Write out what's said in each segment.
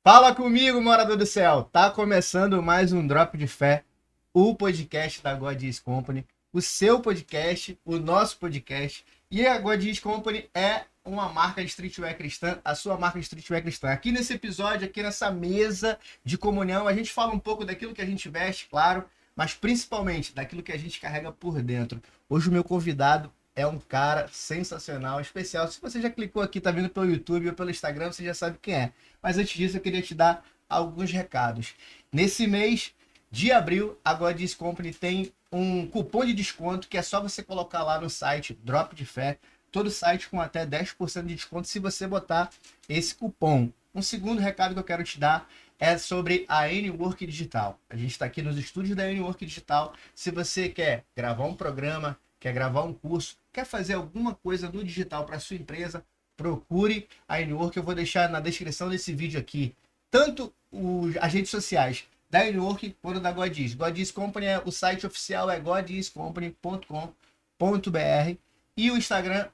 Fala comigo, morador do céu! Tá começando mais um Drop de Fé, o podcast da God Is Company, o seu podcast, o nosso podcast. E a God Is Company é uma marca de streetwear cristã, a sua marca de streetwear cristã. Aqui nesse episódio, aqui nessa mesa de comunhão, a gente fala um pouco daquilo que a gente veste, claro, mas principalmente daquilo que a gente carrega por dentro. Hoje o meu convidado é um cara sensacional, especial. Se você já clicou aqui, tá vindo pelo YouTube ou pelo Instagram, você já sabe quem é. Mas antes disso, eu queria te dar alguns recados. Nesse mês de abril, a God Is Company tem um cupom de desconto que é só você colocar lá no site Drop de Fé. Todo site com até 10% de desconto se você botar esse cupom. Um segundo recado que eu quero te dar é sobre a N-Work Digital. A gente está aqui nos estúdios da N-Work Digital. Se você quer gravar um programa, quer gravar um curso, quer fazer alguma coisa no digital para sua empresa, procure a N-Work. Eu vou deixar na descrição desse vídeo aqui tanto as redes sociais da N-Work quanto da God Is. God Is Company, o site oficial é godiscompany.com.br e o Instagram,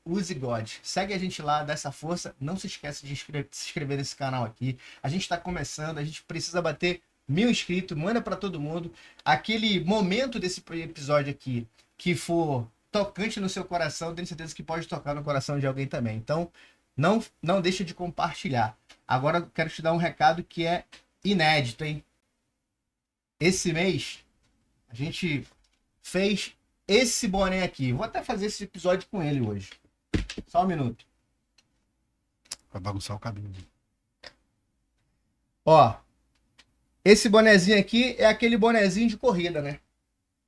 @usegod. Segue a gente lá, dá essa força. Não se esqueça de se inscrever nesse canal aqui. A gente está começando, a gente precisa bater 1.000 inscritos, manda para todo mundo. Aquele momento desse episódio aqui que for tocante no seu coração, tenho certeza que pode tocar no coração de alguém também. Então, não deixa de compartilhar. Agora eu quero te dar um recado que é inédito, hein? Esse mês, a gente fez esse boné aqui. Vou até fazer esse episódio com ele hoje. Só um minuto. Vai bagunçar o cabelo. Ó, esse bonezinho aqui é aquele bonezinho de corrida, né?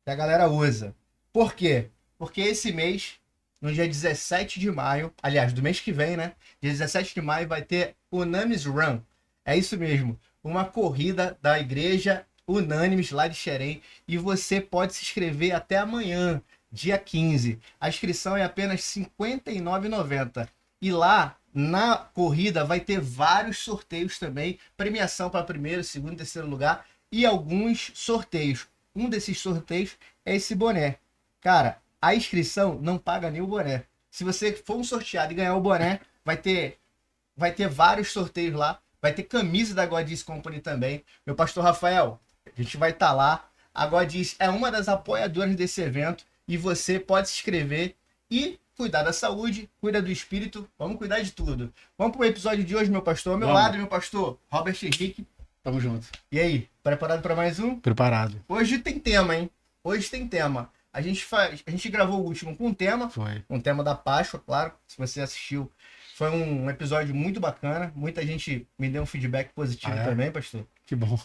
Que a galera usa. Por quê? Porque esse mês, no dia 17 de maio, aliás, do mês que vem, né? Dia 17 de maio vai ter Unamis Run. É isso mesmo. Uma corrida da igreja Unânimes lá de Xerém. E você pode se inscrever até amanhã, dia 15. A inscrição é apenas R$ 59,90. E lá, na corrida, vai ter vários sorteios também. Premiação para primeiro, segundo e terceiro lugar. E alguns sorteios. Um desses sorteios é esse boné. Cara, a inscrição não paga nem o boné. Se você for um sorteado e ganhar o boné, vai ter vários sorteios lá. Vai ter camisa da God Is Company também. Meu pastor Rafael, a gente vai estar lá. A God Is é uma das apoiadoras desse evento e você pode se inscrever e cuidar da saúde, cuida do espírito. Vamos cuidar de tudo. Vamos pro episódio de hoje, meu pastor. Ao meu lado, meu pastor, Robert Henrique. Tamo junto. E aí, preparado para mais um? Preparado. Hoje tem tema, hein? Hoje tem tema. A gente gravou o último com um tema. Foi. Um tema da Páscoa, claro. Se você assistiu, foi um episódio muito bacana. Muita gente me deu um feedback positivo também, pastor. Que bom.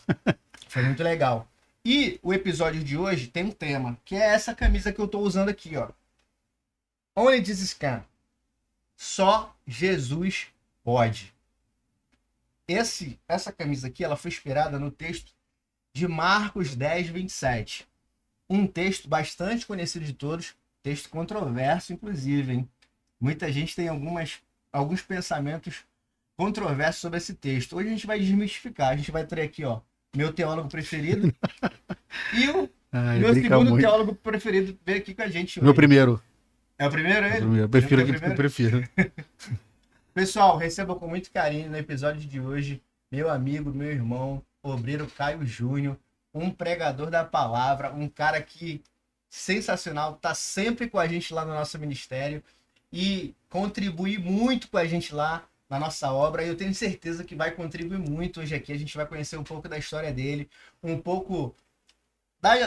Foi muito legal. E o episódio de hoje tem um tema, que é essa camisa que eu tô usando aqui, ó. Only Jesus can. Só Jesus pode. Essa camisa aqui, ela foi inspirada no texto de Marcos 10, 27. Um texto bastante conhecido de todos, texto controverso, inclusive, hein? Muita gente tem alguns pensamentos controversos sobre esse texto. Hoje a gente vai desmistificar. A gente vai ter aqui, ó, meu teólogo preferido e o meu segundo teólogo preferido veio aqui com a gente hoje. Meu primeiro. É o primeiro, ele? Eu prefiro aquele que eu prefiro. Pessoal, recebam com muito carinho no episódio de hoje meu amigo, meu irmão, obreiro Caio Júnior, um pregador da palavra, um cara que sensacional, tá sempre com a gente lá no nosso ministério e contribui muito com a gente lá na nossa obra. E eu tenho certeza que vai contribuir muito hoje aqui. A gente vai conhecer um pouco da história dele, um pouco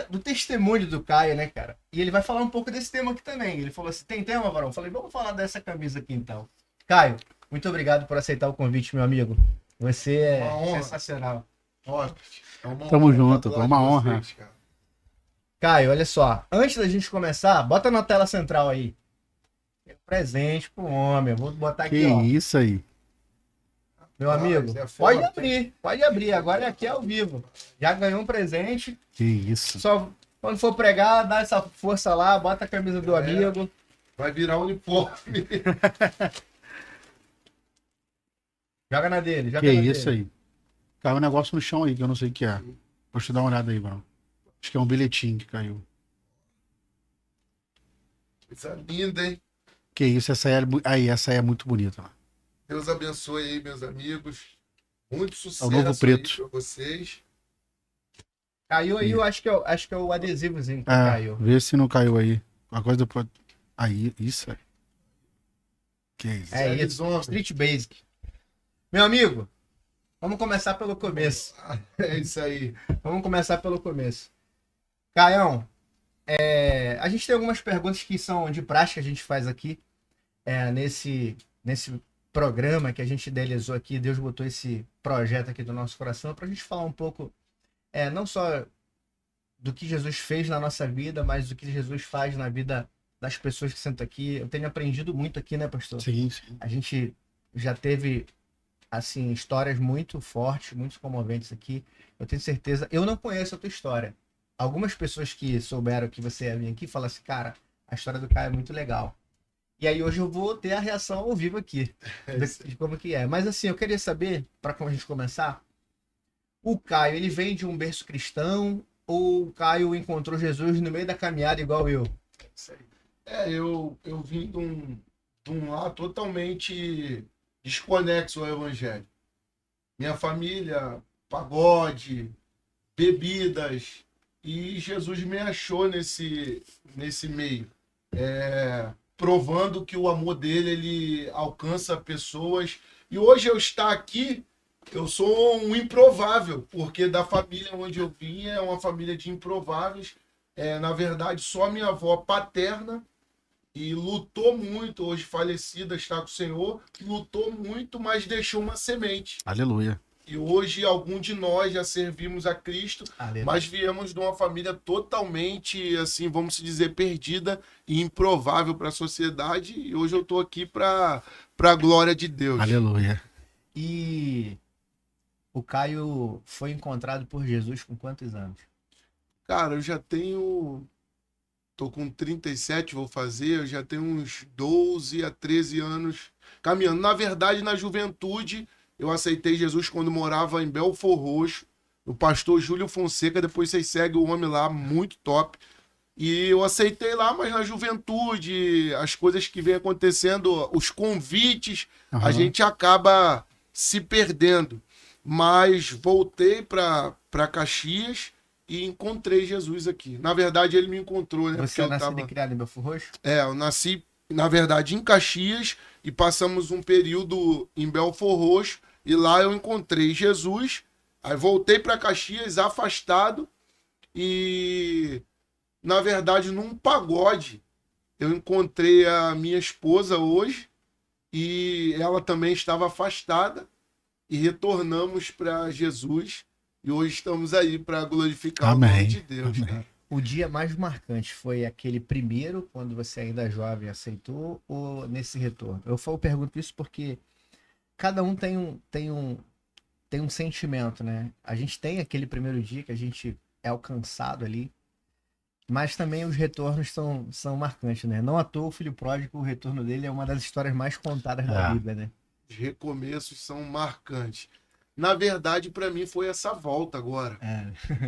do testemunho do Caio, né, cara? E ele vai falar um pouco desse tema aqui também. Ele falou assim: tem tema, Varão? Eu falei: vamos falar dessa camisa aqui então. Caio, muito obrigado por aceitar o convite, meu amigo. Você é sensacional. Tamo junto, é uma honra. Caio, olha só. Antes da gente começar, bota na tela central aí. Presente pro homem. Eu vou botar aqui, ó. Que isso aí. Meu amigo, pode abrir. Agora aqui é ao vivo. Já ganhou um presente. Que isso. Só quando for pregar, dá essa força lá, bota a camisa do amigo. Vai virar uniforme. Joga na dele, Que isso aí. Caiu um negócio no chão aí, que eu não sei o que é. Deixa eu dar uma olhada aí, mano. Acho que é um bilhetinho que caiu. Coisa linda, hein? Que isso, essa aí é muito bonita. Mano. Deus abençoe aí, meus amigos. Muito sucesso novo aí preto. pra vocês. Caiu aí, eu acho que é o adesivozinho que É, caiu. vê se não caiu aí. Uma coisa depois. Aí, isso é. Que isso? É Segue isso, os homens. Street Basic. Meu amigo, vamos começar pelo começo. É isso aí. Vamos começar pelo começo. Caião, a gente tem algumas perguntas que são de praxe que a gente faz aqui nesse programa que a gente idealizou aqui. Deus botou esse projeto aqui do nosso coração para a gente falar um pouco, não só do que Jesus fez na nossa vida, mas do que Jesus faz na vida das pessoas que sentam aqui. Eu tenho aprendido muito aqui, né, pastor? Sim, sim. A gente já teve, assim, histórias muito fortes, muito comoventes aqui. Eu tenho certeza. Eu não conheço a tua história. Algumas pessoas que souberam que você ia vir aqui falam assim, cara, a história do Caio é muito legal. E aí hoje eu vou ter a reação ao vivo aqui, de como que é. Mas assim, eu queria saber, para a gente começar, o Caio, ele vem de um berço cristão ou o Caio encontrou Jesus no meio da caminhada igual eu? Eu vim de um lar totalmente desconexo ao evangelho. Minha família, pagode, bebidas, e Jesus me achou nesse meio, provando que o amor dele ele alcança pessoas. E hoje eu estar aqui, eu sou um improvável, porque da família onde eu vim é uma família de improváveis. Na verdade, só minha avó paterna, e lutou muito, hoje falecida, está com o Senhor, lutou muito, mas deixou uma semente. Aleluia. E hoje algum de nós já servimos a Cristo, Aleluia. mas viemos de uma família totalmente, assim, vamos dizer, perdida e improvável para a sociedade. E hoje eu estou aqui para a glória de Deus. Aleluia. E o Caio foi encontrado por Jesus com quantos anos? Cara, eu já tenho... Tô com 37, vou fazer, eu já tenho uns 12 a 13 anos caminhando. Na verdade, na juventude, eu aceitei Jesus quando morava em Belford Roxo, o pastor Júlio Fonseca, depois vocês seguem o homem lá, muito top. E eu aceitei lá, mas na juventude, as coisas que vem acontecendo, os convites, a gente acaba se perdendo. Mas voltei para Caxias e encontrei Jesus aqui. Na verdade, ele me encontrou, né? Você é nascido e criado em Belford Roxo? Eu nasci, na verdade, em Caxias e passamos um período em Belford Roxo e lá eu encontrei Jesus. Aí voltei para Caxias afastado e, na verdade, num pagode eu encontrei a minha esposa hoje e ela também estava afastada e retornamos para Jesus. E hoje estamos aí para glorificar o nome de Deus. Cara. O dia mais marcante foi aquele primeiro, quando você ainda jovem aceitou, ou nesse retorno? Eu pergunto isso porque cada um tem um sentimento, né? A gente tem aquele primeiro dia que a gente é alcançado ali, mas também os retornos são marcantes, né? Não à toa o filho pródigo, o retorno dele é uma das histórias mais contadas da Bíblia, né? Os recomeços são marcantes. Na verdade, para mim foi essa volta agora.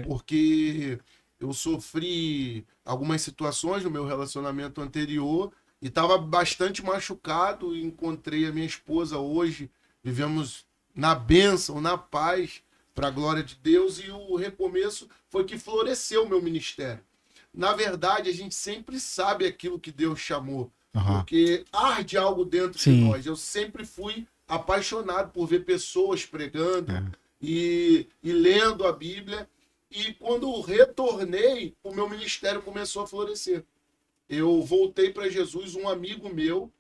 Porque eu sofri algumas situações no meu relacionamento anterior e estava bastante machucado. Encontrei a minha esposa hoje. Vivemos na bênção, na paz, para a glória de Deus. E o recomeço foi que floresceu o meu ministério. Na verdade, a gente sempre sabe aquilo que Deus chamou. Porque arde algo dentro de nós. Eu sempre fui apaixonado por ver pessoas pregando e lendo a Bíblia. E quando retornei, o meu ministério começou a florescer. Eu voltei para Jesus, um amigo meu,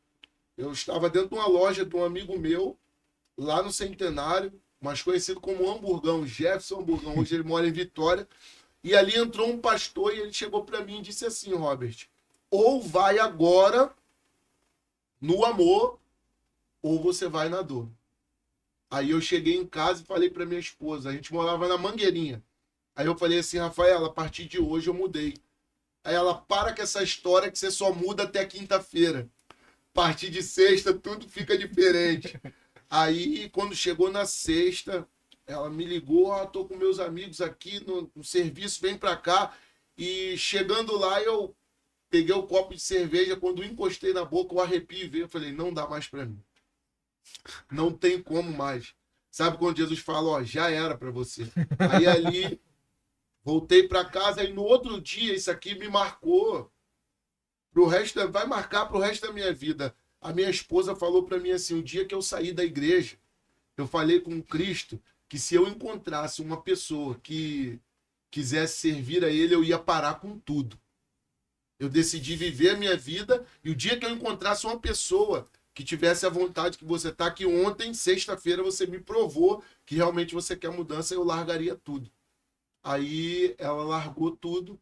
eu estava dentro de uma loja de um amigo meu, lá no Centenário, mais conhecido como Hamburgão, Jefferson Hamburgão, hoje ele mora em Vitória. E ali entrou um pastor e ele chegou para mim e disse assim, Robert, ou vai agora no amor, ou você vai na dor. Aí eu cheguei em casa e falei para minha esposa, a gente morava na Mangueirinha. Aí eu falei assim, Rafaela, a partir de hoje eu mudei. Aí ela, para com essa história que você só muda até quinta-feira. A partir de sexta tudo fica diferente. Aí quando chegou na sexta, ela me ligou, tô com meus amigos aqui no serviço, vem pra cá. E chegando lá eu peguei o copo de cerveja, quando encostei na boca o arrepio veio, eu falei, não dá mais pra mim. Não tem como mais. Sabe quando Jesus fala, ó, já era pra você. Aí ali, voltei pra casa e no outro dia, isso aqui me marcou vai marcar pro resto da minha vida. A minha esposa falou pra mim assim, o dia que eu saí da igreja, eu falei com Cristo que se eu encontrasse uma pessoa que quisesse servir a ele, eu ia parar com tudo. Eu decidi viver a minha vida e o dia que eu encontrasse uma pessoa que tivesse a vontade que você tá, que ontem, sexta-feira, você me provou que realmente você quer mudança, eu largaria tudo. Aí ela largou tudo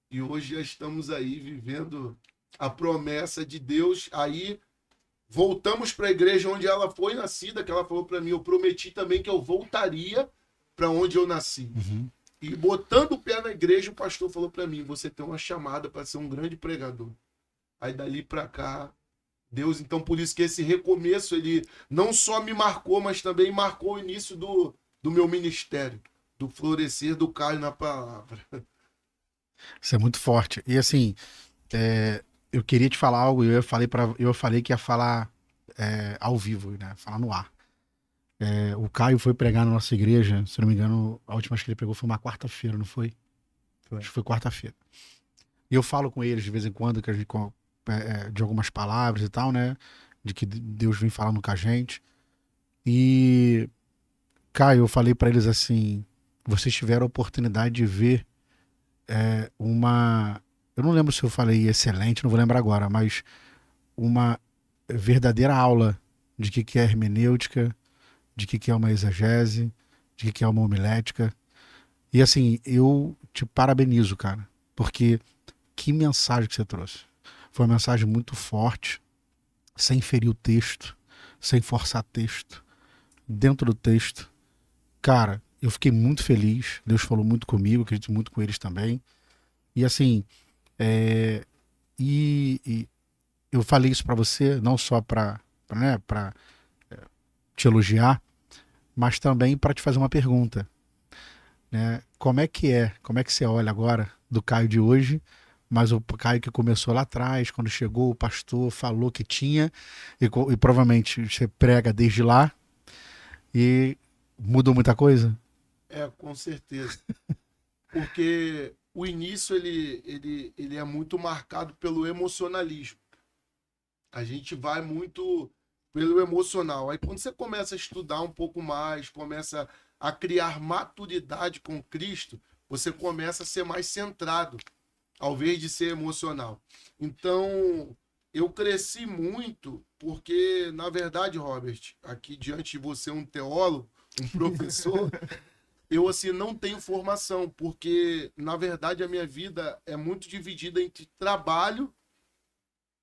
e hoje já estamos aí vivendo a promessa de Deus. Aí voltamos para a igreja onde ela foi nascida, que ela falou para mim, eu prometi também que eu voltaria para onde eu nasci. Uhum. E botando o pé na igreja, o pastor falou para mim, você tem uma chamada para ser um grande pregador. Aí dali para cá, Deus, então por isso que esse recomeço, ele não só me marcou, mas também marcou o início do meu ministério, do florescer do Caio na palavra. Isso é muito forte. E assim, eu queria te falar algo, eu falei que ia falar ao vivo, né? Falar no ar. O Caio foi pregar na nossa igreja, se não me engano, a última vez que ele pregou foi uma quarta-feira, não foi? Acho que foi quarta-feira. E eu falo com eles de vez em quando, que a gente, de algumas palavras e tal, né? De que Deus vem falando com a gente. E, Caio, eu falei pra eles assim, vocês tiveram a oportunidade de ver eu não lembro se eu falei excelente, não vou lembrar agora, mas uma verdadeira aula de que é hermenêutica, de que é uma exegese, de que é uma homilética. E assim, eu te parabenizo, cara, porque que mensagem que você trouxe. Foi uma mensagem muito forte, sem ferir o texto, sem forçar texto, dentro do texto. Cara, eu fiquei muito feliz, Deus falou muito comigo, acredito muito com eles também. E assim, e eu falei isso pra você, não só pra te elogiar, mas também pra te fazer uma pergunta, né? Como é que você olha agora do Caio de hoje, mas o Caio que começou lá atrás, quando chegou o pastor falou que tinha, e provavelmente você prega desde lá, e mudou muita coisa? Com certeza. Porque o início ele é muito marcado pelo emocionalismo. A gente vai muito pelo emocional. Aí quando você começa a estudar um pouco mais, começa a criar maturidade com Cristo, você começa a ser mais centrado, ao invés de ser emocional. Então, eu cresci muito porque, na verdade, Robert, aqui diante de você, um teólogo, um professor, eu assim não tenho formação, porque na verdade a minha vida é muito dividida entre trabalho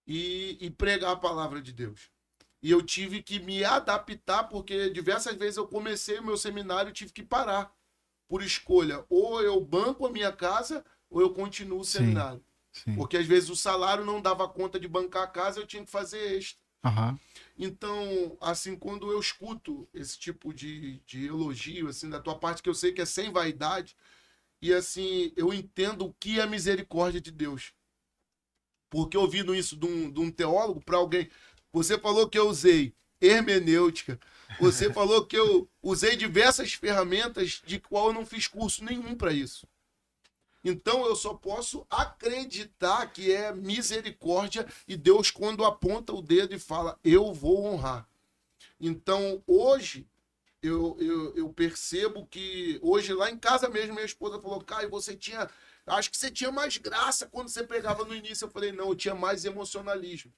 e pregar a palavra de Deus. E eu tive que me adaptar, porque diversas vezes eu comecei o meu seminário e tive que parar por escolha. Ou eu banco a minha casa, ou eu continuo o seminário. Sim. Porque às vezes o salário não dava conta de bancar a casa, eu tinha que fazer extra. Uhum. Então, assim, quando eu escuto esse tipo de elogio, assim, da tua parte, que eu sei que é sem vaidade, e assim, eu entendo o que é a misericórdia de Deus. Porque ouvindo isso de um teólogo, para alguém, você falou que eu usei hermenêutica, você falou que eu usei diversas ferramentas de qual eu não fiz curso nenhum para isso. Então eu só posso acreditar que é misericórdia e Deus quando aponta o dedo e fala, eu vou honrar. Então hoje eu percebo que hoje lá em casa mesmo minha esposa falou, Caio, acho que você tinha mais graça quando você pregava no início. Eu falei, não, eu tinha mais emocionalismo.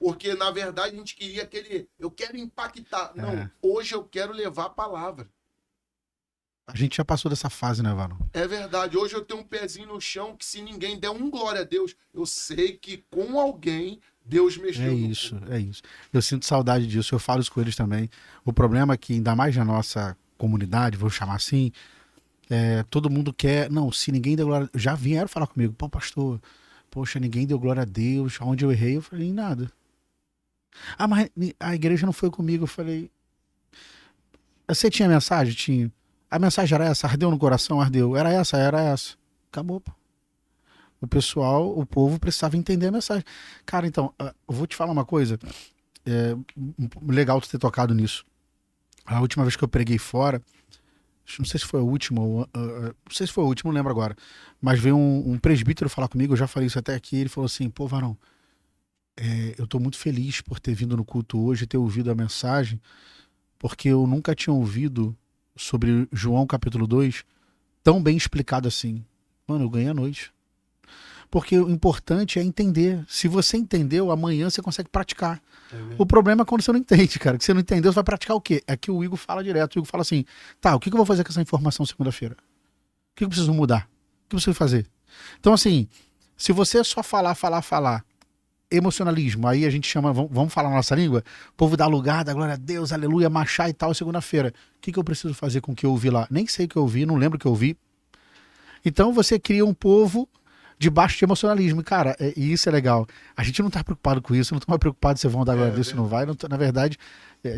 Porque na verdade a gente queria eu quero impactar. Não, hoje eu quero levar a palavra. A gente já passou dessa fase, né, Varão? É verdade. Hoje eu tenho um pezinho no chão que se ninguém der um glória a Deus, eu sei que com alguém Deus mexeu. É isso. Eu sinto saudade disso, eu falo isso com eles também. O problema é que, ainda mais na nossa comunidade, vou chamar assim, todo mundo quer... Não, se ninguém deu glória... Já vieram falar comigo, pô, pastor, poxa, ninguém deu glória a Deus, onde eu errei, eu falei, nada. Ah, mas a igreja não foi comigo, eu falei... Você tinha mensagem? Tinha. A mensagem era essa? Ardeu no coração? Ardeu. Era essa? Acabou, pô. O povo precisava entender a mensagem. Cara, então, eu vou te falar uma coisa. Legal tu ter tocado nisso. A última vez que eu preguei fora, não sei se foi a última, não sei se foi a última, não lembro agora. Mas veio um presbítero falar comigo, eu já falei isso até aqui, ele falou assim, pô, Varão, eu tô muito feliz por ter vindo no culto hoje, ter ouvido a mensagem, porque eu nunca tinha ouvido sobre João capítulo 2 tão bem explicado assim. Mano, eu ganhei a noite. Porque o importante é entender. Se você entendeu, amanhã você consegue praticar. O problema é quando você não entende, cara. Que você não entendeu, você vai praticar o quê? É que o Igor fala direto. O Igor fala assim, tá, o que eu vou fazer com essa informação segunda-feira? O que eu preciso mudar? O que eu preciso fazer? Então, assim, se você só falar, emocionalismo, aí a gente chama, vamos falar na nossa língua, o povo dá lugar, dá glória a Deus, aleluia, machá e tal, segunda-feira. O que eu preciso fazer com o que eu ouvi lá? Nem sei o que eu ouvi, não lembro o que eu ouvi. Então você cria um povo debaixo de emocionalismo. E, cara, e isso é legal. A gente não tá preocupado com isso, não tô mais preocupado se vão dar glória a Deus, se não vai. Não tô, na verdade,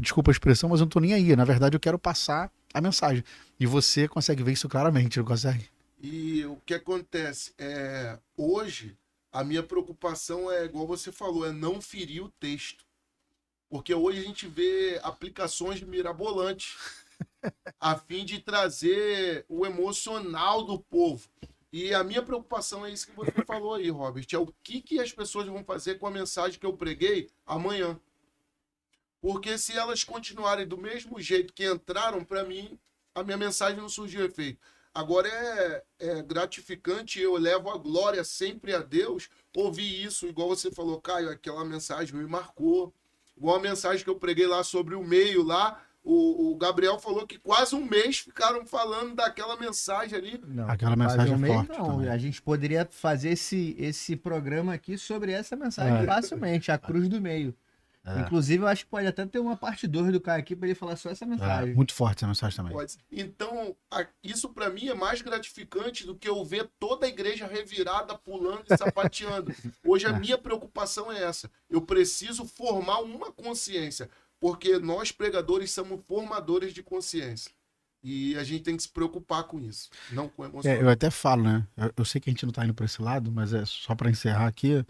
desculpa a expressão, mas eu não tô nem aí. Na verdade, eu quero passar a mensagem. E você consegue ver isso claramente, não consegue? E o que acontece? Hoje, a minha preocupação é, igual você falou, é não ferir o texto. Porque hoje a gente vê aplicações mirabolantes a fim de trazer o emocional do povo. E a minha preocupação é isso que você falou aí, Robert, é o que as pessoas vão fazer com a mensagem que eu preguei amanhã. Porque se elas continuarem do mesmo jeito que entraram, para mim, a minha mensagem não surgiu efeito. Agora é gratificante, eu levo a glória sempre a Deus, ouvir isso, igual você falou, Caio, aquela mensagem me marcou. Igual a mensagem que eu preguei lá sobre o meio lá, o Gabriel falou que quase um mês ficaram falando daquela mensagem ali. Não, Aquela mensagem é forte não. também. A gente poderia fazer esse programa aqui sobre essa mensagem facilmente, a cruz do meio. Inclusive, eu acho que pode até ter uma parte 2 do Caio aqui para ele falar só essa mensagem. Muito forte essa mensagem também. Pode. Então, isso para mim é mais gratificante do que eu ver toda a igreja revirada, pulando e sapateando. Hoje a minha preocupação é essa. Eu preciso formar uma consciência, porque nós pregadores somos formadores de consciência. E a gente tem que se preocupar com isso, não com emoção. Eu até falo, né? Eu sei que a gente não tá indo pra esse lado, mas é só pra encerrar aqui.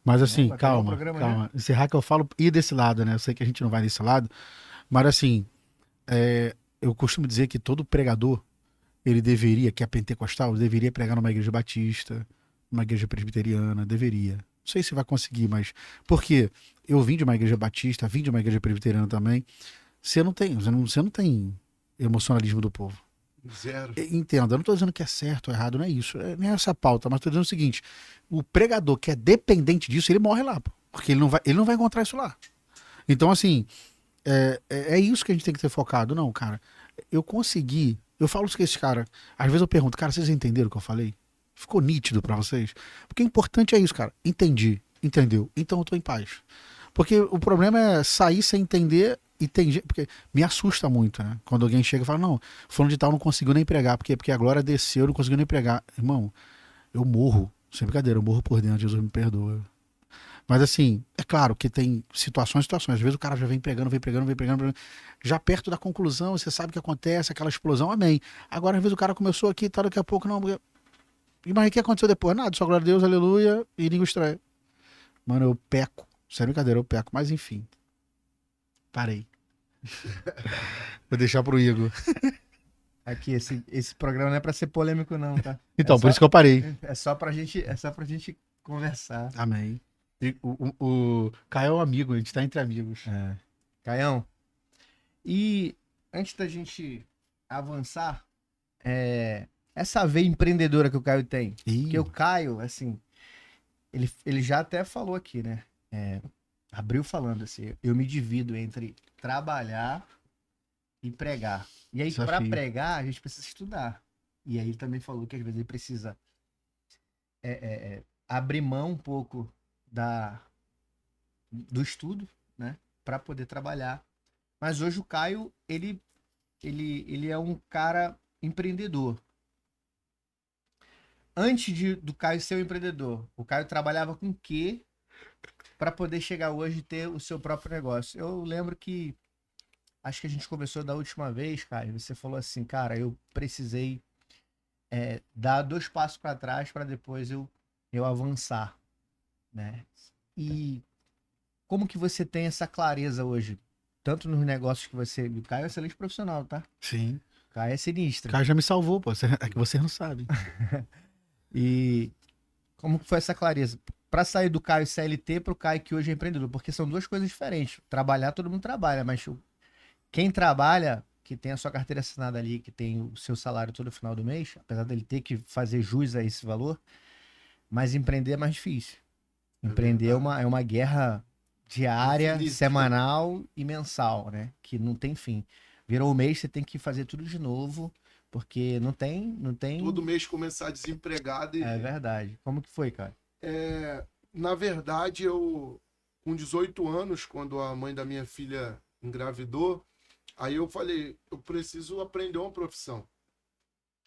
Mas assim, calma. Né? Encerrar que eu falo ir desse lado, né? Eu sei que a gente não vai desse lado, mas assim, eu costumo dizer que todo pregador, ele deveria, que é pentecostal, deveria pregar numa igreja batista, numa igreja presbiteriana, deveria. Não sei se vai conseguir, mas... Porque eu vim de uma igreja batista, vim de uma igreja presbiteriana também. Você não tem emocionalismo do povo. Zero. Entenda, eu não estou dizendo que é certo ou errado, não é isso. Nem é essa a pauta, mas estou dizendo o seguinte: o pregador que é dependente disso, ele morre lá, pô, porque ele não vai encontrar isso lá. Então, assim, é isso que a gente tem que ter focado. Não, cara, eu consegui. Eu falo isso com esses caras. Às vezes eu pergunto, cara, vocês entenderam o que eu falei? Ficou nítido para vocês? Porque o importante é isso, cara. Entendi, entendeu? Então eu tô em paz. Porque o problema é sair sem entender. E tem gente, porque me assusta muito, né? Quando alguém chega e fala, não, fulano de tal não conseguiu nem pregar, porque a glória desceu, não conseguiu nem pregar. Irmão, eu morro, sem brincadeira, eu morro por dentro, Jesus me perdoa. Mas assim, é claro que tem situações. Às vezes o cara já vem pregando. Já perto da conclusão, você sabe o que acontece, aquela explosão, amém. Agora, às vezes o cara começou aqui, tá, daqui a pouco, não. Mas o que aconteceu depois? Nada, só glória a Deus, aleluia, e língua estranha. Mano, eu peco, sem brincadeira, eu peco, mas enfim. Parei. Vou deixar pro Igor. Aqui, esse programa não é pra ser polêmico, não, tá? Então, por isso que eu parei. É só pra gente conversar. Amém. E o Caio é um amigo, a gente tá entre amigos. Caião, e antes da gente avançar, essa veia empreendedora que o Caio tem, porque o Caio, assim, ele já até falou aqui, né? Abriu falando assim, eu me divido entre trabalhar e pregar. E aí, para pregar, a gente precisa estudar. E aí ele também falou que às vezes ele precisa abrir mão um pouco do estudo, né? Para poder trabalhar. Mas hoje o Caio, ele é um cara empreendedor. Antes do Caio ser um empreendedor, o Caio trabalhava com o quê para poder chegar hoje e ter o seu próprio negócio? Eu lembro que, acho que a gente conversou da última vez, Caio, você falou assim, cara, eu precisei dar 2 passos para trás para depois eu avançar, né? E como que você tem essa clareza hoje? tanto nos negócios que você... O Caio é excelente profissional, tá? Sim. O Caio é O sinistro. cara já me salvou, pô. É que vocês não sabem. E como que foi essa clareza? Pra sair do Caio CLT pro Caio que hoje é empreendedor, porque são duas coisas diferentes. Trabalhar, todo mundo trabalha, mas quem trabalha, que tem a sua carteira assinada ali, que tem o seu salário todo final do mês, apesar dele ter que fazer jus a esse valor, mas empreender é mais difícil. Empreender é uma guerra diária, Infinita. semanal e mensal, né? Que não tem fim. Virou o mês, você tem que fazer tudo de novo, porque não tem... Todo mês começar desempregado. É verdade. Como que foi, cara? Na verdade, eu, com 18 anos, quando a mãe da minha filha engravidou, aí eu falei, eu preciso aprender uma profissão.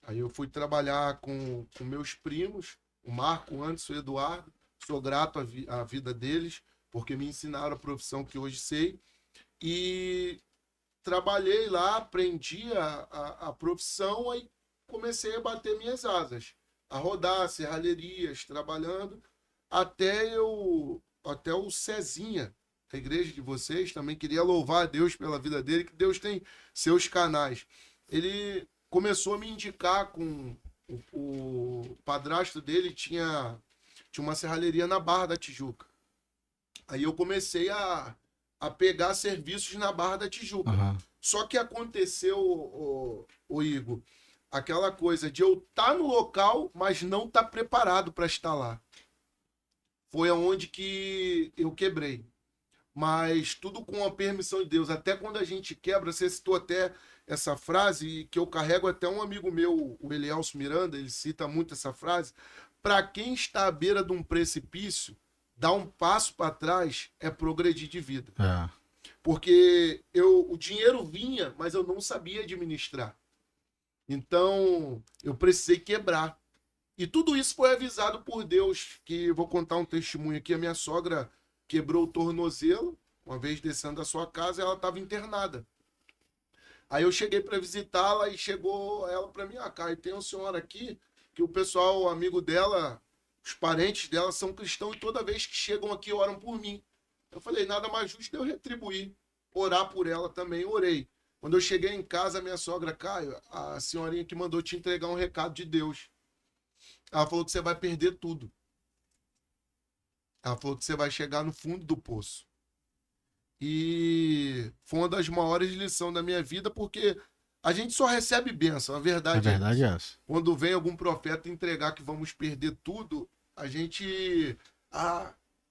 Aí eu fui trabalhar com meus primos, o Marco, o Anderson e o Eduardo. Sou grato à vida deles, porque me ensinaram a profissão que hoje sei. E trabalhei lá, aprendi a profissão, aí comecei a bater minhas asas, a rodar serralherias, trabalhando, até o Cezinha, a igreja de vocês, também queria louvar a Deus pela vida dele, que Deus tem seus canais. Ele começou a me indicar com o padrasto dele, tinha uma serralheria na Barra da Tijuca. Aí eu comecei a pegar serviços na Barra da Tijuca. Aham. Só que aconteceu, o Igor, aquela coisa de eu estar no local, mas não estar preparado para estar lá. Foi aonde que eu quebrei. Mas tudo com a permissão de Deus. Até quando a gente quebra, você citou até essa frase, que eu carrego até um amigo meu, o Elielso Miranda, ele cita muito essa frase. Para quem está à beira de um precipício, dar um passo para trás é progredir de vida. É. Porque o dinheiro vinha, mas eu não sabia administrar. Então, eu precisei quebrar. E tudo isso foi avisado por Deus, que eu vou contar um testemunho aqui. A minha sogra quebrou o tornozelo, uma vez descendo da sua casa, ela estava internada. Aí eu cheguei para visitá-la e chegou ela para mim, Caio, tem um senhor aqui, que o pessoal, o amigo dela, os parentes dela são cristãos e toda vez que chegam aqui oram por mim. Eu falei, nada mais justo de eu retribuir, orar por ela também, orei. Quando eu cheguei em casa, minha sogra, Caio, a senhorinha que mandou te entregar um recado de Deus. Ela falou que você vai perder tudo. Ela falou que você vai chegar no fundo do poço. E foi uma das maiores lições da minha vida, porque a gente só recebe bênção, a A verdade verdade é é essa. essa. Quando vem algum profeta entregar que vamos perder tudo, a gente...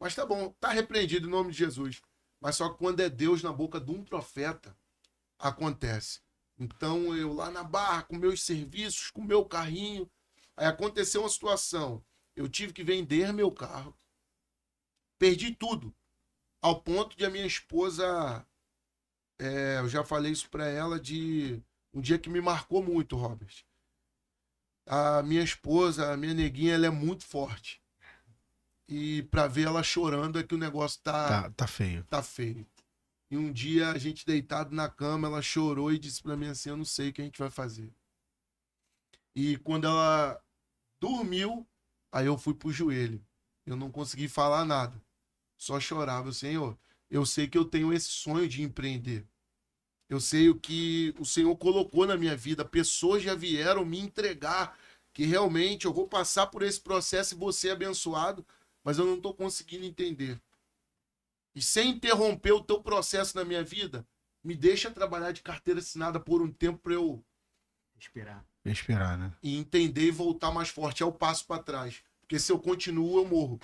mas tá bom, tá repreendido em nome de Jesus. Mas só que quando é Deus na boca de um profeta, acontece. Então eu lá na Barra, com meus serviços, com meu carrinho, aí aconteceu uma situação. Eu tive que vender meu carro. Perdi tudo. Ao ponto de a minha esposa, eu já falei isso pra ela, de um dia que me marcou muito, Robert. A minha esposa, a minha neguinha, ela é muito forte. E pra ver ela chorando é que o negócio Tá feio. tá feio. E um dia a gente deitado na cama, ela chorou e disse pra mim assim, eu não sei o que a gente vai fazer. E quando ela dormiu, aí eu fui pro joelho. Eu não consegui falar nada. Só chorava, Senhor, eu sei que eu tenho esse sonho de empreender. Eu sei o que o Senhor colocou na minha vida. Pessoas já vieram me entregar que realmente eu vou passar por esse processo e vou ser abençoado, mas eu não estou conseguindo entender. E sem interromper o teu processo na minha vida, me deixa trabalhar de carteira assinada por um tempo para eu Esperar, né? e entender e voltar mais forte. É o passo para trás. Porque se eu continuo, eu morro.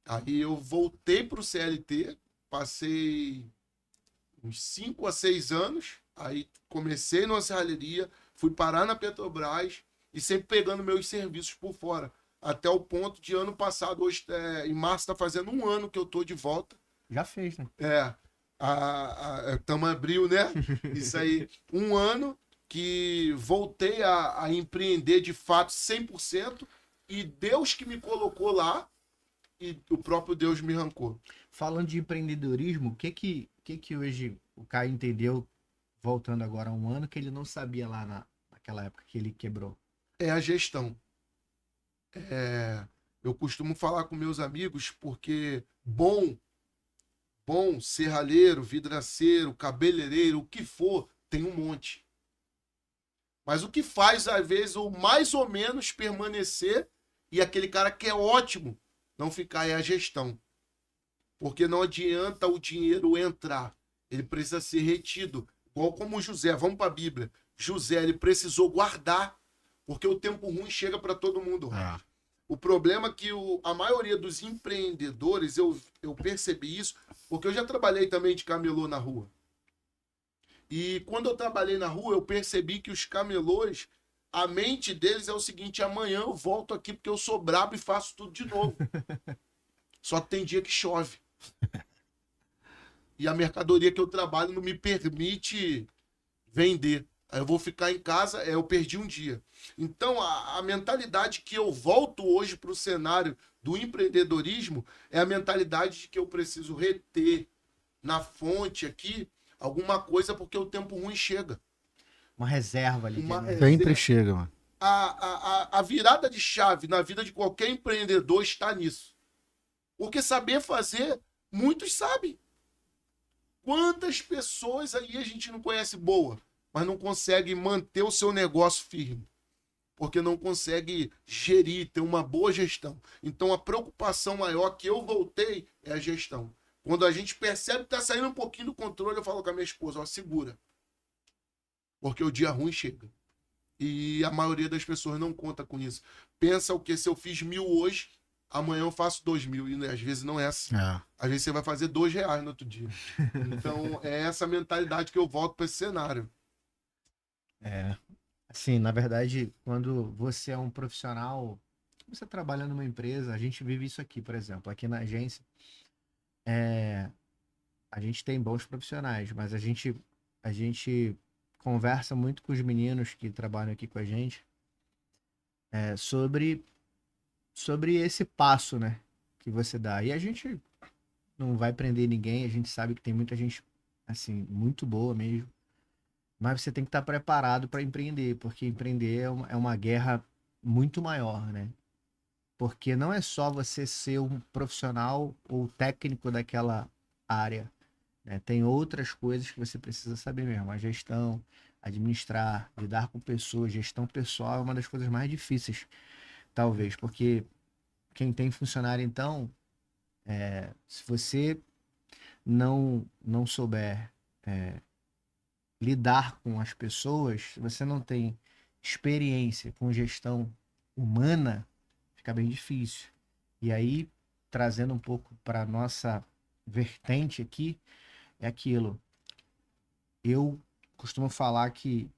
Aí eu voltei para o CLT, passei uns 5 a 6 anos, aí comecei numa serralheria, fui parar na Petrobras e sempre pegando meus serviços por fora. Até o ponto de ano passado, hoje em março está fazendo um ano que eu tô de volta. Já fez, né? Estamos abril, né? Isso aí, um ano que voltei a empreender de fato 100% e Deus que me colocou lá e o próprio Deus me arrancou. Falando de empreendedorismo, o que hoje o Caio entendeu, voltando agora a um ano, que ele não sabia lá naquela época que ele quebrou? É a gestão. Eu costumo falar com meus amigos porque bom bom, serralheiro, vidraceiro, cabeleireiro, o que for, tem um monte. Mas o que faz, às vezes, o mais ou menos permanecer e aquele cara que é ótimo não ficar é a gestão. Porque não adianta o dinheiro entrar. Ele precisa ser retido. Igual como José. Vamos para a Bíblia. José, ele precisou guardar. Porque o tempo ruim chega para todo mundo. O problema é que a maioria dos empreendedores, eu percebi isso, porque eu já trabalhei também de camelô na rua. E quando eu trabalhei na rua, eu percebi que os camelôs, a mente deles é o seguinte: amanhã eu volto aqui porque eu sou brabo e faço tudo de novo. Só que tem dia que chove. E a mercadoria que eu trabalho não me permite vender. Aí eu vou ficar em casa, eu perdi um dia. Então, a mentalidade que eu volto hoje para o cenário do empreendedorismo é a mentalidade de que eu preciso reter na fonte aqui alguma coisa porque o tempo ruim chega. Uma reserva ali. Sempre chega, mano. A virada de chave na vida de qualquer empreendedor está nisso. Porque saber fazer, muitos sabem. Quantas pessoas aí a gente não conhece boa, mas não consegue manter o seu negócio firme? Porque não consegue gerir, ter uma boa gestão. Então a preocupação maior que eu voltei é a gestão. Quando a gente percebe que está saindo um pouquinho do controle, eu falo com a minha esposa: ó, segura. Porque o dia ruim chega. E a maioria das pessoas não conta com isso. Pensa o que? Se eu fiz 1.000 hoje, amanhã eu faço 2.000. E às vezes não é assim. Às vezes você vai fazer R$2 no outro dia. Então é essa mentalidade que eu volto para esse cenário. Assim, na verdade, quando você é um profissional, você trabalha numa empresa, a gente vive isso aqui, por exemplo. Aqui na agência, a gente tem bons profissionais, mas a gente conversa muito com os meninos que trabalham aqui com a gente sobre esse passo, né, que você dá. E a gente não vai prender ninguém, a gente sabe que tem muita gente, assim, muito boa mesmo. Mas você tem que estar preparado para empreender, porque empreender é uma guerra muito maior, né? Porque não é só você ser um profissional ou técnico daquela área, né? Tem outras coisas que você precisa saber mesmo. A gestão, administrar, lidar com pessoas, gestão pessoal é uma das coisas mais difíceis, talvez. Porque quem tem funcionário, então, se você não souber lidar com as pessoas, se você não tem experiência com gestão humana, fica bem difícil. E aí, trazendo um pouco para nossa vertente aqui, é aquilo. Eu costumo falar que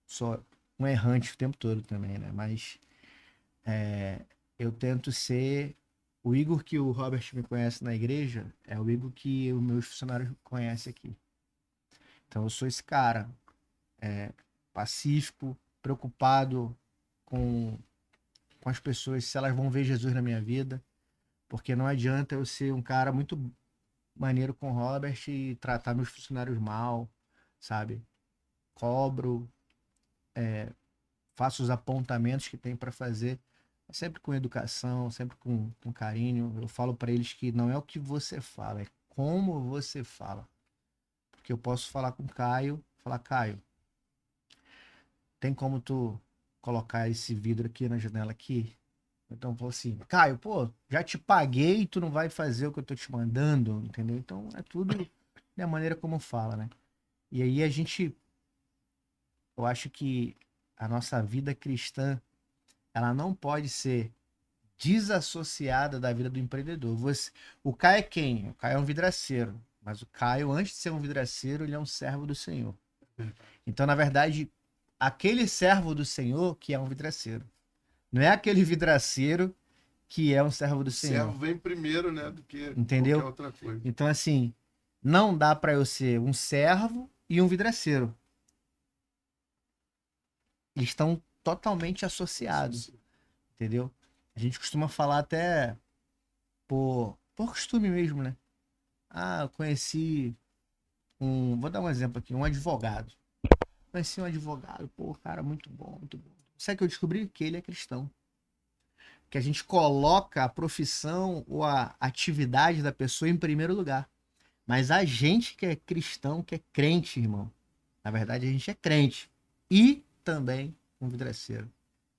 sou um errante o tempo todo também, né? Mas eu tento ser o Igor que o Robert me conhece na igreja, é o Igor que os meus funcionários conhecem aqui. Então eu sou esse cara pacífico, preocupado com as pessoas, se elas vão ver Jesus na minha vida, porque não adianta eu ser um cara muito maneiro com o Robert e tratar meus funcionários mal, sabe? Cobro, faço os apontamentos que tem para fazer, sempre com educação, sempre com carinho. Eu falo para eles que não é o que você fala, é como você fala. Porque eu posso falar com o Caio, falar: Caio, tem como tu colocar esse vidro aqui na janela aqui? Então eu falo assim: Caio, pô, já te paguei e tu não vai fazer o que eu tô te mandando, entendeu? Então é tudo da maneira como fala, né? E aí eu acho que a nossa vida cristã, ela não pode ser desassociada da vida do empreendedor. O Caio é quem? O Caio é um vidraceiro. Mas o Caio, antes de ser um vidraceiro, ele é um servo do Senhor. Então, na verdade, aquele servo do Senhor que é um vidraceiro. Não é aquele vidraceiro que é um servo do Senhor. O servo vem primeiro, né, do que entendeu? Qualquer outra coisa. Então, assim, não dá para eu ser um servo e um vidraceiro. Eles estão totalmente associados. Entendeu? A gente costuma falar até por costume mesmo, né? Ah, eu conheci vou dar um exemplo aqui, um advogado. Conheci um advogado, pô, cara, muito bom, muito bom. Sabe que eu descobri? Que ele é cristão. Que a gente coloca a profissão ou a atividade da pessoa em primeiro lugar. Mas a gente que é cristão, que é crente, irmão, na verdade a gente é crente. E também um vidraceiro.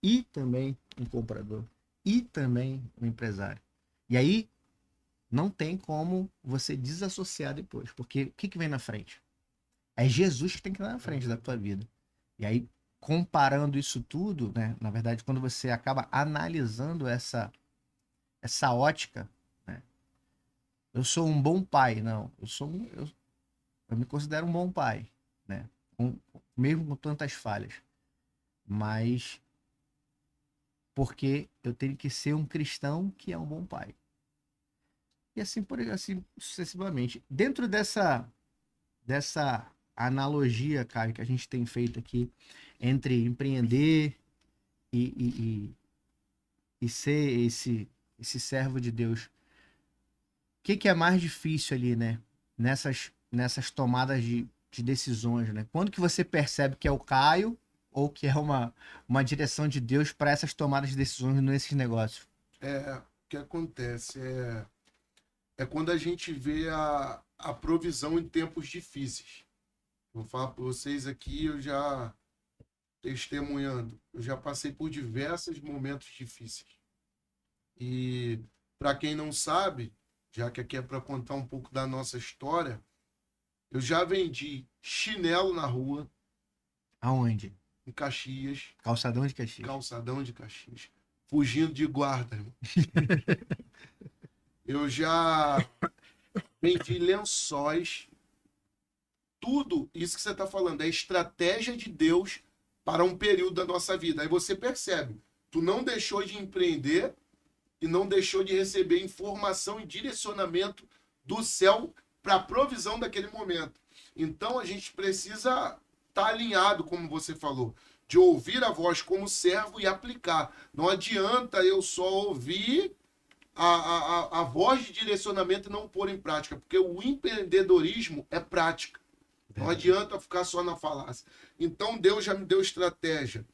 E também um comprador. E também um empresário. E aí não tem como você desassociar depois. Porque o que vem na frente? É Jesus que tem que estar na frente da tua vida. E aí, comparando isso tudo, né? Na verdade, quando você acaba analisando essa ótica, né? Eu sou um bom pai, não. Eu me considero um bom pai, né? Mesmo com tantas falhas. Mas porque eu tenho que ser um cristão que é um bom pai. E assim assim sucessivamente. Dentro dessa analogia, Caio, que a gente tem feito aqui entre empreender e ser esse servo de Deus, o que é mais difícil ali, né? Nessas tomadas de decisões, né? Quando que você percebe que é o Caio ou que é uma direção de Deus para essas tomadas de decisões nesses negócios? O que acontece é quando a gente vê a provisão em tempos difíceis. Vou falar para vocês aqui, eu já testemunhando, eu já passei por diversos momentos difíceis. E para quem não sabe, já que aqui é para contar um pouco da nossa história, eu já vendi chinelo na rua. Aonde? Em Caxias. Calçadão de Caxias. Calçadão de Caxias. Fugindo de guarda, irmão. Eu já vendi lençóis. Tudo isso que você está falando é estratégia de Deus para um período da nossa vida. Aí você percebe, tu não deixou de empreender e não deixou de receber informação e direcionamento do céu para a provisão daquele momento. Então a gente precisa estar alinhado, como você falou, de ouvir a voz como servo e aplicar. Não adianta eu só ouvir a voz de direcionamento e não pôr em prática, porque o empreendedorismo é prática. Não adianta ficar só na falácia. Então Deus já me deu estratégia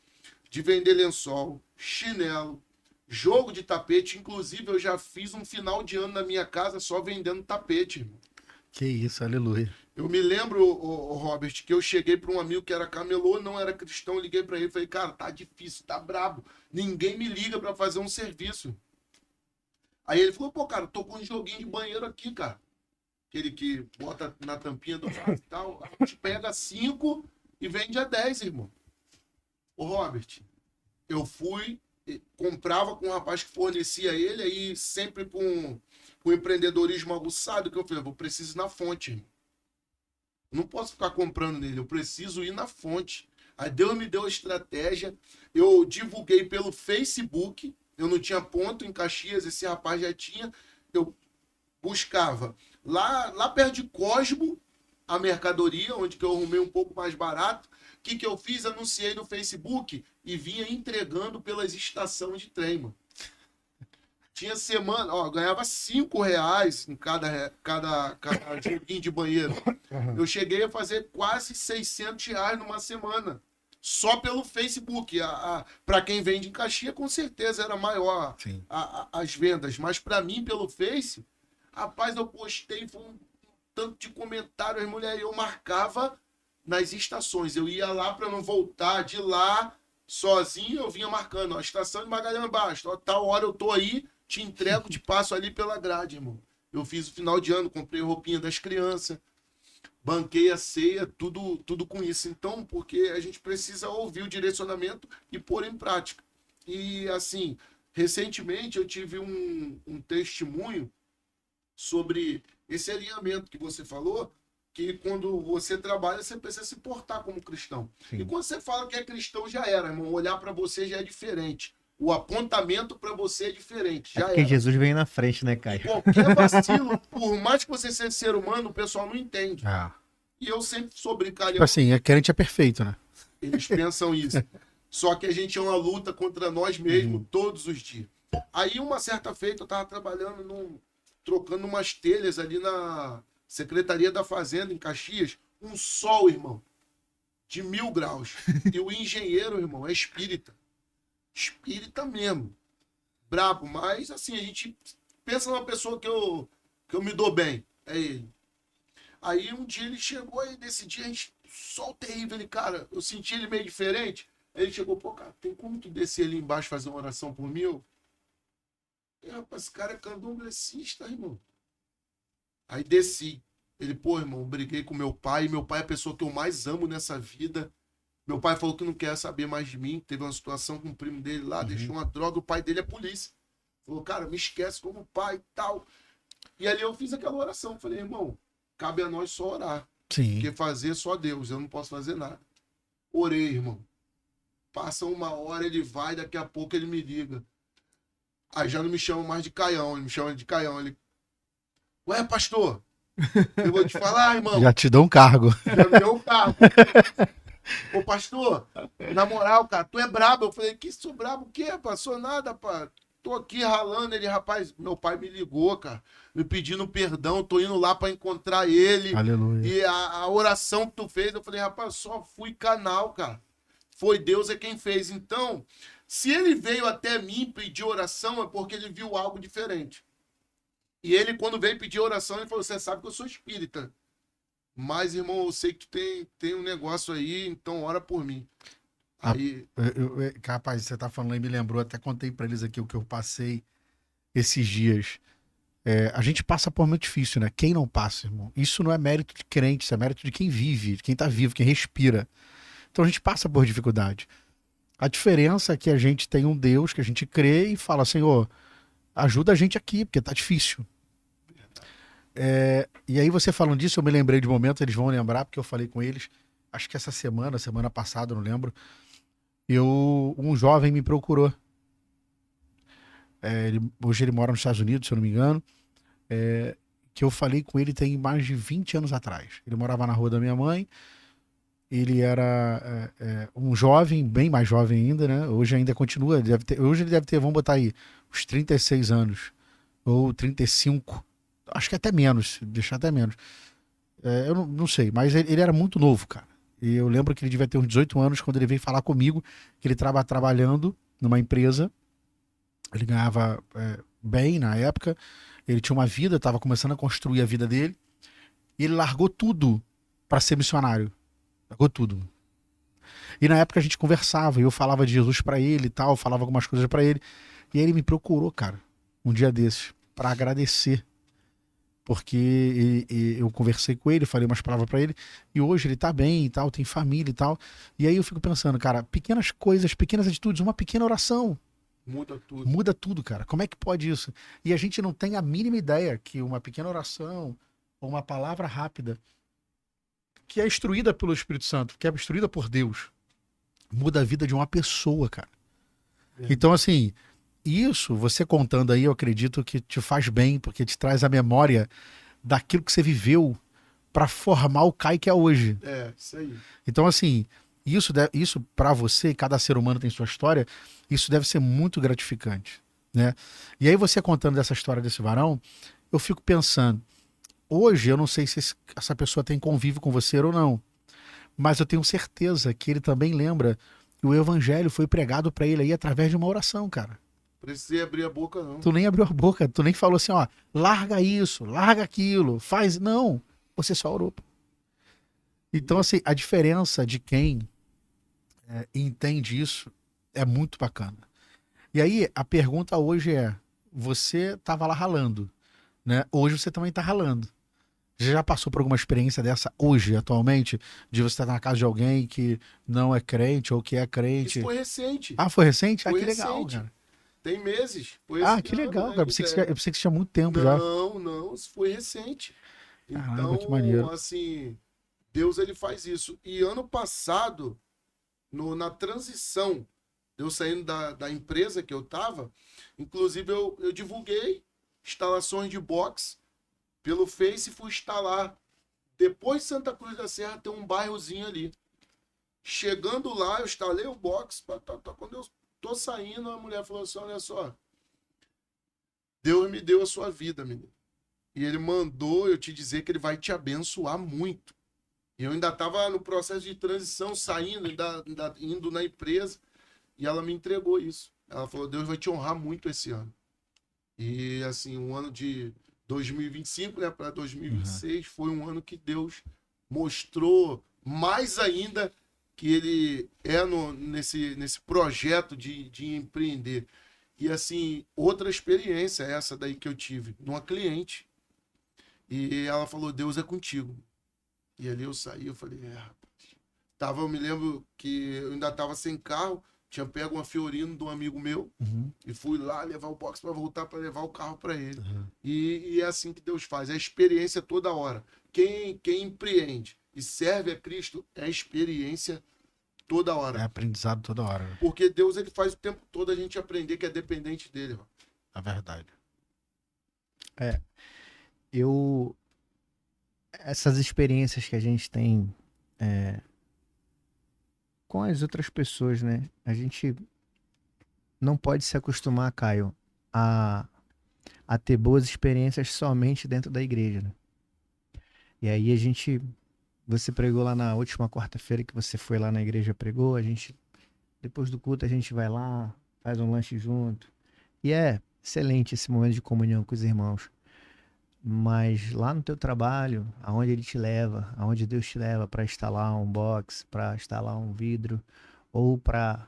de vender lençol, chinelo, jogo de tapete. Inclusive eu já fiz um final de ano na minha casa só vendendo tapete, irmão. Que isso, aleluia. Eu me lembro, Robert, que eu cheguei para um amigo que era camelô, não era cristão, liguei para ele e falei, cara, tá difícil, tá brabo, ninguém me liga para fazer um serviço. Aí ele falou, pô, cara, tô com um joguinho de banheiro aqui, cara. Aquele que bota na tampinha do vaso e tal, a gente pega 5 e vende a 10, irmão. Ô, Robert, eu fui, comprava com um rapaz que fornecia ele, aí sempre com o empreendedorismo aguçado, que eu falei, eu preciso ir na fonte, irmão. Não posso ficar comprando nele, eu preciso ir na fonte. Aí Deus me deu a estratégia, eu divulguei pelo Facebook, eu não tinha ponto em Caxias, esse rapaz já tinha, eu buscava lá perto de Cosmo, a mercadoria, onde que eu arrumei um pouco mais barato. O que eu fiz? Anunciei no Facebook e vinha entregando pelas estações de trem, mano. Tinha semana, ó, ganhava R$5 em cada joguinho de banheiro. Eu cheguei a fazer quase R$600 numa semana. Só pelo Facebook. Para quem vende em Caxias, com certeza era maior as vendas. Mas para mim, pelo Face, rapaz, eu postei, foi um tanto de comentários, as mulheres, eu marcava nas estações. Eu ia lá para não voltar de lá sozinho, eu vinha marcando, ó, estação de Magalhães Bastos, ó, tal hora eu tô aí, te entrego, te passo ali pela grade, irmão. Eu fiz o final de ano, comprei roupinha das crianças, banquei a ceia, tudo com isso. Então, porque a gente precisa ouvir o direcionamento e pôr em prática. E, assim, recentemente eu tive um testemunho sobre esse alinhamento que você falou, que quando você trabalha, você precisa se portar como cristão. Sim. E quando você fala que é cristão, já era, irmão. Olhar para você já é diferente. O apontamento para você é diferente. Já porque era. Jesus vem na frente, né, Caio? Qualquer vacilo, por mais que você seja ser humano, o pessoal não entende. Ah. E eu sempre sou brincalhão. Tipo assim, crente é perfeito, né? Eles pensam isso. Só que a gente é uma luta contra nós mesmos todos os dias. Aí, uma certa feita, eu tava trabalhando trocando umas telhas ali na Secretaria da Fazenda, em Caxias. Um sol, irmão, de 1000 graus. E o engenheiro, irmão, é espírita. Espírita mesmo. Brabo. Mas, assim, a gente pensa numa pessoa que eu me dou bem. É ele. Aí um dia ele chegou e nesse dia a gente, sol terrível, ele, cara, eu senti ele meio diferente. Aí ele chegou, pô, cara, tem como tu descer ali embaixo e fazer uma oração por mim? Rapaz, esse cara é candomblessista, irmão. Aí desci. Ele, pô, irmão, briguei com meu pai é a pessoa que eu mais amo nessa vida. Meu pai falou que não quer saber mais de mim. Teve uma situação com o primo dele lá, deixou uma droga, o pai dele é polícia. Falou, cara, me esquece como pai e tal. E ali eu fiz aquela oração. Falei, irmão, cabe a nós só orar. Sim. Porque fazer só Deus, eu não posso fazer nada. Orei, irmão. Passa 1 hora, ele vai, daqui a pouco ele me liga. Aí já não me chama mais de Caião, ele me chama de Caião. Ele, ué, pastor, eu vou te falar, irmão. Já te dou um cargo. Já me deu um cargo. Ô, pastor, na moral, cara, tu é brabo. Eu falei, que sou brabo o quê? Passou nada, pá. Tô aqui ralando. Ele, rapaz, meu pai me ligou, cara, me pedindo perdão. Tô indo lá pra encontrar ele. Aleluia. E a oração que tu fez, eu falei, rapaz, só fui canal, cara. Foi Deus é quem fez. Então, se ele veio até mim pedir oração, é porque ele viu algo diferente. E ele, quando veio pedir oração, ele falou, você sabe que eu sou espírita. Mas, irmão, eu sei que tu tem um negócio aí, então ora por mim. Aí... Rapaz, você tá falando aí, me lembrou, até contei pra eles aqui o que eu passei esses dias. A gente passa por muito difícil, né? Quem não passa, irmão? Isso não é mérito de crente, isso é mérito de quem vive, de quem tá vivo, quem respira. Então a gente passa por dificuldade. A diferença é que a gente tem um Deus que a gente crê e fala, Senhor, ajuda a gente aqui, porque tá difícil. E aí você falando disso, eu me lembrei de momento, eles vão lembrar, porque eu falei com eles, acho que essa semana passada, não lembro, um jovem me procurou. Hoje ele mora nos Estados Unidos, se eu não me engano, que eu falei com ele tem mais de 20 anos atrás. Ele morava na rua da minha mãe, ele era um jovem, bem mais jovem ainda, né? Hoje ainda continua, hoje ele deve ter, vamos botar aí, uns 36 anos, ou 35, acho que até menos, deixar até menos. Eu não sei, mas ele era muito novo, cara. E eu lembro que ele devia ter uns 18 anos quando ele veio falar comigo, que ele estava trabalhando numa empresa, ele ganhava bem na época, ele tinha uma vida, estava começando a construir a vida dele, e ele largou tudo para ser missionário. Largou tudo. E na época a gente conversava, e eu falava de Jesus para ele e tal, falava algumas coisas para ele, e aí ele me procurou, cara, um dia desses, para agradecer. Porque eu conversei com ele, falei umas palavras pra ele, e hoje ele tá bem e tal, tem família e tal. E aí eu fico pensando, cara, pequenas coisas, pequenas atitudes, uma pequena oração. Muda tudo. Muda tudo, cara. Como é que pode isso? E a gente não tem a mínima ideia que uma pequena oração, ou uma palavra rápida, que é instruída pelo Espírito Santo, que é instruída por Deus, muda a vida de uma pessoa, cara. Então, assim, isso, você contando aí, eu acredito que te faz bem, porque te traz a memória daquilo que você viveu para formar o Caio que é hoje. Isso aí. Então, assim, isso para você, cada ser humano tem sua história, isso deve ser muito gratificante, né? E aí você contando dessa história desse varão, eu fico pensando, hoje eu não sei se essa pessoa tem convívio com você ou não, mas eu tenho certeza que ele também lembra que o evangelho foi pregado para ele aí através de uma oração, cara. Precisei abrir a boca, não. Tu nem abriu a boca, tu nem falou assim, ó, larga isso, larga aquilo, faz. Não, você só orou. Então, assim, a diferença de quem entende isso é muito bacana. E aí, a pergunta hoje é, você tava lá ralando, né? Hoje você também tá ralando. Já passou por alguma experiência dessa hoje, atualmente, de você estar na casa de alguém que não é crente ou que é crente? Isso foi recente. Ah, foi recente? Foi que legal, recente. cara. Tem meses. Que legal, cara. Eu pensei que tinha muito tempo não, já. Não, isso foi recente. Caramba, então, que maneiro. assim, Deus ele faz isso. E ano passado, na transição, eu saindo da empresa que eu tava, inclusive eu divulguei instalações de box pelo Face e fui instalar. Depois de Santa Cruz da Serra tem um bairrozinho ali. Chegando lá, eu instalei o box. Quando eu tô saindo, a mulher falou assim, olha só, Deus me deu a sua vida, menino. E ele mandou eu te dizer que ele vai te abençoar muito. E eu ainda estava no processo de transição, saindo, ainda indo na empresa, e ela me entregou isso. Ela falou, Deus vai te honrar muito esse ano. E, assim, um ano de 2025, né, para 2026, foi um ano que Deus mostrou mais ainda que ele é nesse projeto de empreender. E assim, outra experiência, essa daí que eu tive, de uma cliente, e ela falou, Deus é contigo. E ali eu saí, eu falei, rapaz. Eu me lembro que eu ainda estava sem carro, tinha pego uma Fiorino de um amigo meu, e fui lá levar o box para voltar para levar o carro para ele. E é assim que Deus faz, é experiência toda hora. Quem empreende e serve a Cristo é experiência toda hora. É aprendizado toda hora. Porque Deus, ele faz o tempo todo a gente aprender que é dependente dele. Irmão. É verdade. Essas experiências que a gente tem com as outras pessoas, né? A gente não pode se acostumar, Caio, a ter boas experiências somente dentro da igreja, né? E aí você pregou lá na última quarta-feira que você foi lá na igreja, pregou, depois do culto a gente vai lá, faz um lanche junto. E é excelente esse momento de comunhão com os irmãos. Mas lá no teu trabalho, aonde ele te leva, aonde Deus te leva para instalar um box, para instalar um vidro, ou para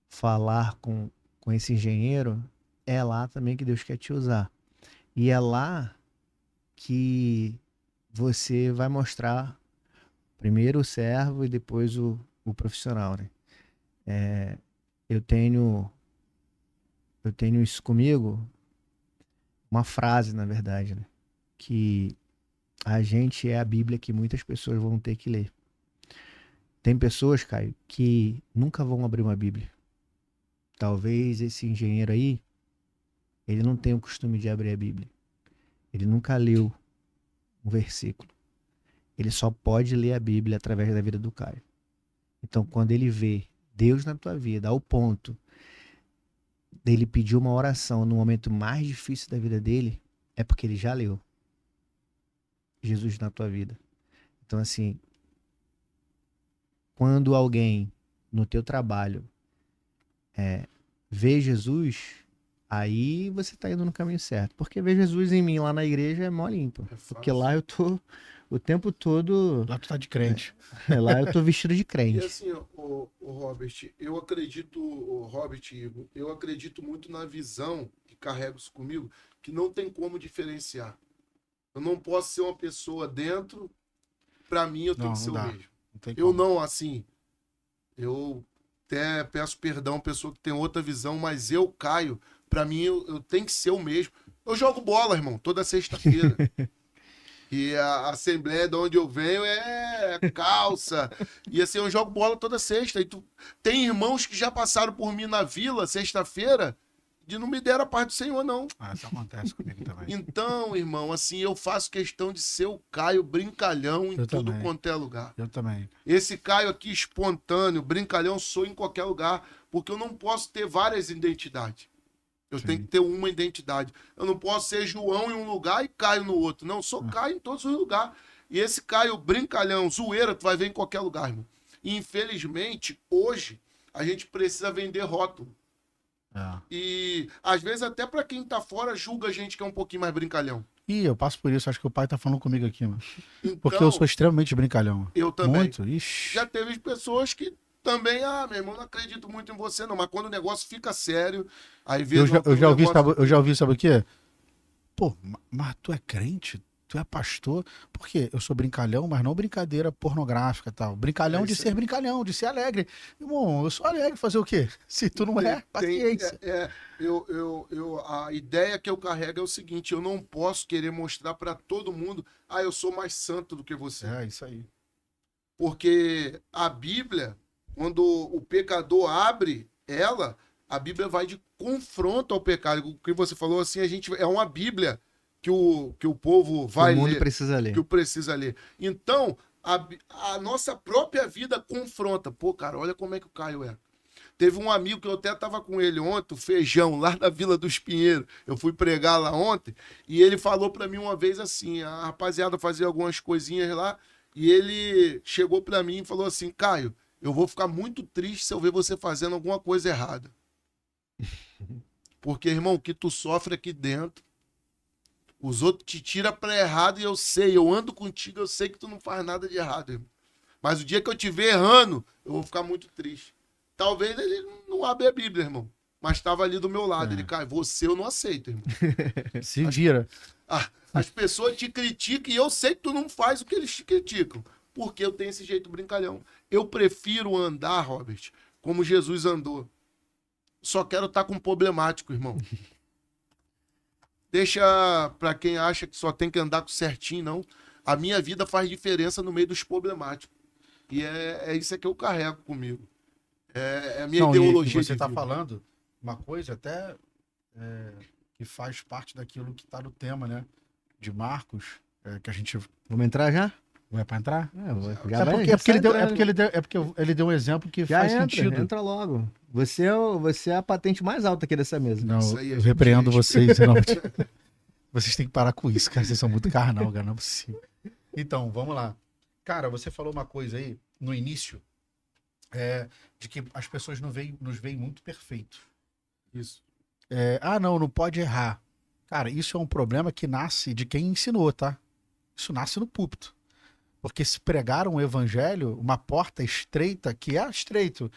falar com esse engenheiro, é lá também que Deus quer te usar. E é lá que você vai mostrar primeiro o servo e depois o profissional, né? Eu tenho isso comigo, uma frase, na verdade, né? Que a gente é a Bíblia que muitas pessoas vão ter que ler. Tem pessoas, Caio, que nunca vão abrir uma Bíblia. Talvez esse engenheiro aí, ele não tenha o costume de abrir a Bíblia. Ele nunca leu um versículo. Ele só pode ler a Bíblia através da vida do Caio. Então, quando ele vê Deus na tua vida, ao ponto dele pedir uma oração no momento mais difícil da vida dele, é porque ele já leu Jesus na tua vida. Então, assim, quando alguém no teu trabalho vê Jesus, aí você tá indo no caminho certo. Porque ver Jesus em mim lá na igreja é mó limpo. Porque lá eu tô o tempo todo... Lá tu tá de crente. Lá eu tô vestido de E crente. assim, o Robert, eu acredito muito na visão, que carrego isso comigo, que não tem como diferenciar. Eu não posso ser uma pessoa dentro, pra mim eu tenho que ser o mesmo. Eu não, assim, eu até peço perdão à pessoa que tem outra visão, mas eu, Caio, pra mim eu tenho que ser o mesmo. Eu jogo bola, irmão, toda sexta-feira. E a assembleia de onde eu venho é calça. E assim, eu jogo bola toda sexta. E tem irmãos que já passaram por mim na vila, sexta-feira, de não me deram a paz do Senhor, não. Isso acontece comigo também. Então, irmão, assim, eu faço questão de ser o Caio brincalhão em tudo quanto é lugar. Eu também. Esse Caio aqui espontâneo, brincalhão, sou em qualquer lugar. Porque eu não posso ter várias identidades. Eu tenho que ter uma identidade. Eu não posso ser João em um lugar e Caio no outro. Não, eu sou Caio em todos os lugares. E esse Caio brincalhão, zoeira, tu vai ver em qualquer lugar, irmão. E, infelizmente, hoje, a gente precisa vender rótulo. E, às vezes, até pra quem tá fora, julga a gente que é um pouquinho mais brincalhão. Ih, eu passo por isso. Acho que o pai tá falando comigo aqui, mano. Então, porque eu sou extremamente brincalhão. Eu também. Muito. Ixi. Já teve pessoas que também, meu irmão, não acredito muito em você, não. Mas quando o negócio fica sério, aí vê... Eu já ouvi, sabe o quê? Pô, mas tu é crente? Tu é pastor? Porque eu sou brincalhão, mas não brincadeira pornográfica e tal. Brincalhão de ser brincalhão, de ser alegre. Irmão, eu sou alegre, fazer o quê? Se tu não é, paciência. A ideia que eu carrego é o seguinte, eu não posso querer mostrar pra todo mundo, eu sou mais santo do que você. É, isso aí. Porque a Bíblia, quando o pecador abre ela, a Bíblia vai de confronto ao pecado. O que você falou assim, é uma Bíblia que o povo vai ler. O mundo precisa ler. Que precisa ler. Então, a nossa própria vida confronta. Pô, cara, olha como é que o Caio é. Teve um amigo que eu até tava com ele ontem, o Feijão, lá na Vila dos Pinheiros. Eu fui pregar lá ontem, e ele falou pra mim uma vez assim, a rapaziada fazia algumas coisinhas lá, e ele chegou pra mim e falou assim, Caio, eu vou ficar muito triste se eu ver você fazendo alguma coisa errada. Porque, irmão, o que tu sofre aqui dentro, Os outros te tiram pra errado e eu sei, eu ando contigo, eu sei que tu não faz nada de errado, irmão. Mas o dia que eu te ver errando, eu vou ficar muito triste. Talvez ele não abra a Bíblia, irmão. Mas estava ali do meu lado. Ele, cara, você eu não aceito, irmão. Se vira. As pessoas te criticam e eu sei que tu não faz o que eles te criticam. Porque eu tenho esse jeito brincalhão. Eu prefiro andar, Robert, como Jesus andou. Só quero estar com problemático, irmão. Deixa pra quem acha que só tem que andar com certinho, não. A minha vida faz diferença no meio dos problemáticos. E é isso que eu carrego comigo. É a minha ideologia. E você de tá vida. falando uma coisa até que faz parte daquilo que tá no tema, né? De Marcos, que a gente... Vamos entrar já? Vai pra entrar? Já É porque ele deu um exemplo que já faz entra, sentido. entra logo. Você é a patente mais alta aqui dessa mesa. Não, Isso aí, eu repreendo gente. vocês. Não. Vocês têm que parar com isso, cara. Vocês são muito carnal, cara. Não é possível. Então, vamos lá. Cara, você falou uma coisa aí no início, de que as pessoas nos veem muito perfeitos. Isso. Não pode errar. Cara, isso é um problema que nasce de quem ensinou, tá? Isso nasce no púlpito. Porque se pregaram o evangelho, uma porta estreita, que é estreito,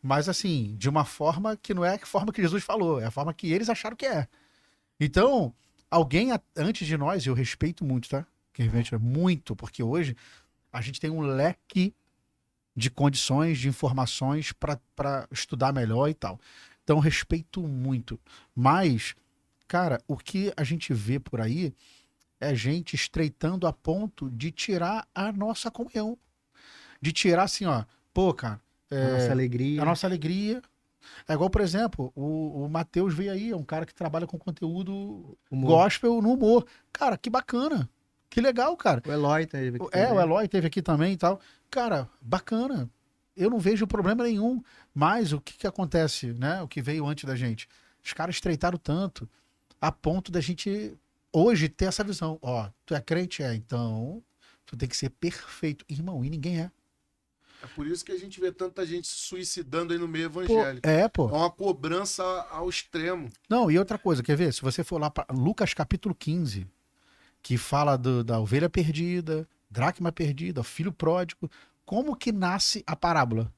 mas assim, de uma forma que não é a forma que Jesus falou, é a forma que eles acharam que é. Então, alguém antes de nós, eu respeito muito, tá? Que realmente é muito, porque hoje a gente tem um leque de condições, de informações para estudar melhor e tal. Então, respeito muito. Mas, cara, o que a gente vê por aí é gente estreitando a ponto de tirar a nossa comunhão. De tirar assim, ó, pô, cara, A nossa alegria. a nossa alegria. É igual, por exemplo, o Matheus veio aí, é um cara que trabalha com conteúdo gospel no humor. Cara, que bacana. Que legal, cara. O Eloy teve aqui. O Eloy teve aqui também e tal. Cara, bacana. Eu não vejo problema nenhum. Mas o que acontece, né? O que veio antes da gente? Os caras estreitaram tanto a ponto da gente hoje ter essa visão. Ó, tu é crente? Então tu tem que ser perfeito. Irmão, e ninguém é. É por isso que a gente vê tanta gente se suicidando aí no meio evangélico. Pô. É uma cobrança ao extremo. Não, e outra coisa, quer ver? Se você for lá para Lucas capítulo 15, que fala da ovelha perdida, dracma perdida, filho pródigo, como que nasce a parábola?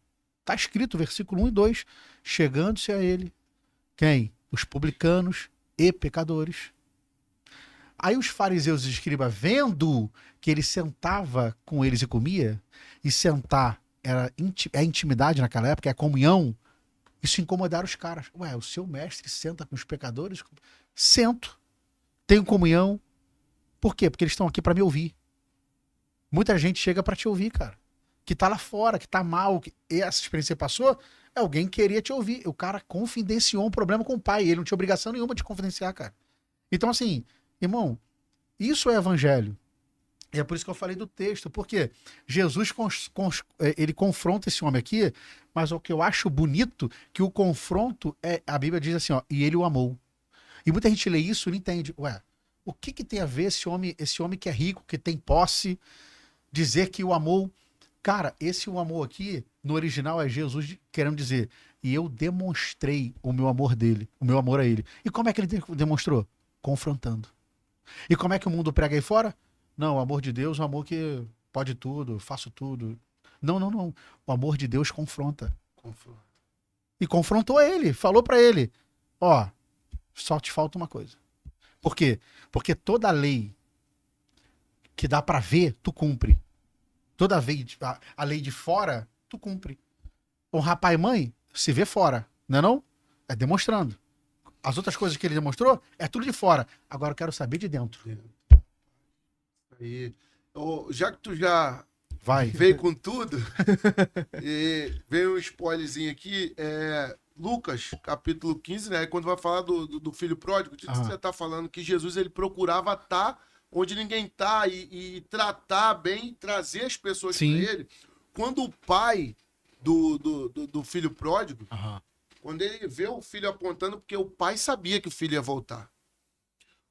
Tá escrito, versículo 1 e 2, chegando-se a ele. Quem? Os publicanos e pecadores. Aí os fariseus e os escribas, vendo que ele sentava com eles e comia, e sentar é intimidade naquela época, é comunhão, isso incomodaram os caras. Ué, o seu mestre senta com os pecadores? Sento. Tenho comunhão. Por quê? Porque eles estão aqui para me ouvir. Muita gente chega para te ouvir, cara. Que tá lá fora, que tá mal. E essa experiência que passou, alguém queria te ouvir. O cara confidenciou um problema com o pai. Ele não tinha obrigação nenhuma de confidenciar, cara. Então, assim, irmão, isso é evangelho. E é por isso que eu falei do texto. Porque Jesus ele confronta esse homem aqui, mas o que eu acho bonito, que o confronto a Bíblia diz assim, ó, e ele o amou. E muita gente lê isso e não entende. Ué, o que tem a ver esse homem que é rico, que tem posse, dizer que o amou? Cara, o amor aqui, no original, é Jesus querendo dizer, e eu demonstrei o meu amor dele, o meu amor a ele. E como é que ele demonstrou? Confrontando. E como é que o mundo prega aí fora? Não, o amor de Deus é um amor que pode tudo, faço tudo. Não. O amor de Deus confronta. E confrontou ele, falou pra ele, ó, só te falta uma coisa. Por quê? Porque toda lei que dá pra ver, tu cumpre. Toda vez a lei de fora, tu cumpre. Honrar pai e mãe, se vê fora, não é não? É demonstrando. As outras coisas que ele demonstrou, é tudo de fora. Agora eu quero saber de dentro. Aí, já que tu já Vai. veio com tudo, veio um spoilerzinho aqui, Lucas, capítulo 15, né? Quando vai falar do filho pródigo, você tá falando que Jesus ele procurava estar onde ninguém tá e tratar bem, trazer as pessoas para ele. Quando o pai do filho pródigo, quando ele vê o filho apontando, porque o pai sabia que o filho ia voltar.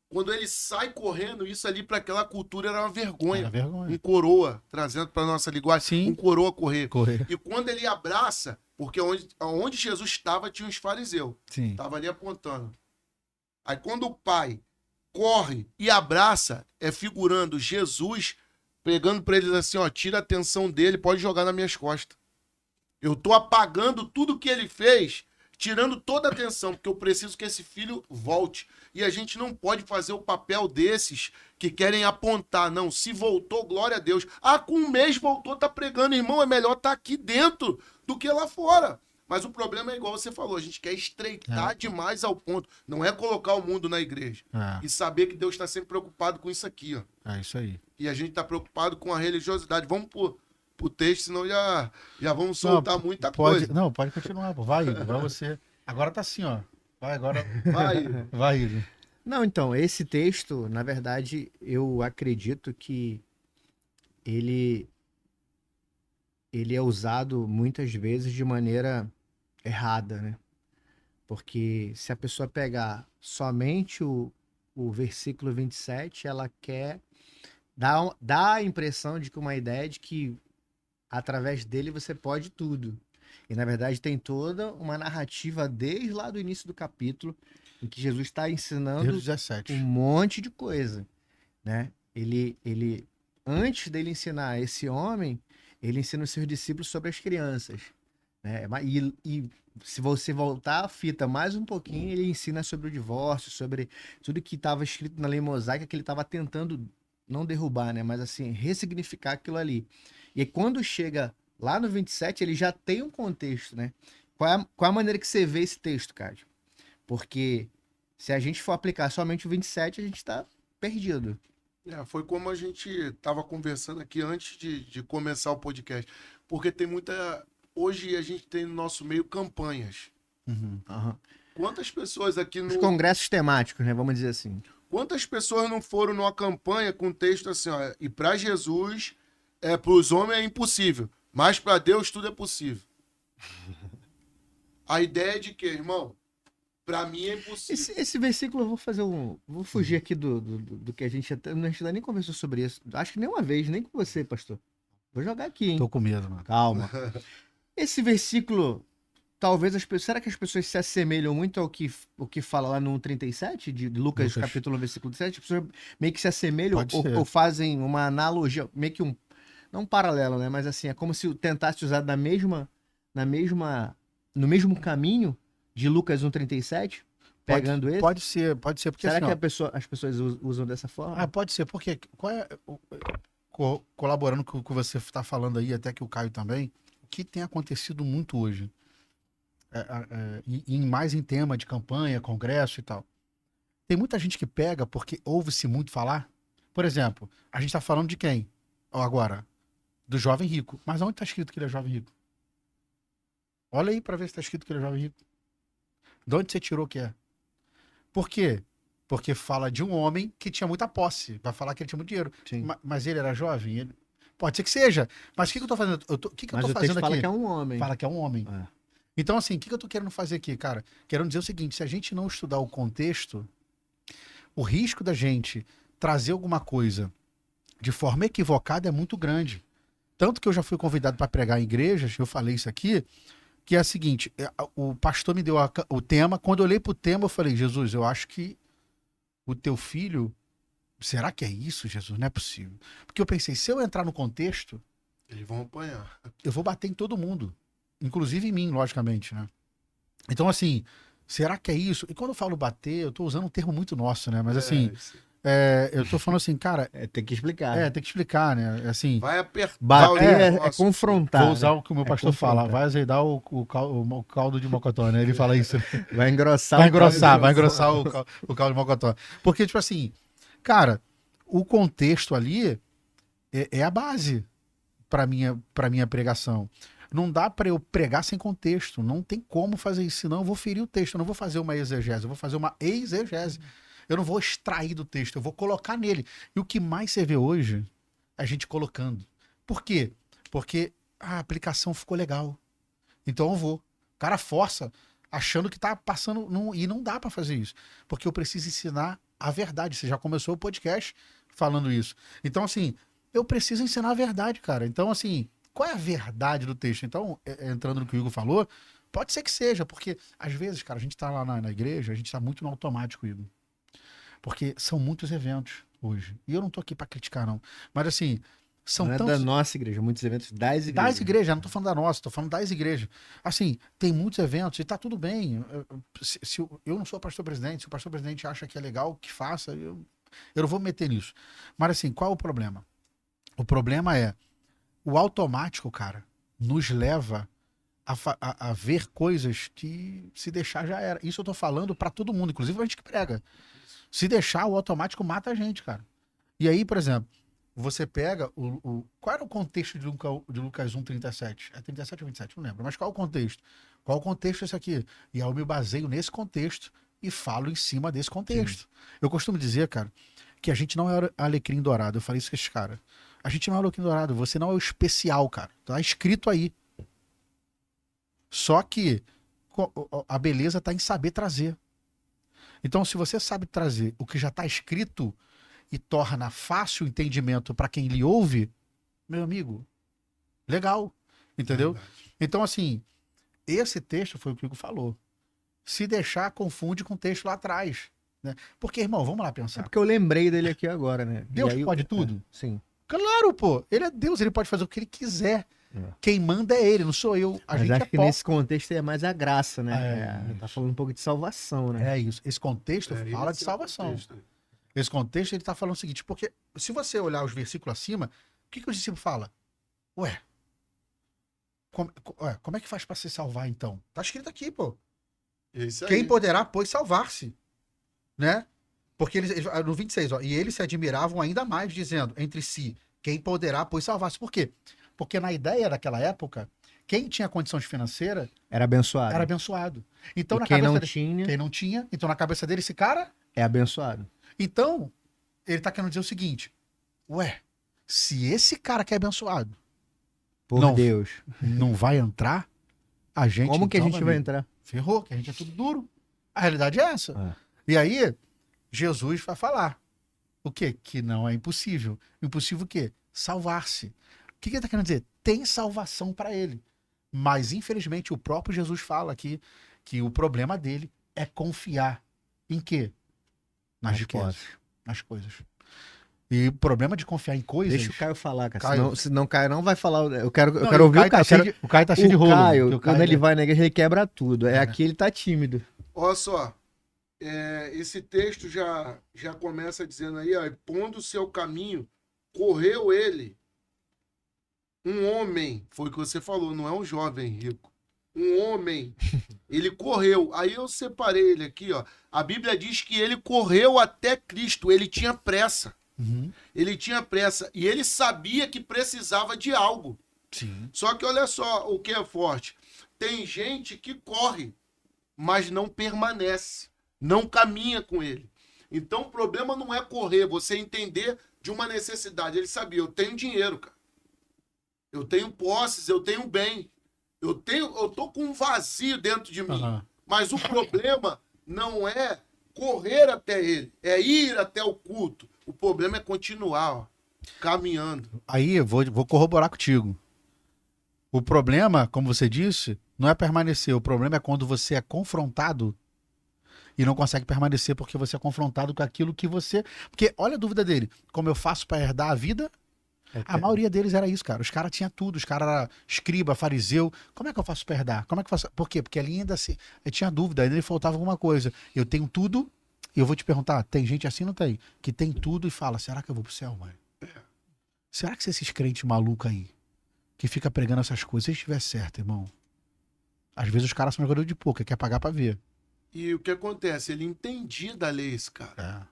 Quando ele sai correndo, isso ali para aquela cultura era uma vergonha. Era vergonha. Um coroa, trazendo para nossa linguagem, um coroa correr. E quando ele abraça, porque onde Jesus estava tinha os fariseus. Estava ali apontando. Aí quando o pai corre e abraça, figurando Jesus pregando para eles assim, ó, tira a atenção dele, pode jogar nas minhas costas. Eu tô apagando tudo que ele fez, tirando toda a atenção, porque eu preciso que esse filho volte. E a gente não pode fazer o papel desses que querem apontar. Não, se voltou, glória a Deus. Ah, com um mês voltou, tá pregando. Irmão, é melhor estar aqui dentro do que lá fora. Mas o problema é igual você falou, a gente quer estreitar demais ao ponto. Não é colocar o mundo na igreja. E saber que Deus está sempre preocupado com isso aqui, ó. É isso aí. E a gente está preocupado com a religiosidade. Vamos pro texto, senão já vamos soltar muita coisa. Não, pode continuar, pô. Vai, Igor, vai você. Agora tá assim, ó. Vai, agora. Vai. Vai, Igor. Não, então, esse texto, na verdade, eu acredito que ele é usado muitas vezes de maneira errada, né? Porque se a pessoa pegar somente o versículo 27, ela quer dar a impressão de que uma ideia de que através dele você pode tudo. E na verdade tem toda uma narrativa desde lá do início do capítulo em que Jesus está ensinando Desde 17. um monte de coisa, né? Ele antes dele ensinar esse homem, ele ensina os seus discípulos sobre as crianças, né? E se você voltar a fita mais um pouquinho, ele ensina sobre o divórcio, sobre tudo que estava escrito na lei mosaica que ele estava tentando não derrubar, né? Mas assim, ressignificar aquilo ali. E aí, quando chega lá no 27, ele já tem um contexto, né? Qual é a maneira que você vê esse texto, Cádio? Porque se a gente for aplicar somente o 27, a gente está perdido. Foi como a gente estava conversando aqui antes de começar o podcast. Porque tem muita... Hoje a gente tem no nosso meio campanhas. Uhum. Quantas pessoas aqui Os no... congressos temáticos, né? Vamos dizer assim. Quantas pessoas não foram numa campanha com texto assim, ó, e para Jesus, para os homens é impossível, mas para Deus tudo é possível. A ideia é de que, irmão? Para mim é impossível. Esse versículo eu vou fazer vou fugir aqui do que a gente ainda nem conversou sobre isso. Acho que nem uma vez, nem com você, pastor. Vou jogar aqui, hein? Tô com medo, mano. Calma. Esse versículo, talvez será que as pessoas se assemelham muito ao que fala lá no 1:37 de Lucas, capítulo versículo 7? As pessoas meio que se assemelham ou fazem uma analogia, meio que não um paralelo, né? Mas assim, é como se tentasse usar no mesmo caminho de Lucas 1:37, pegando esse. Pode ser, porque será assim, que as pessoas usam dessa forma? pode ser, porque colaborando com o que você está falando aí, até que o Caio também, o que tem acontecido muito hoje, mais em tema de campanha, congresso e tal, tem muita gente que pega porque ouve-se muito falar. Por exemplo, a gente está falando de quem? Agora, do jovem rico. Mas onde está escrito que ele é jovem rico? Olha aí para ver se está escrito que ele é jovem rico. De onde você tirou que é? Por quê? Porque fala de um homem que tinha muita posse. Vai falar que ele tinha muito dinheiro. Mas ele era jovem? Pode ser que seja. Mas o que eu tô fazendo? O que eu tô fazendo aqui? Fala que é um homem. Fala que é um homem. Então, assim, o que eu tô querendo fazer aqui, cara? Querendo dizer o seguinte, se a gente não estudar o contexto, o risco da gente trazer alguma coisa de forma equivocada é muito grande. Tanto que eu já fui convidado para pregar em igrejas, eu falei isso aqui, que é o seguinte, o pastor me deu o tema, quando eu olhei pro tema, eu falei, Jesus, eu acho que o teu filho, será que é isso, Jesus? Não é possível. Porque eu pensei, se eu entrar no contexto, eles vão apanhar. Eu vou bater em todo mundo, inclusive em mim, logicamente, né? Então, assim, será que é isso? E quando eu falo bater, eu tô usando um termo muito nosso, né? Mas assim, eu tô falando assim, cara... tem que explicar. Tem que explicar, né? Assim, vai apertar. Bater é confrontar. Vou usar o que o meu pastor fala, vai azedar o caldo de mocotó, né? Ele fala isso. Vai engrossar o caldo de mocotó. Porque, tipo assim, cara, o contexto ali é a base para minha pregação. Não dá para eu pregar sem contexto. Não tem como fazer isso, senão eu vou ferir o texto. Eu não vou fazer uma exegese, eu vou fazer uma exegese. Eu não vou extrair do texto, eu vou colocar nele. E o que mais você vê hoje é a gente colocando. Por quê? Porque a aplicação ficou legal. Então eu vou. O cara força, achando que tá passando... e não dá para fazer isso. Porque eu preciso ensinar a verdade. Você já começou o podcast falando isso. Então, assim, eu preciso ensinar a verdade, cara. Então, assim, qual é a verdade do texto? Então, entrando no que o Igor falou, pode ser que seja, porque às vezes, cara, a gente tá lá na igreja, a gente tá muito no automático, Igor. Porque são muitos eventos hoje. E eu não tô aqui para criticar, não. Mas assim, são Não é tantos... da nossa igreja, muitos eventos das igrejas. Das igrejas, não tô falando da nossa, tô falando das igrejas. Assim, tem muitos eventos e tá tudo bem. Eu não sou pastor-presidente, se o pastor-presidente acha que é legal, que faça, eu não vou me meter nisso. Mas assim, qual é o problema? O problema é, o automático, cara, nos leva a ver coisas que se deixar já era. Isso eu tô falando pra todo mundo, inclusive a gente que prega. Se deixar, o automático mata a gente, cara. E aí, por exemplo, você pega qual era o contexto de Lucas 1:37? É 37 ou 27? Não lembro. Mas qual é o contexto? Qual é o contexto desse aqui? E aí eu me baseio nesse contexto e falo em cima desse contexto. Sim. Eu costumo dizer, cara, que a gente não é alecrim dourado. Eu falei isso com esses caras. A gente não é alecrim dourado. Você não é o especial, cara. Tá escrito aí. Só que a beleza tá em saber trazer. Então, se você sabe trazer o que já tá escrito e torna fácil o entendimento para quem lhe ouve, meu amigo, legal, entendeu? Então, assim, esse texto foi o que o Hugo falou. Se deixar, confunde com o texto lá atrás. Né? Porque, irmão, vamos lá pensar. É porque eu lembrei dele aqui agora, né? Deus pode tudo? Sim. Claro, pô. Ele é Deus, ele pode fazer o que ele quiser. Quem manda é ele, não sou eu. Mas acho que nesse contexto é mais a graça, né? Tá falando um pouco de salvação, né? É isso. Esse contexto fala de salvação. Esse contexto, ele tá falando o seguinte, porque se você olhar os versículos acima, o que o discípulo fala? Ué, como é que faz para se salvar, então? Tá escrito aqui, pô. Quem poderá, pois, salvar-se. Né? Porque no 26, ó, e eles se admiravam ainda mais, dizendo entre si, quem poderá, pois, salvar-se. Por quê? Porque na ideia daquela época, quem tinha condições financeiras... Era abençoado. Era abençoado. Então, e quem não tinha, então na cabeça dele, esse cara... É abençoado. Então, ele tá querendo dizer o seguinte, ué, se esse cara que é abençoado Deus não vai entrar, a gente... Como que a gente vai entrar? Ferrou, que a gente é tudo duro. A realidade é essa. E aí, Jesus vai falar o quê? Que não é impossível. Impossível o quê? Salvar-se. O que ele tá querendo dizer? Tem salvação para ele. Mas, infelizmente, o próprio Jesus fala aqui que o problema dele é confiar em quê? Nas riquezas, nas coisas. E o problema de confiar em coisas... Deixa o Caio falar, cara. Senão o Caio não vai falar... Eu quero ouvir o Caio. O Caio tá cheio de rolo. O Caio, quando ele vai na igreja, ele quebra tudo. Aqui ele tá tímido. Olha só. Esse texto já começa dizendo aí, ó, pondo o seu caminho, correu ele. Um homem, foi o que você falou, não é um jovem rico. Um homem, ele correu. Aí eu separei ele aqui, ó. A Bíblia diz que ele correu até Cristo, ele tinha pressa. Ele tinha pressa e ele sabia que precisava de algo. Sim. Só que olha só o que é forte. Tem gente que corre, mas não permanece, não caminha com ele. Então o problema não é correr, você entender de uma necessidade. Ele sabia, eu tenho dinheiro, cara. Eu tenho posses, eu tenho bem. Eu tô com um vazio dentro de mim. Mas o problema não é correr até ele, é ir até o culto. O problema é continuar, ó, caminhando. Aí eu vou corroborar contigo. O problema, como você disse, não é permanecer. O problema é quando você é confrontado e não consegue permanecer porque você é confrontado com aquilo que você... Porque olha a dúvida dele. Como eu faço para herdar a vida? A maioria deles era isso, cara. Os caras tinham tudo. Os caras eram escriba, fariseu. Como é que eu faço para herdar? Como é que eu faço? Por quê? Porque ali ainda assim... Eu tinha dúvida, ainda lhe faltava alguma coisa. Eu tenho tudo... E eu vou te perguntar, tem gente assim ou não tem? Que tem tudo e fala, será que eu vou pro céu, mãe? Será que se esses crentes malucos aí, que fica pregando essas coisas, se estiver certo, irmão? Às vezes os caras são jogadores de poker, quer pagar pra ver. E o que acontece? Ele entendia da lei, esse cara.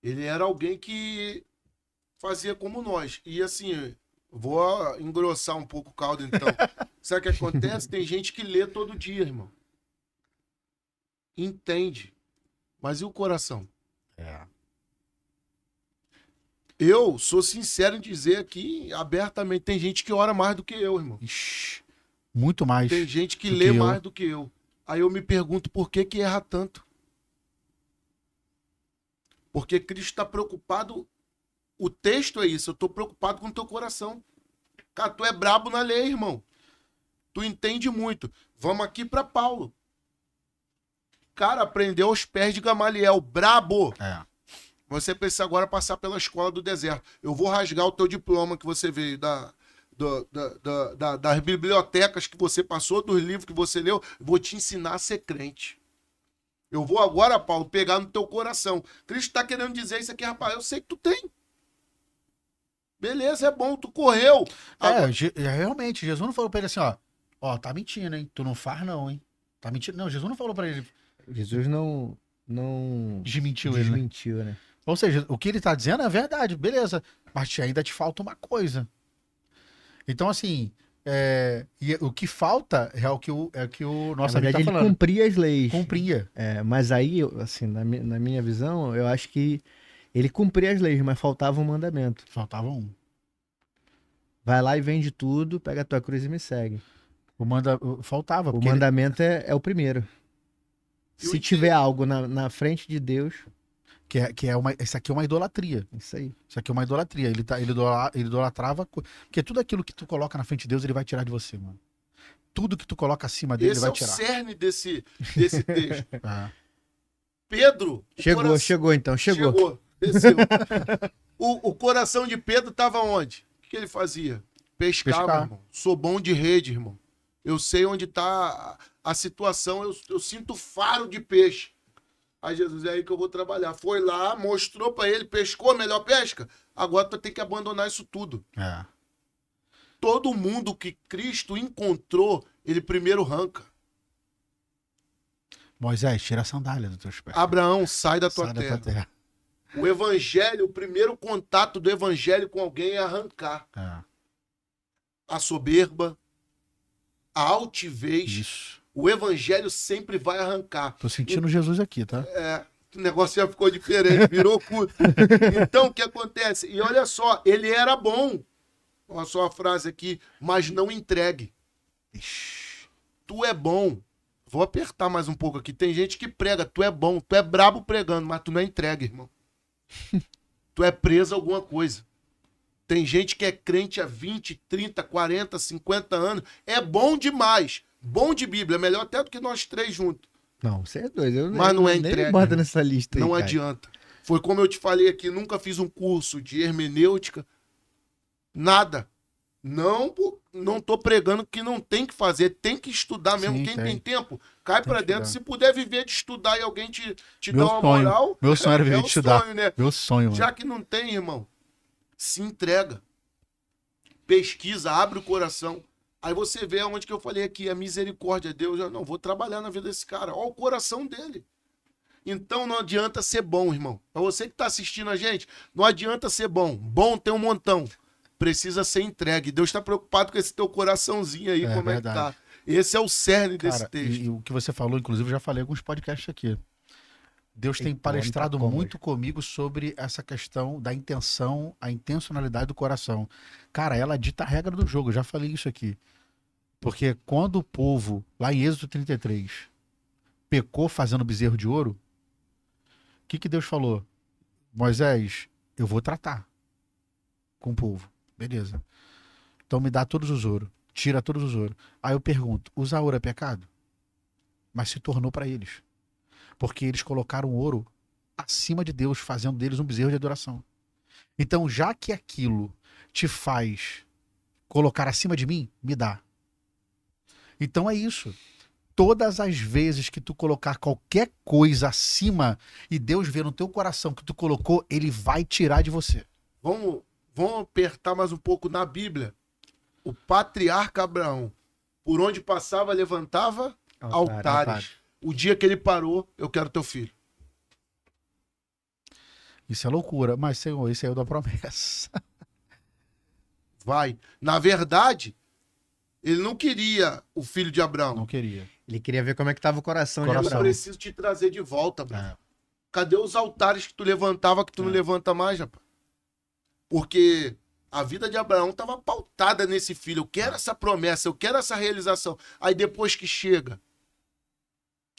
Ele era alguém que fazia como nós. E assim, vou engrossar um pouco o caldo então. Sabe o que acontece? Tem gente que lê todo dia, irmão. Entende. Mas e o coração? Eu sou sincero em dizer aqui, abertamente, tem gente que ora mais do que eu, irmão. Ixi, muito mais. Tem gente que lê mais do que eu. Aí eu me pergunto por que erra tanto. Porque Cristo está preocupado. O texto é isso, eu estou preocupado com o teu coração. Cara, tu é brabo na lei, irmão. Tu entende muito. Vamos aqui para Paulo. Cara, aprendeu aos pés de Gamaliel, brabo. É. Você precisa agora passar pela escola do deserto. Eu vou rasgar o teu diploma que você veio das bibliotecas que você passou, dos livros que você leu. Vou te ensinar a ser crente. Eu vou agora, Paulo, pegar no teu coração. Cristo está querendo dizer isso aqui, rapaz. Eu sei que tu tem. Beleza, é bom, tu correu. Agora... Realmente, Jesus não falou pra ele assim, ó, tá mentindo, hein? Tu não faz não, hein? Tá mentindo. Não, Jesus não falou pra ele. Jesus não Desmentiu ele, né? desmentiu, né? Ou seja, o que ele tá dizendo é verdade, beleza. Mas ainda te falta uma coisa. Então, assim, e o que falta é o que o nosso Na amigo verdade, tá ele falando. cumpria as leis. Cumpria. Mas aí, assim, na minha visão, eu acho que ele cumpria as leis, mas faltava um mandamento. Faltava um. Vai lá e vende tudo, pega a tua cruz e me segue. Faltava. O Porque mandamento é o primeiro. Se tiver algo na frente de Deus, isso aqui é uma idolatria. isso aí. Isso aqui é uma idolatria. Ele idolatrava. Porque tudo aquilo que tu coloca na frente de Deus, ele vai tirar de você, mano. Tudo que tu coloca acima dele, ele vai tirar. Esse é o cerne desse texto. É. Pedro. Chegou então. Desceu. O coração de Pedro estava onde? O que ele fazia? Pescava, irmão. Sou bom de rede, irmão. Eu sei onde está a situação. Eu sinto faro de peixe. Aí Jesus, é aí que eu vou trabalhar. Foi lá, mostrou para ele, pescou a melhor pesca. Agora tu tem que abandonar isso tudo. É. Todo mundo que Cristo encontrou, ele primeiro arranca. Moisés, tira a sandália dos teus pés. Abraão, sai da tua Sai da terra. tua terra. O evangelho, o primeiro contato do evangelho com alguém é arrancar É. a soberba, a altivez. Isso. O evangelho sempre vai arrancar. Tô sentindo Jesus aqui, tá? O negócio já ficou diferente, virou culto. Então, o que acontece? E olha só, ele era bom. Olha só a frase aqui, mas não entregue. Ixi. Tu é bom. Vou apertar mais um pouco aqui. Tem gente que prega, tu é bom, tu é brabo pregando, mas tu não é entregue, irmão. Tu é preso a alguma coisa. Tem gente que é crente há 20, 30, 40, 50 anos. É bom demais. Bom de Bíblia. É melhor até do que nós três juntos. Não, você é doido. Mas não é nem entregue. bota nessa lista aí, Não cara. adianta. Foi como eu te falei aqui, nunca fiz um curso de hermenêutica. Nada. Não tô pregando que não tem que fazer, tem que estudar mesmo. Sim, Quem tem. tem tempo, cai Tem pra que dentro. estudar. Se puder viver de estudar e alguém te Meu dá uma sonho. moral. Meu sonho era viver é de o estudar. sonho, né? Meu sonho, mano. Já que não tem, irmão, se entrega. Pesquisa, abre o coração. Aí você vê onde que eu falei aqui, a misericórdia de Deus. Eu não vou trabalhar na vida desse cara. Olha o coração dele. Então não adianta ser bom, irmão. Pra você que tá assistindo a gente, não adianta ser bom. Bom tem um montão. Precisa ser entregue. Deus tá preocupado com esse teu coraçãozinho aí, como é que verdade. tá. Esse é o cerne desse Cara, texto. e o que você falou, inclusive, eu já falei em alguns podcasts aqui. Deus tem Eita, palestrado o homem tá muito comigo sobre essa questão da intenção, a intencionalidade do coração. Cara, ela dita a regra do jogo, eu já falei isso aqui. Porque quando o povo, lá em Êxodo 33, pecou fazendo bezerro de ouro, o que Deus falou? Moisés, eu vou tratar com o povo. Beleza. Então me dá todos os ouros. Tira todos os ouros. Aí eu pergunto, usar ouro é pecado? Mas se tornou para eles. Porque eles colocaram o ouro acima de Deus, fazendo deles um bezerro de adoração. Então, já que aquilo te faz colocar acima de mim, me dá. Então é isso. Todas as vezes que tu colocar qualquer coisa acima e Deus vê no teu coração que tu colocou, ele vai tirar de você. Vamos apertar mais um pouco na Bíblia. O patriarca Abraão, por onde passava, levantava altares. O dia que ele parou, eu quero teu filho. Isso é loucura. Mas, Senhor, isso aí é o da promessa. Vai. Na verdade, ele não queria o filho de Abraão. Não queria. Ele queria ver como é que tava o coração de Eu Coração. Abraão. preciso te trazer de volta, Abraão. É. Cadê os altares que tu levantava que tu não levanta mais, rapaz? Porque a vida de Abraão estava pautada nesse filho. Eu quero essa promessa, eu quero essa realização. Aí depois que chega,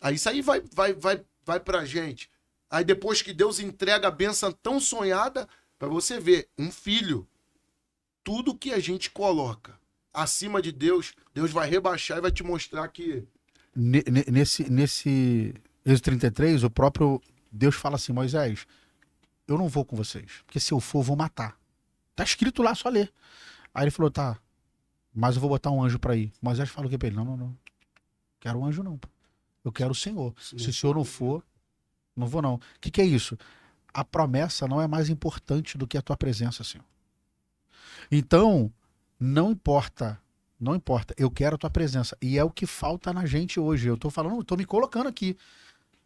aí isso aí vai pra gente. Aí depois que Deus entrega a bênção tão sonhada, pra você ver, um filho, tudo que a gente coloca acima de Deus, Deus vai rebaixar e vai te mostrar que... Êxodo 33, o próprio Deus fala assim, Moisés, eu não vou com vocês, porque se eu for, eu vou matar. Tá escrito lá, só ler. Aí ele falou, tá, mas eu vou botar um anjo pra ir. Moisés falou o que pra ele? Não, não, não. Quero um anjo não. Eu quero o Senhor. Sim. Se o Senhor não for, não vou não. O que é isso? A promessa não é mais importante do que a tua presença, Senhor. Então, não importa, não importa. Eu quero a tua presença. E é o que falta na gente hoje. Eu tô falando, eu tô me colocando aqui.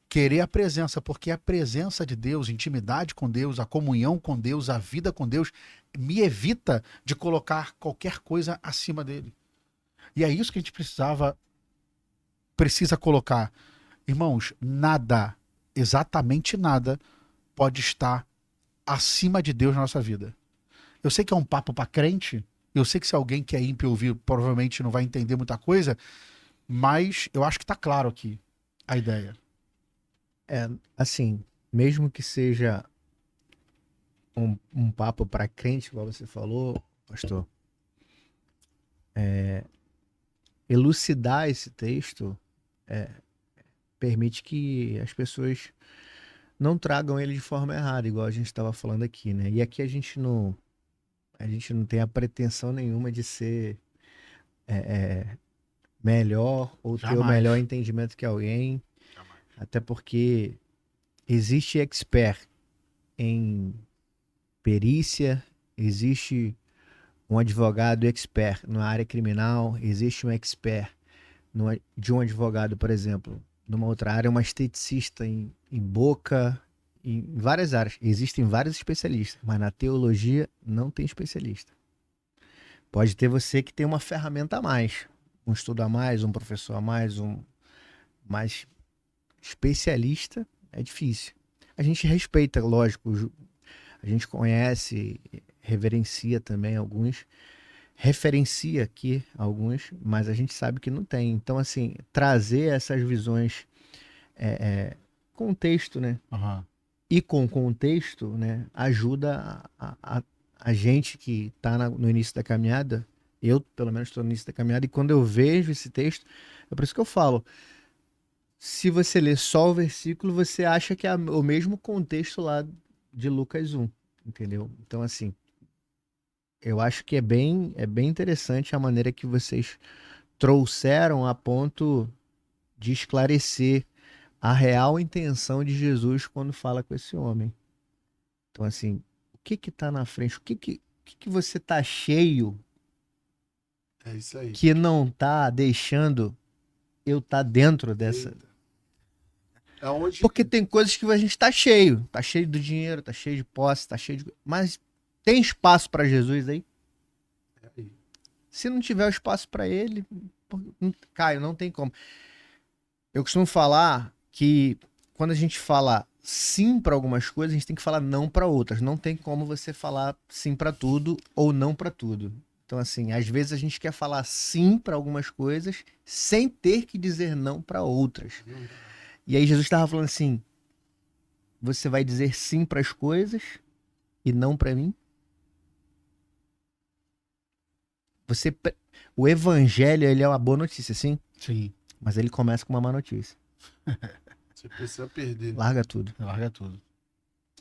Querer a presença, porque a presença de Deus, intimidade com Deus, a comunhão com Deus, a vida com Deus, me evita de colocar qualquer coisa acima dele. E é isso que a gente precisa colocar. Irmãos, nada, exatamente nada, pode estar acima de Deus na nossa vida. Eu sei que é um papo para crente, eu sei que se alguém que é ímpio ouvir, provavelmente não vai entender muita coisa, mas eu acho que está claro aqui a ideia. Assim, mesmo que seja um papo para crente, igual você falou, pastor, elucidar esse texto permite que as pessoas não tragam ele de forma errada, igual a gente estava falando aqui, né? E aqui a gente não tem a pretensão nenhuma de ser melhor ou ter o Jamais. melhor entendimento que alguém. Até porque existe expert em perícia, existe um advogado expert na área criminal, existe um expert de um advogado, por exemplo, numa outra área, uma esteticista em boca, em várias áreas. Existem vários especialistas, mas na teologia não tem especialista. Pode ter você que tem uma ferramenta a mais, um estudo a mais, um professor a mais, mas especialista é difícil. A gente respeita, lógico, a gente conhece, reverencia também alguns, referencia aqui alguns, mas a gente sabe que não tem. Então, assim, trazer essas visões contexto, né? Uhum. E com contexto, né, ajuda a gente que está no início da caminhada. Eu, pelo menos, estou no início da caminhada, e quando eu vejo esse texto, é por isso que eu falo, se você ler só o versículo, você acha que é o mesmo contexto lá de Lucas 1, entendeu? Então, assim, eu acho que é bem interessante a maneira que vocês trouxeram a ponto de esclarecer a real intenção de Jesus quando fala com esse homem. Então, assim, o que está na frente? O que você está cheio É isso aí. que não está deixando eu estar dentro dessa... Porque tem coisas que a gente tá cheio do dinheiro, tá cheio de posse, tá cheio de... Mas tem espaço para Jesus aí? Se não tiver o espaço para ele, Caio, não tem como. Eu costumo falar que quando a gente fala sim para algumas coisas, a gente tem que falar não para outras. Não tem como você falar sim para tudo ou não para tudo. Então, assim, às vezes a gente quer falar sim para algumas coisas sem ter que dizer não para outras. E aí Jesus estava falando assim, você vai dizer sim para as coisas e não para mim? O evangelho, ele é uma boa notícia, sim? Sim. Mas ele começa com uma má notícia. Você precisa perder. Larga tudo. Larga tudo.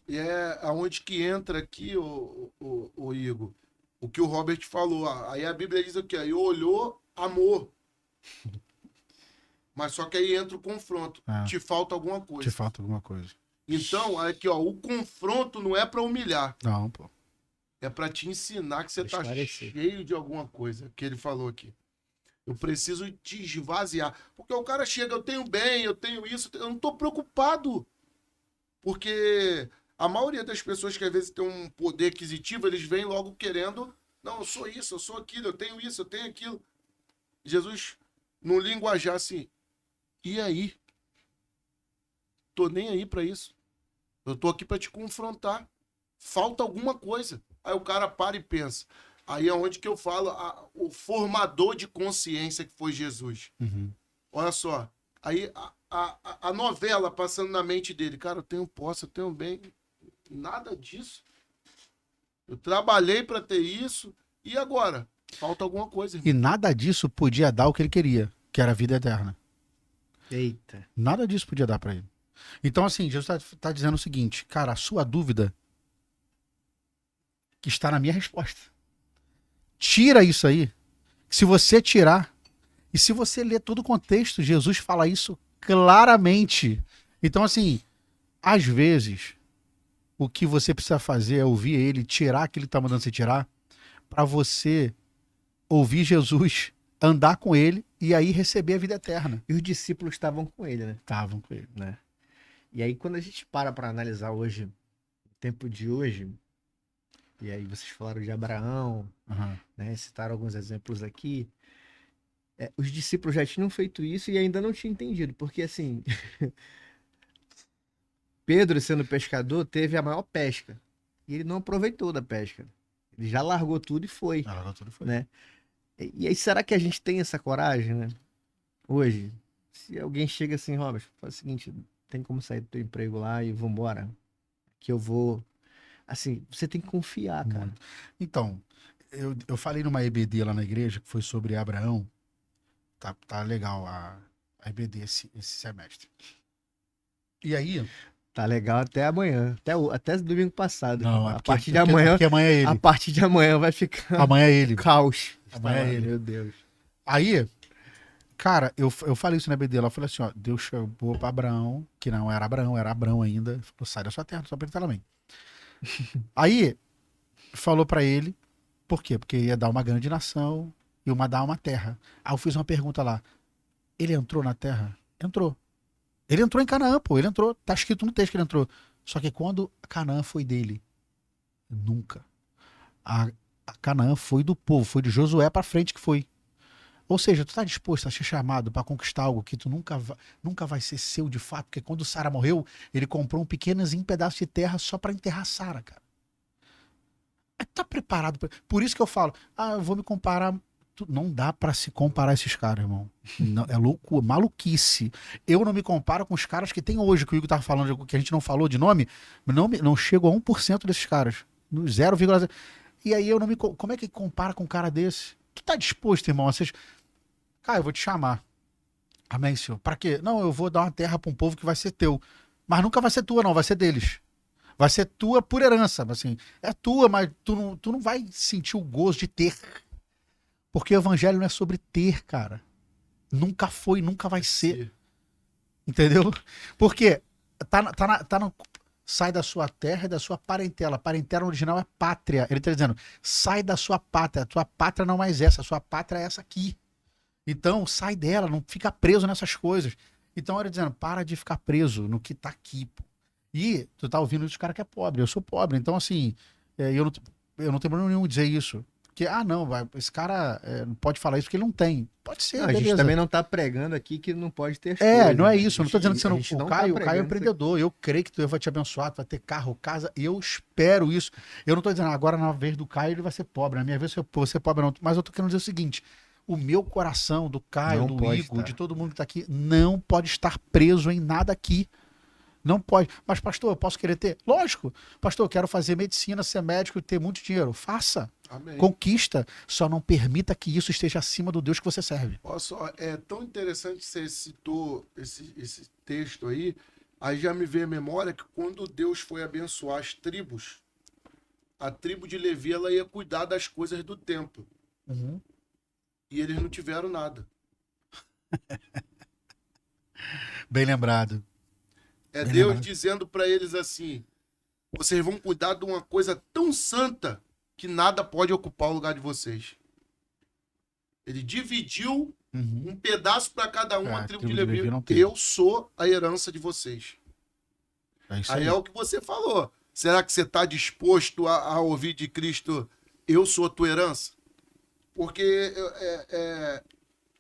E é aonde que entra aqui, o Igor, o que o Robert falou. Aí a Bíblia diz o quê? Aí olhou, amor. Mas só que aí entra o confronto. Te falta alguma coisa. Te falta alguma coisa. Então, aqui, ó, o confronto não é pra humilhar. Não, pô. É pra te ensinar que você tá Esclarecer. cheio de alguma coisa, que ele falou aqui. Eu preciso te esvaziar. Porque o cara chega, eu tenho bem, eu tenho isso, eu não tô preocupado. Porque a maioria das pessoas que às vezes tem um poder aquisitivo, eles vêm logo querendo, não, eu sou isso, eu sou aquilo, eu tenho isso, eu tenho aquilo. Jesus, no linguajar assim, e aí? Tô nem aí pra isso. Eu tô aqui pra te confrontar. Falta alguma coisa. Aí o cara para e pensa. Aí é onde que eu falo o formador de consciência que foi Jesus. Uhum. Olha só. Aí a novela passando na mente dele. Cara, eu tenho posse, eu tenho bem. Nada disso. Eu trabalhei pra ter isso. E agora? Falta alguma coisa, irmão. E nada disso podia dar o que ele queria, que era a vida eterna. Eita. Nada disso podia dar para ele. Então, assim, Jesus está dizendo o seguinte, cara, a sua dúvida que está na minha resposta. Tira isso aí. Se você tirar, e se você ler todo o contexto, Jesus fala isso claramente. Então, assim, às vezes, o que você precisa fazer é ouvir ele, tirar aquilo que ele está mandando você tirar, para você ouvir Jesus, andar com ele e aí receber a vida eterna. E os discípulos estavam com ele, né? Estavam com ele. Né? E aí, quando a gente para analisar hoje, o tempo de hoje, e aí vocês falaram de Abraão, né? Citaram alguns exemplos aqui. Os discípulos já tinham feito isso e ainda não tinham entendido, porque assim, Pedro, sendo pescador, teve a maior pesca e ele não aproveitou da pesca. Ele já largou tudo e foi, né? E aí, será que a gente tem essa coragem, né? Hoje, se alguém chega assim, Robert, faz o seguinte, tem como sair do teu emprego lá e vambora, que eu vou... Assim, você tem que confiar, cara. Então, eu falei numa EBD lá na igreja que foi sobre Abraão. Tá legal a EBD esse semestre. E aí... Tá legal até amanhã. Até domingo passado. Não, a partir de amanhã. Porque amanhã é ele. A partir de amanhã vai ficar. Amanhã é ele. Caos. Amanhã é ele. Meu Deus. Aí, cara, eu falei isso na EBD. Ela falou assim: ó, Deus chegou pra Abraão, que não era Abraão, era Abrão ainda. Falou: sai da sua terra, só pra ele também. Aí, falou pra ele, por quê? Porque ia dar uma grande nação e dar uma terra. Aí eu fiz uma pergunta lá: ele entrou na terra? Entrou. Ele entrou em Canaã, pô, ele entrou. Tá escrito no texto que ele entrou. Só que quando Canaã foi dele, nunca. A Canaã foi do povo, foi de Josué pra frente que foi. Ou seja, tu tá disposto a ser chamado pra conquistar algo que tu nunca vai ser seu de fato, porque quando Sara morreu, ele comprou um pequenozinho pedaço de terra só pra enterrar Sara, cara. Tá preparado? Por isso que eu falo, eu vou me comparar. Não dá pra se comparar esses caras, irmão. Não, é loucura, maluquice. Eu não me comparo com os caras que tem hoje, que o Igor tava falando, que a gente não falou de nome, não chego a 1% desses caras. 0,0. E aí eu não me... Como é que compara com um cara desse? Tu tá disposto, irmão? Cara, eu vou te chamar. Amém, senhor. Pra quê? Não, eu vou dar uma terra pra um povo que vai ser teu. Mas nunca vai ser tua, não. Vai ser deles. Vai ser tua por herança. Assim, é tua, mas tu não vai sentir o gozo de ter. Porque o evangelho não é sobre ter, cara. Nunca foi, nunca vai ser. Entendeu? Porque sai da sua terra e da sua parentela. A parentela original é pátria. Ele está dizendo, sai da sua pátria. A tua pátria não é mais essa. A sua pátria é essa aqui. Então, sai dela. Não fica preso nessas coisas. Então, ele dizendo, para de ficar preso no que tá aqui. Pô. E tu tá ouvindo dos caras que é pobre. Eu sou pobre. Então, assim, eu não tenho problema nenhum dizer isso. Que, esse cara não pode falar isso porque ele não tem. Pode ser, beleza. A gente também não tá pregando aqui que não pode ter coisas, não é isso. Eu não tô dizendo que você não... O Caio é tá empreendedor. Eu creio que Deus vai te abençoar, tu vai ter carro, casa. Eu espero isso. Eu não tô dizendo, agora na vez do Caio ele vai ser pobre. Na minha vez eu vou ser pobre não. Mas eu tô querendo dizer o seguinte, o meu coração, do Caio, do Igor, de todo mundo que tá aqui, não pode estar preso em nada aqui. Não pode. Mas, pastor, eu posso querer ter? Lógico. Pastor, eu quero fazer medicina, ser médico e ter muito dinheiro. Faça. Amém. Conquista. Só não permita que isso esteja acima do Deus que você serve. Olha só, é tão interessante que você citou esse texto aí já me veio a memória que quando Deus foi abençoar as tribos, a tribo de Levi ela ia cuidar das coisas do templo. Uhum. E eles não tiveram nada. Bem lembrado. É Deus dizendo para eles assim, vocês vão cuidar de uma coisa tão santa que nada pode ocupar o lugar de vocês. Ele dividiu um pedaço para cada um, a tribo de Levi. Eu sou a herança de vocês. Aí é o que você falou. Será que você está disposto a ouvir de Cristo, eu sou a tua herança? Porque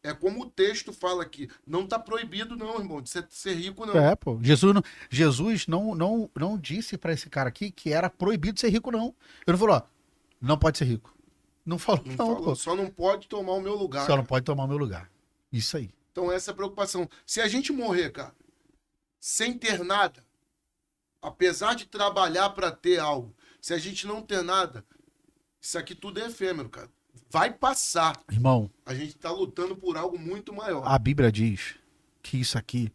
é como o texto fala aqui, não está proibido não, irmão, de ser rico não. Pô, Jesus não disse para esse cara aqui que era proibido ser rico não. Ele não falou, não pode ser rico. Não falou, não. Falou, só não pode tomar o meu lugar. Só não pode tomar o meu lugar. Isso aí. Então essa é a preocupação. Se a gente morrer, cara, sem ter nada, apesar de trabalhar para ter algo, se a gente não ter nada, isso aqui tudo é efêmero, cara. Vai passar. Irmão. A gente tá lutando por algo muito maior. A Bíblia diz que isso aqui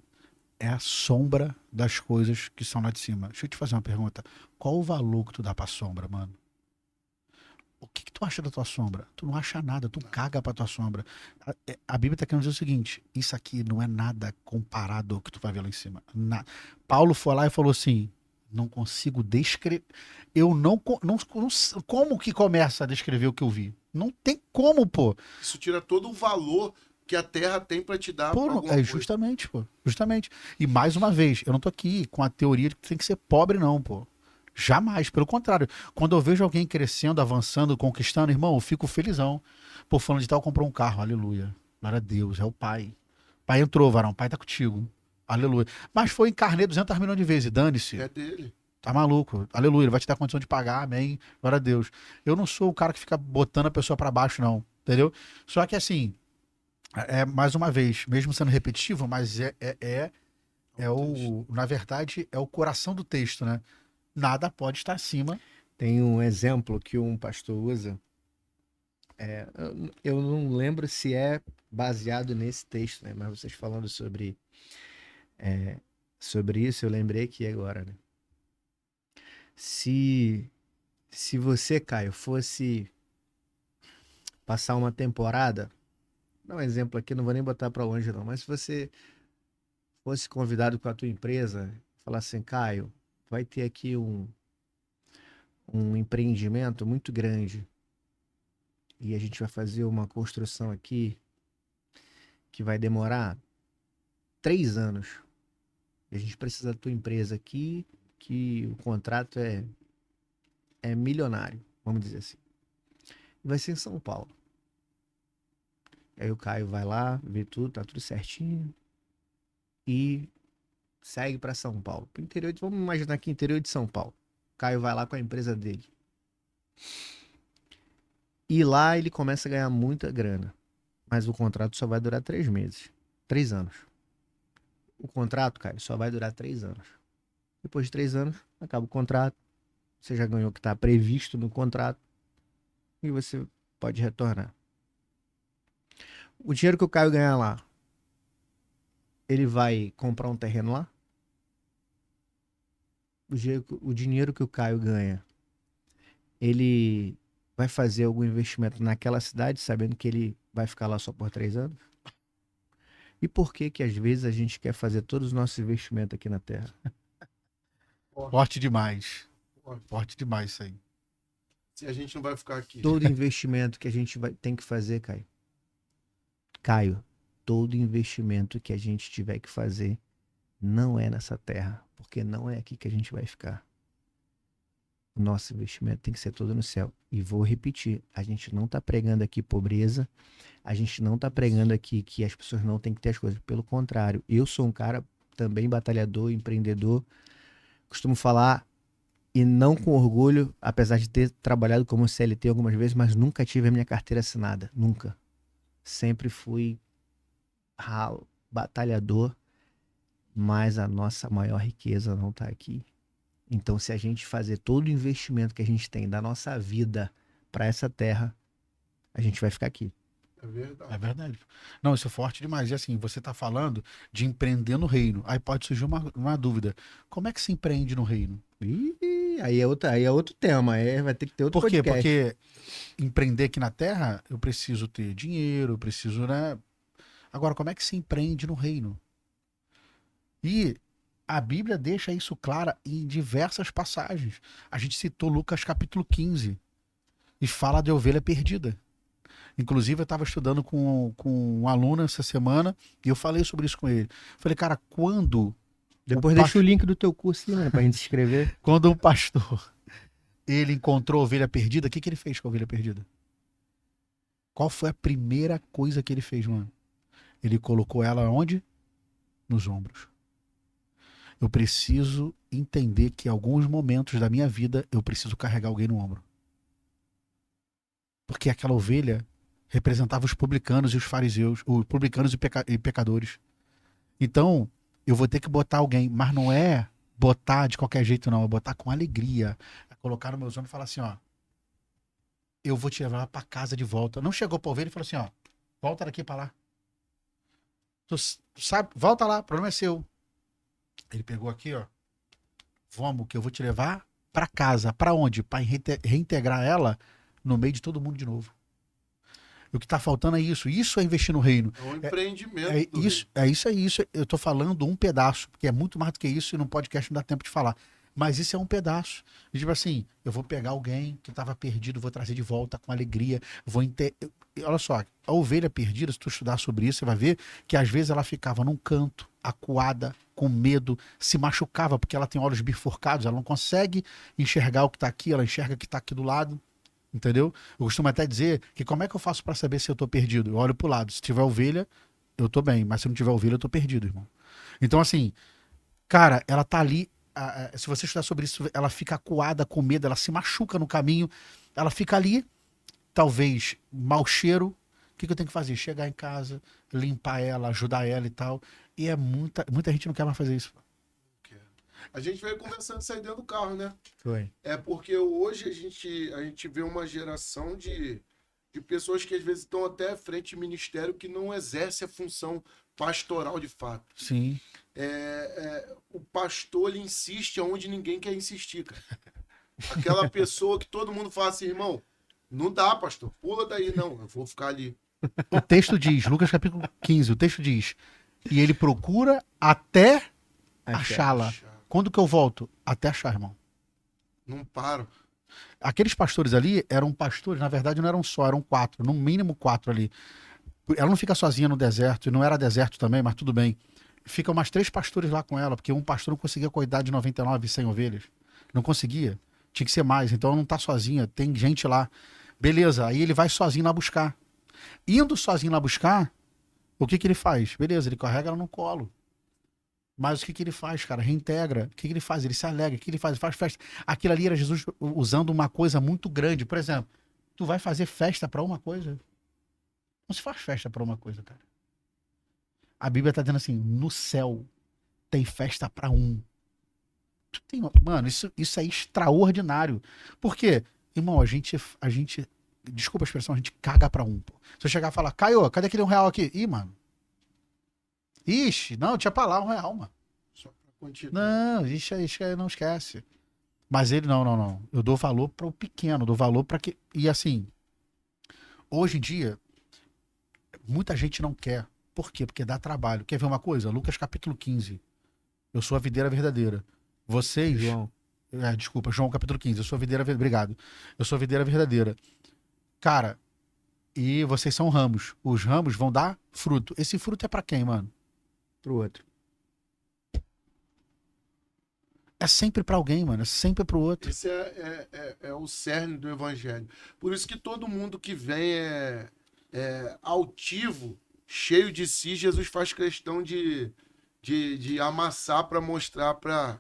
é a sombra das coisas que são lá de cima. Deixa eu te fazer uma pergunta. Qual o valor que tu dá pra sombra, mano? O que tu acha da tua sombra? Tu não acha nada, tu caga pra tua sombra. A Bíblia tá querendo dizer o seguinte: isso aqui não é nada comparado ao que tu vai ver lá em cima. Paulo foi lá e falou assim: não consigo descrever. Eu não, como que começa a descrever o que eu vi? Não tem como, pô. Isso tira todo o valor que a Terra tem pra te dar Pô, alguma coisa. justamente, pô. Justamente. E mais uma vez, eu não tô aqui com a teoria de que tem que ser pobre, não, pô. Jamais, pelo contrário. Quando eu vejo alguém crescendo, avançando, conquistando, irmão, eu fico felizão. Pô, falando de tal, comprou um carro, aleluia. Glória a Deus, é o pai. Pai entrou, varão, pai tá contigo. Aleluia. Mas foi encarnei 200 milhões de vezes, dane-se. É dele. Tá maluco, aleluia, ele vai te dar condição de pagar, amém, glória a Deus. Eu não sou o cara que fica botando a pessoa pra baixo, não, entendeu? Só que assim, mais uma vez, mesmo sendo repetitivo, mas na verdade, é o coração do texto, né? Nada pode estar acima. Tem um exemplo que um pastor usa. Eu não lembro se é baseado nesse texto, né? Mas vocês falando sobre isso, eu lembrei que agora, né? Se você, Caio, fosse passar uma temporada, dá um exemplo aqui, não vou nem botar para longe não, mas se você fosse convidado com a tua empresa, falar assim, Caio, vai ter aqui um empreendimento muito grande e a gente vai fazer uma construção aqui que vai demorar 3 anos. E a gente precisa da tua empresa aqui, que o contrato é milionário, vamos dizer assim. Vai ser em São Paulo. Aí o Caio vai lá, vê tudo, tá tudo certinho e segue para São Paulo. Pro interior, vamos imaginar aqui interior de São Paulo. O Caio vai lá com a empresa dele. E lá ele começa a ganhar muita grana. Mas o contrato só vai durar 3 meses. 3 anos. O contrato, Caio, só vai durar 3 anos. Depois de 3 anos, acaba o contrato. Você já ganhou o que está previsto no contrato. E você pode retornar. O dinheiro que o Caio ganhar lá, ele vai comprar um terreno lá? O dinheiro que o Caio ganha, ele vai fazer algum investimento naquela cidade, sabendo que ele vai ficar lá só por 3 anos? E por que às vezes a gente quer fazer todos os nossos investimentos aqui na Terra? Forte demais. Forte. Forte demais isso aí. Se a gente não vai ficar aqui. Todo investimento que a gente tem que fazer, Caio, todo investimento que a gente tiver que fazer não é nessa terra, porque não é aqui que a gente vai ficar. O nosso investimento tem que ser todo no céu. E vou repetir, a gente não está pregando aqui pobreza, a gente não está pregando aqui que as pessoas não têm que ter as coisas. Pelo contrário, eu sou um cara também batalhador, empreendedor, costumo falar, e não com orgulho, apesar de ter trabalhado como CLT algumas vezes, mas nunca tive a minha carteira assinada, nunca. Sempre fui batalhador, mas a nossa maior riqueza não está aqui. Então, se a gente fazer todo o investimento que a gente tem da nossa vida para essa terra, a gente vai ficar aqui. É verdade. É verdade. Não, isso é forte demais. E assim, você está falando de empreender no reino. Aí pode surgir uma dúvida. Como é que se empreende no reino? Aí é outro tema. Vai ter que ter outro Por quê? podcast. Porque empreender aqui na Terra, eu preciso ter dinheiro, eu preciso, né? Agora, como é que se empreende no reino? E a Bíblia deixa isso claro em diversas passagens. A gente citou Lucas capítulo 15 e fala de ovelha perdida. Inclusive, eu estava estudando com um aluno essa semana e eu falei sobre isso com ele. Falei, cara, quando... Depois deixa o link do teu curso aí, né, pra gente se inscrever. Quando um pastor, ele encontrou a ovelha perdida, o que ele fez com a ovelha perdida? Qual foi a primeira coisa que ele fez, mano? Ele colocou ela onde? Nos ombros. Eu preciso entender que em alguns momentos da minha vida eu preciso carregar alguém no ombro. Porque aquela ovelha representava os publicanos e os fariseus, os publicanos e pecadores. Então, eu vou ter que botar alguém, mas não é botar de qualquer jeito não, é botar com alegria, é colocar no meus ombros e falar assim, ó, eu vou te levar pra casa de volta. Não chegou pra ovelha e falou assim, ó, volta daqui pra lá. Tu sabe, volta lá, o problema é seu. Ele pegou aqui, ó. Vamos, que eu vou te levar pra casa. Pra onde? Pra reintegrar ela no meio de todo mundo de novo. E o que tá faltando é isso. Isso é investir no reino. É um empreendimento. Isso. Eu tô falando um pedaço, porque é muito mais do que isso e no podcast não dá tempo de falar. Mas isso é um pedaço. E, tipo assim, eu vou pegar alguém que estava perdido, vou trazer de volta com alegria. Olha só, a ovelha perdida, se tu estudar sobre isso, você vai ver que às vezes ela ficava num canto, acuada, com medo, se machucava porque ela tem olhos bifurcados, ela não consegue enxergar o que está aqui, ela enxerga o que está aqui do lado. Entendeu? Eu costumo até dizer que como é que eu faço para saber se eu tô perdido? Eu olho pro lado. Se tiver ovelha, eu tô bem. Mas se não tiver ovelha, eu tô perdido, irmão. Então, assim, cara, ela tá ali. Se você estudar sobre isso, ela fica acuada, com medo, ela se machuca no caminho. Ela fica ali, talvez, mau cheiro. O que eu tenho que fazer? Chegar em casa, limpar ela, ajudar ela e tal. E muita gente não quer mais fazer isso. A gente veio conversando isso aí dentro do carro, né? Foi. É porque hoje a gente vê uma geração de pessoas que às vezes estão até à frente de ministério que não exerce a função pastoral de fato. Sim. O pastor, ele insiste onde ninguém quer insistir, cara. Aquela pessoa que todo mundo fala assim, irmão, não dá, pastor, pula daí. Não, eu vou ficar ali. O texto diz, Lucas capítulo 15, o texto diz, e ele procura até achá-la. Quando que eu volto? Até achar, irmão. Não paro. Aqueles pastores ali eram pastores, na verdade não eram só, eram 4, no mínimo 4 ali. Ela não fica sozinha no deserto, e não era deserto também, mas tudo bem. Ficam mais 3 pastores lá com ela, porque um pastor não conseguia cuidar de 99 e 100 ovelhas. Não conseguia. Tinha que ser mais, então ela não tá sozinha, tem gente lá. Beleza, aí ele vai sozinho lá buscar. Indo sozinho lá buscar, o que ele faz? Beleza, ele carrega ela no colo. Mas o que ele faz, cara? Reintegra. O que ele faz? Ele se alegra. O que ele faz? Ele faz festa. Aquilo ali era Jesus usando uma coisa muito grande. Por exemplo, tu vai fazer festa para uma coisa? Não se faz festa para uma coisa, cara. A Bíblia tá dizendo assim, no céu tem festa para um. Mano, isso é extraordinário. Por quê? Irmão, a gente, desculpa a expressão, a gente caga para um. Pô. Se eu chegar e falar, Caio, cadê aquele R$1 aqui? Ih, mano. Ixi, não, tinha pra lá R$1, mano. Só pra continuar. Não, isso aí não esquece. Mas ele, não. Eu dou valor para o pequeno, dou valor para que... E assim, hoje em dia, muita gente não quer. Por quê? Porque dá trabalho. Quer ver uma coisa? Lucas capítulo 15. Eu sou a videira verdadeira. Vocês... João. Desculpa, João capítulo 15. Eu sou a videira verdadeira. Obrigado. Eu sou a videira verdadeira. Cara, e vocês são ramos. Os ramos vão dar fruto. Esse fruto é para quem, mano? Pro outro. É sempre pra alguém, mano. É sempre pro outro. Esse é o cerne do evangelho. Por isso que todo mundo que vem é altivo, cheio de si, Jesus faz questão de amassar para mostrar para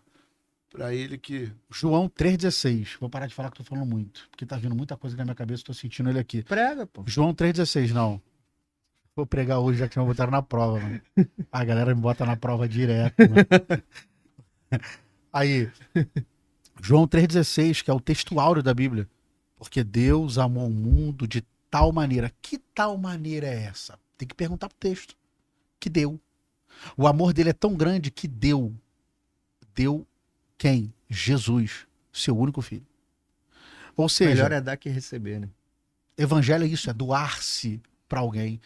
ele que... João 3,16. Vou parar de falar que eu tô falando muito. Porque tá vindo muita coisa na minha cabeça, tô sentindo ele aqui. Prega, pô. João 3,16, não. Vou pregar hoje, já que me botaram na prova, mano. A galera me bota na prova direto, mano. Aí, João 3,16, que é o texto áureo da Bíblia. Porque Deus amou o mundo de tal maneira. Que tal maneira é essa? Tem que perguntar pro texto. Que deu. O amor dele é tão grande que deu. Deu quem? Jesus, seu único filho. Ou seja... Melhor é dar que receber, né? Evangelho é isso, é doar-se para alguém.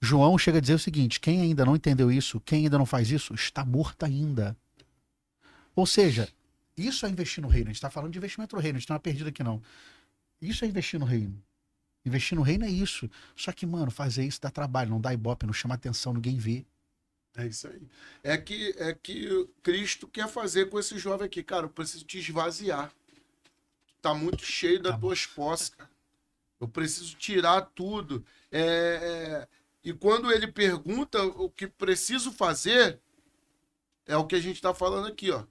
João chega a dizer o seguinte, quem ainda não entendeu isso, quem ainda não faz isso, está morto ainda. Ou seja, isso é investir no reino. A gente está falando de investimento no reino, a gente não é perdido aqui não. Isso é investir no reino. Investir no reino é isso. Só que, mano, fazer isso dá trabalho, não dá ibope, não chama atenção, ninguém vê. É isso aí. É que Cristo quer fazer com esse jovem aqui. Cara, eu preciso te esvaziar. Tá muito cheio das tuas posses, cara. Eu preciso tirar tudo. E quando ele pergunta o que preciso fazer, é o que a gente tá falando aqui, ó.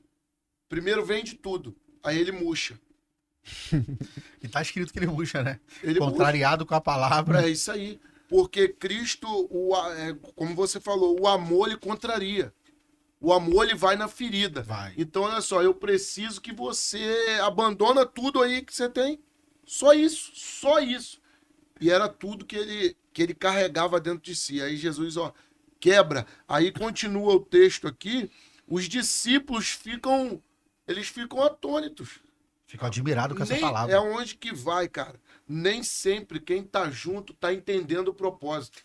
Primeiro vende tudo, aí ele murcha. E tá escrito que ele murcha, né? Ele contrariado com a palavra. É isso aí. Porque Cristo, como você falou, o amor ele contraria. O amor ele vai na ferida. Vai. Então, olha só, eu preciso que você abandona tudo aí que você tem. Só isso, só isso. E era tudo que ele carregava dentro de si. Aí Jesus, ó, quebra. Aí continua o texto aqui, os discípulos ficam atônitos. Fico admirado com essa Nem palavra. é onde que vai, cara. Nem sempre quem tá junto tá entendendo o propósito.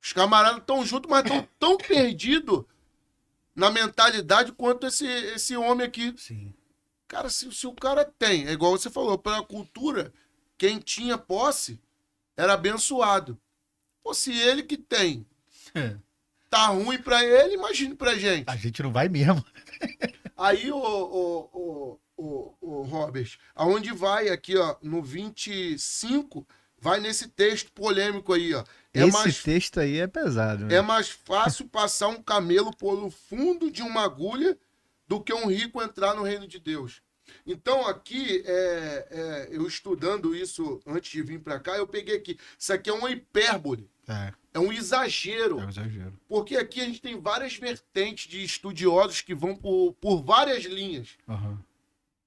Os camaradas estão juntos, mas estão tão perdidos na mentalidade quanto esse homem aqui. Sim. Cara, se o cara tem, é igual você falou, pela cultura, quem tinha posse era abençoado. Pô, se ele que tem tá ruim pra ele, imagine pra gente. A gente não vai mesmo. Aí, o Robert, aonde vai aqui, ó, no 25, vai nesse texto polêmico aí, ó. Esse texto aí é pesado. Né? É mais fácil passar um camelo pelo fundo de uma agulha do que um rico entrar no reino de Deus. Então, aqui, eu estudando isso antes de vir para cá, eu peguei aqui. Isso aqui é uma hipérbole. É um exagero. É um exagero. Porque aqui a gente tem várias vertentes de estudiosos que vão por várias linhas. Uhum.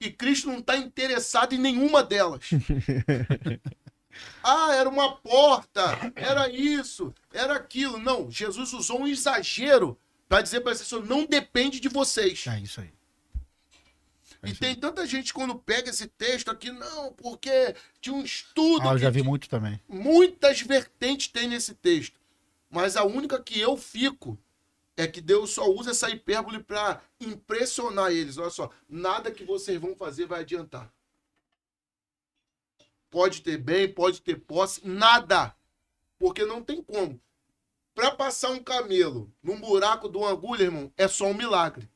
E Cristo não está interessado em nenhuma delas. Era uma porta, era isso, era aquilo. Não, Jesus usou um exagero para dizer para vocês, não depende de vocês. É isso aí. E tem tanta gente quando pega esse texto aqui, não, porque tinha um estudo. Eu já vi muito também. Muitas vertentes tem nesse texto. Mas a única que eu fico é que Deus só usa essa hipérbole para impressionar eles. Olha só, nada que vocês vão fazer vai adiantar. Pode ter bem, pode ter posse, nada. Porque não tem como. Para passar um camelo num buraco de uma agulha, irmão, é só um milagre.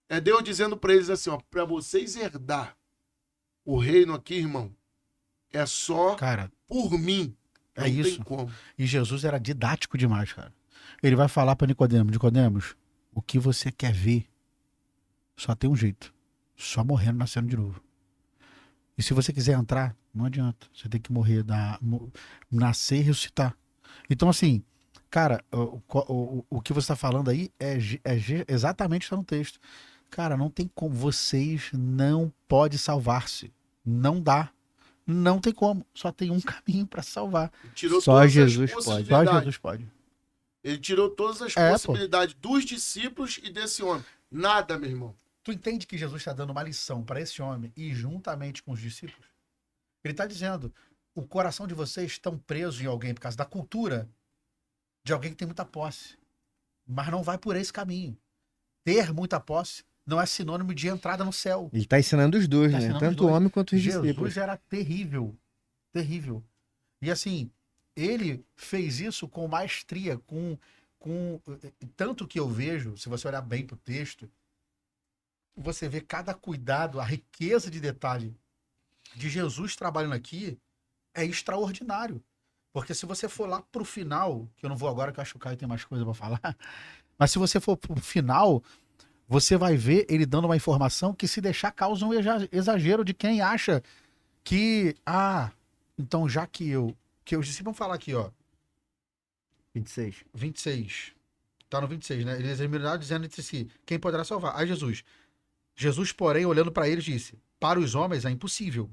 É Deus dizendo para eles assim, ó, para vocês herdar o reino aqui, irmão, é só por mim. Não tem isso. Como. E Jesus era didático demais, cara. Ele vai falar para Nicodemos, o que você quer ver só tem um jeito. Só morrendo, nascendo de novo. E se você quiser entrar, não adianta. Você tem que morrer, nascer e ressuscitar. Então, assim, cara, o que você está falando aí é exatamente está no texto. Cara, não tem como. Vocês não podem salvar-se. Não dá. Não tem como. Só tem um caminho para salvar. Só Jesus pode. Só Jesus pode. Ele tirou todas as possibilidades dos discípulos e desse homem. Nada, meu irmão. Tu entende que Jesus está dando uma lição para esse homem e juntamente com os discípulos? Ele está dizendo, o coração de vocês estão presos em alguém por causa da cultura de alguém que tem muita posse. Mas não vai por esse caminho. Ter muita posse não é sinônimo de entrada no céu. Ele está ensinando os dois, né? Tanto o homem quanto os discípulos. Jesus era terrível. Terrível. E assim, ele fez isso com maestria, com tanto que eu vejo, se você olhar bem para o texto, você vê cada cuidado, a riqueza de detalhe de Jesus trabalhando aqui é extraordinário. Porque se você for lá pro final, que eu não vou agora, que eu acho que o Caio tem mais coisa para falar, mas se você for pro final, você vai ver ele dando uma informação que, se deixar, causa um exagero de quem acha que, então já que os discípulos vão falar aqui, ó. 26. Tá no 26, né? Eles examinaram dizendo entre si, quem poderá salvar? Aí Jesus, porém, olhando para eles, disse, para os homens é impossível,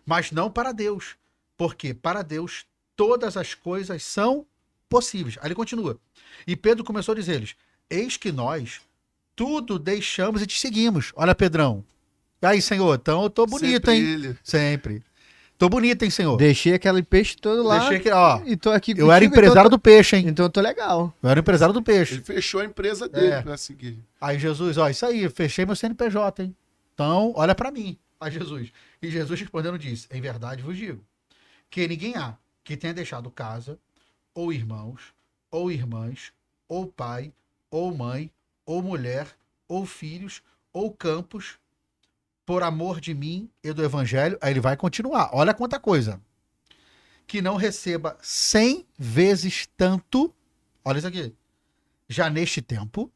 mas não para Deus, porque para Deus todas as coisas são possíveis. Aí ele continua. E Pedro começou a dizer-lhes, eis que nós tudo deixamos e te seguimos. Olha, Pedrão. E aí, Senhor, então eu tô bonito, Sempre hein? ele. Sempre. Tô bonito, hein, Senhor? Deixei aquele peixe todo lá. Deixei aqui, ó. E tô aqui Eu era empresário do peixe, hein? Então eu tô legal. Eu era empresário do peixe. Ele fechou a empresa dele para seguir. Aí Jesus, ó, isso aí, fechei meu CNPJ, hein? Então, olha pra mim. Aí Jesus. E Jesus respondendo disse, em verdade vos digo, que ninguém há que tenha deixado casa, ou irmãos, ou irmãs, ou pai, ou mãe, ou mulher, ou filhos, ou campos, por amor de mim e do evangelho. Aí ele vai continuar. Olha quanta coisa. Que não receba 100 vezes tanto, olha isso aqui, já neste tempo,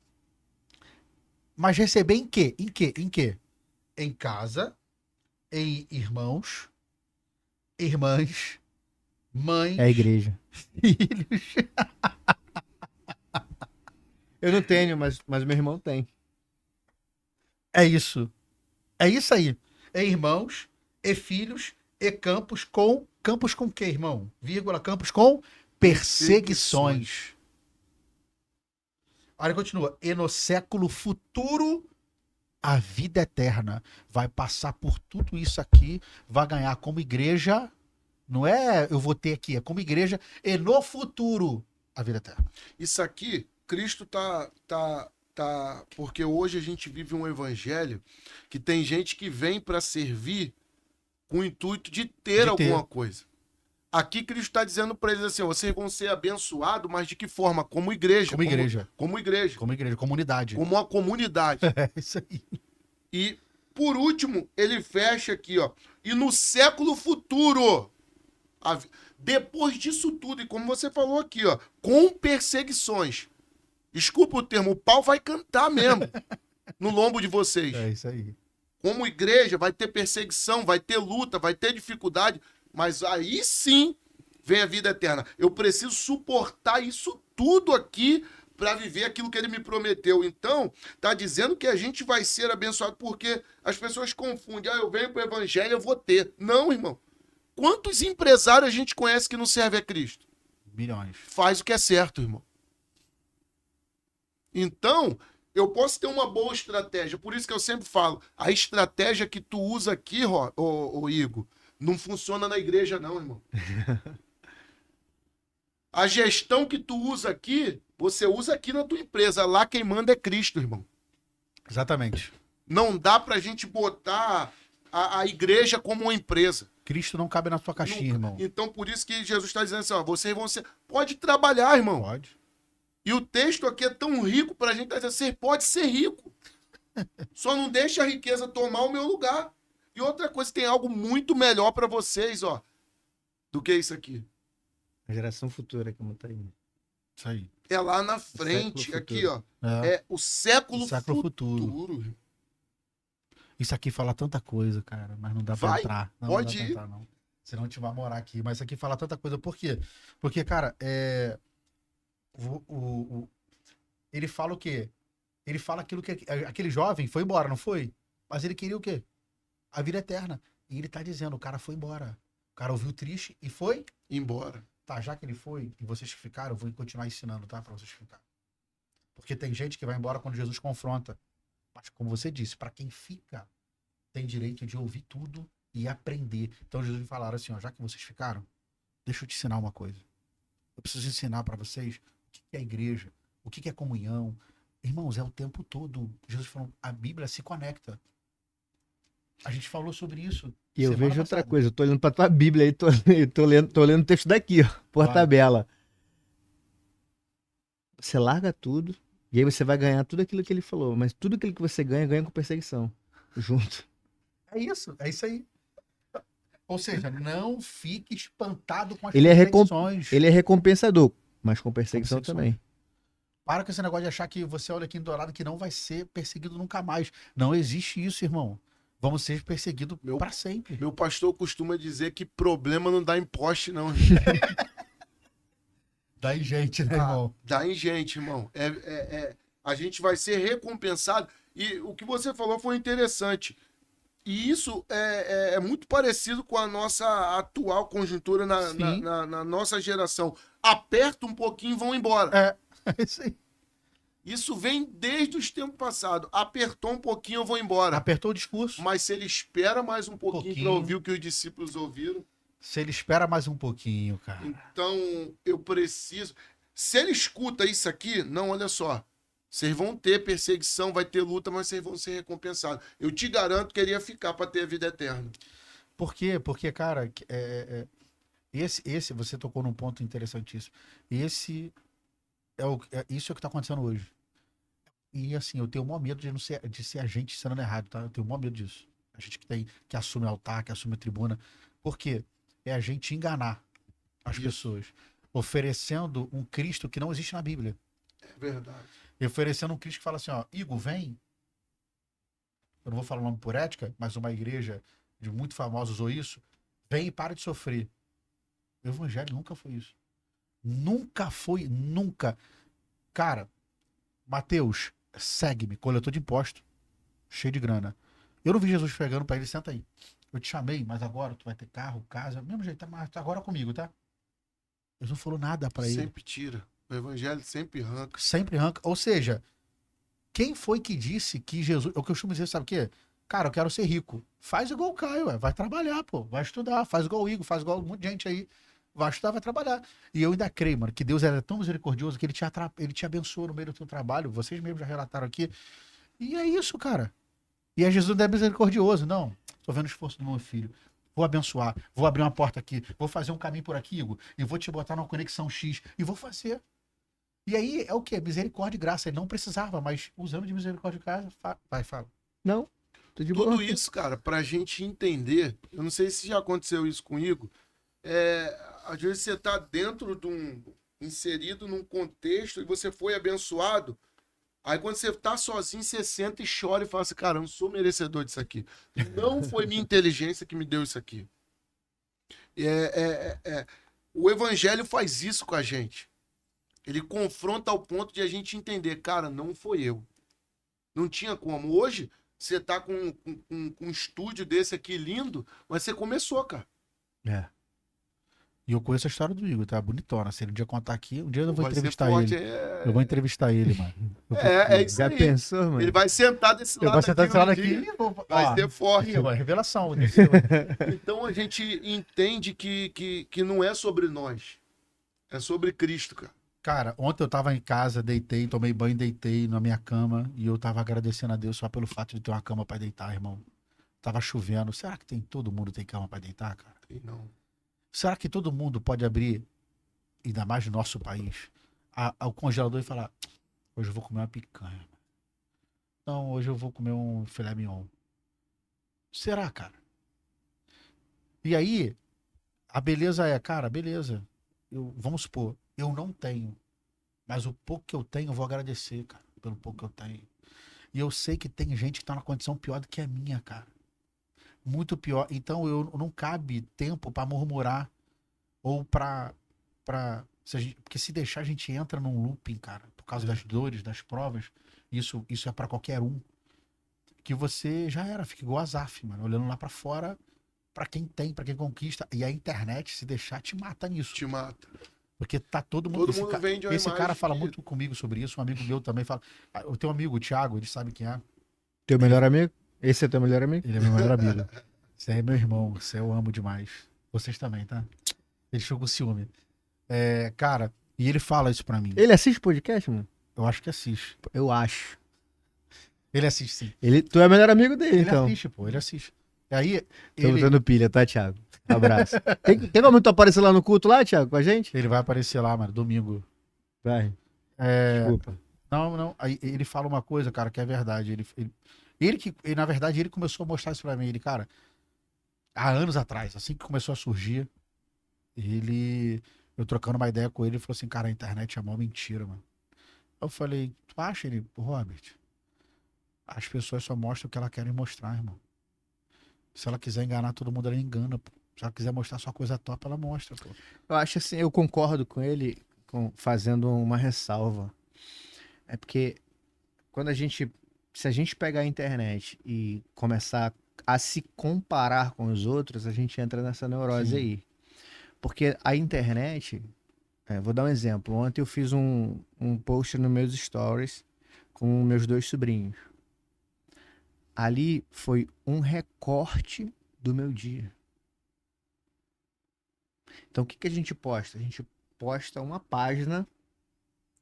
mas receber em quê? Em quê? Em quê? Em casa, em irmãos, irmãs, mães, É a igreja. filhos. Eu não tenho, mas meu irmão tem. É isso. É isso aí. É irmãos, e filhos, e campos com... Campos com quê, irmão? Vírgula, campos com perseguições. Olha, continua. E no século futuro, a vida eterna vai passar por tudo isso aqui, vai ganhar como igreja. Não é eu vou ter aqui, é como igreja. E no futuro, a vida eterna. Isso aqui, Cristo tá. Porque hoje a gente vive um evangelho que tem gente que vem para servir com o intuito de ter alguma coisa. Aqui Cristo está dizendo para eles assim: vocês vão ser abençoados, mas de que forma? Como igreja. Como igreja. Como igreja. Como igreja, comunidade. Como uma comunidade. É isso aí. E, por último, ele fecha aqui, ó. E no século futuro, depois disso tudo, e como você falou aqui, ó, com perseguições. Desculpa o termo, o pau vai cantar mesmo no lombo de vocês. É isso aí. Como igreja, vai ter perseguição, vai ter luta, vai ter dificuldade, mas aí sim vem a vida eterna. Eu preciso suportar isso tudo aqui para viver aquilo que ele me prometeu. Então, tá dizendo que a gente vai ser abençoado porque as pessoas confundem. Eu venho pro evangelho, eu vou ter. Não, irmão. Quantos empresários a gente conhece que não serve a Cristo? Milhões. Faz o que é certo, irmão. Então, eu posso ter uma boa estratégia. Por isso que eu sempre falo, a estratégia que tu usa aqui, Igor, não funciona na igreja não, irmão. A gestão que tu usa aqui, você usa aqui na tua empresa. Lá quem manda é Cristo, irmão. Exatamente. Não dá pra gente botar a igreja como uma empresa. Cristo não cabe na sua caixinha, irmão. Então, por isso que Jesus está dizendo assim, ó, vocês vão ser... Pode trabalhar, irmão. Pode. E o texto aqui é tão rico pra gente dizer, você pode ser rico. Só não deixa a riqueza tomar o meu lugar. E outra coisa, tem algo muito melhor pra vocês, ó, do que isso aqui. A geração futura, como tá aí. Isso aí. É lá na frente, aqui, ó. É o século futuro. Isso aqui fala tanta coisa, cara, mas não dá pra entrar. Não, pode não dá pra entrar, não. Senão a gente vai morar aqui. Mas isso aqui fala tanta coisa. Por quê? Porque, cara, ele fala o quê? Ele fala aquilo que aquele jovem foi embora, não foi? Mas ele queria o quê? A vida eterna. E ele tá dizendo, o cara foi embora. O cara ouviu triste e foi embora. Tá, já que ele foi e vocês ficaram, eu vou continuar ensinando, tá? Pra vocês ficarem. Porque tem gente que vai embora quando Jesus confronta. Mas, como você disse, para quem fica, tem direito de ouvir tudo e aprender. Então, Jesus falaram assim, ó, já que vocês ficaram, deixa eu te ensinar uma coisa. Eu preciso ensinar para vocês o que é a igreja, o que é comunhão. Irmãos, é o tempo todo. Jesus falou, a Bíblia se conecta. A gente falou sobre isso. E eu vejo outra coisa, eu tô olhando pra tua Bíblia aí, tô lendo o texto daqui, ó, por tabela. Você larga tudo, e aí você vai ganhar tudo aquilo que ele falou, mas tudo aquilo que você ganha, ganha com perseguição, junto. É isso aí. Ou seja, não fique espantado com as perseguições. Ele é recompensador, mas com perseguição também. Para com esse negócio de achar que você olha aqui em Dourado que não vai ser perseguido nunca mais. Não existe isso, irmão. Vamos ser perseguidos para sempre. Meu pastor costuma dizer que problema não dá em poste, não. Dá em gente, né, irmão? Dá em gente, irmão. A gente vai ser recompensado. E o que você falou foi interessante. E isso é muito parecido com a nossa atual conjuntura na nossa geração. Aperta um pouquinho e vão embora. É isso aí. Isso vem desde os tempos passados. Apertou um pouquinho, eu vou embora. Apertou o discurso. Mas se ele espera mais um pouquinho para ouvir o que os discípulos ouviram... Se ele espera mais um pouquinho, cara. Então, eu preciso... Se ele escuta isso aqui, não, olha só. Vocês vão ter perseguição, vai ter luta, mas vocês vão ser recompensados. Eu te garanto que ele ia ficar para ter a vida eterna. Por quê? Porque, cara, esse você tocou num ponto interessantíssimo. Isso é o que está acontecendo hoje. E assim, eu tenho o maior medo de ser a gente sendo errado, tá? Eu tenho o maior medo disso. A gente que assume altar, que assume a tribuna. Por quê? É a gente enganar as pessoas. Oferecendo um Cristo que não existe na Bíblia. É verdade. E oferecendo um Cristo que fala assim, ó, Igor, vem. Eu não vou falar o nome por ética, mas uma igreja de muito famosos usou isso. Vem e para de sofrer. O evangelho nunca foi isso. Nunca foi, nunca. Cara, Mateus, segue-me, coletor de imposto, cheio de grana. Eu não vi Jesus pegando pra ele, senta aí. Eu te chamei, mas agora tu vai ter carro, casa, mesmo jeito, mas agora comigo, tá? Deus não falou nada pra ele. Sempre tira. O evangelho sempre arranca. Sempre arranca. Ou seja, quem foi que disse que Jesus... Eu costumo dizer, sabe o quê? Cara, eu quero ser rico. Faz igual o Caio, ué. Vai trabalhar, pô. Vai estudar. Faz igual o Igor, faz igual um monte de gente aí. Vai estudar, vai trabalhar. E eu ainda creio, mano, que Deus era tão misericordioso que ele te abençoa no meio do teu trabalho. Vocês mesmos já relataram aqui. E é isso, cara. E é Jesus não é misericordioso, não. Tô vendo o esforço do meu filho. Vou abençoar. Vou abrir uma porta aqui. Vou fazer um caminho por aqui, Igor. E vou te botar numa conexão X. E vou fazer. E aí é o quê? Misericórdia e graça. Ele não precisava, mas usando de misericórdia e graça, vai, fala. Não, tô de boa. Tudo isso, cara, pra gente entender, eu não sei se já aconteceu isso comigo, às vezes você tá dentro inserido num contexto e você foi abençoado, aí quando você tá sozinho, você senta e chora e fala assim, cara, eu não sou merecedor disso aqui. Não foi minha inteligência que me deu isso aqui. O evangelho faz isso com a gente. Ele confronta ao ponto de a gente entender, cara, não foi eu. Não tinha como. Hoje, você tá com um estúdio desse aqui lindo, mas você começou, cara. É. E eu conheço a história do Igor, tá? Bonitona. Se ele um dia contar aqui, um dia eu vou Vai ser entrevistar forte, ele. Eu vou entrevistar ele, mano. É isso Já aí. pensou, mano? Ele vai sentar desse Eu lado vou sentar desse lado um aqui dia, e vou... vai ser forte. É uma revelação. Então a gente entende que não é sobre nós. É sobre Cristo, cara. Cara, ontem eu tava em casa, deitei, tomei banho, deitei na minha cama e eu tava agradecendo a Deus só pelo fato de ter uma cama pra deitar, irmão. Tava chovendo. Será que todo mundo tem cama pra deitar, cara? E não. Será que todo mundo pode abrir, ainda mais no nosso país, o congelador e falar: hoje eu vou comer uma picanha. Não, hoje eu vou comer um filé mignon. Será, cara? E aí, a beleza é, cara, beleza. Vamos supor, eu não tenho. Mas o pouco que eu tenho, eu vou agradecer, cara, pelo pouco que eu tenho. E eu sei que tem gente que tá numa condição pior do que a minha, cara. Muito pior. Então eu não cabe tempo pra murmurar ou porque se deixar a gente entra num looping, cara, por causa das dores, das provas. Isso é pra qualquer um. Que você já era, fica igual a Zaf, mano, olhando lá pra fora, pra quem tem, pra quem conquista. E a internet, se deixar, te mata nisso. Te mata. Porque tá todo mundo. Todo mundo vende uma esse imagem cara fala que- muito comigo sobre isso. Um amigo meu também fala. Eu tenho um amigo, o Thiago, ele sabe quem é. Teu melhor amigo? Esse é teu melhor amigo? Ele é meu melhor amigo. Você é meu irmão, você eu amo demais. Vocês também, tá? Ele ficou com ciúme. Cara, e ele fala isso pra mim. Ele assiste podcast, mano? Eu acho que assiste. Eu acho. Ele assiste, sim. Tu é o melhor amigo dele, Ele então. assiste, pô, ele assiste. E aí, Tô botando pilha, tá, Thiago? Abraço. tem como tu aparecer lá no culto lá, Thiago, com a gente? ele vai aparecer lá, mano, domingo. Vai. É, Desculpa. não. Aí ele fala uma coisa, cara, que é verdade. Na verdade, ele começou a mostrar isso pra mim. Ele, cara, há anos atrás, assim que começou a surgir, eu trocando uma ideia com ele, ele falou assim, cara, a internet é mó mentira, mano. Eu falei, tu acha? Ele, Robert, as pessoas só mostram o que elas querem mostrar, irmão. Se ela quiser enganar todo mundo, ela engana, pô. Se ela quiser mostrar só coisa top, ela mostra, pô. Eu acho assim, eu concordo com ele, fazendo uma ressalva. É porque se a gente pegar a internet e começar a se comparar com os outros, a gente entra nessa neurose Sim. aí. Porque a internet, vou dar um exemplo. Ontem eu fiz um post nos meus stories com meus 2 sobrinhos. Ali foi um recorte do meu dia. Então o que a gente posta? A gente posta uma página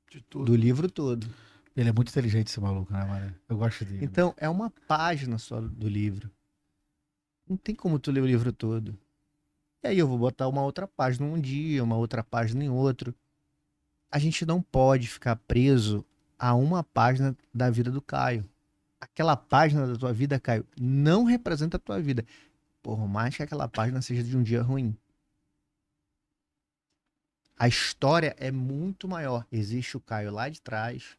De tudo. do livro todo. Ele é muito inteligente, esse maluco, né, mano? Eu gosto dele. Então é uma página só do livro. Não tem como tu ler o livro todo. E aí eu vou botar uma outra página um dia, uma outra página em outro. A gente não pode ficar preso a uma página da vida do Caio. Aquela página da tua vida, Caio, não representa a tua vida. Por mais que aquela página seja de um dia ruim. A história é muito maior. Existe o Caio lá de trás,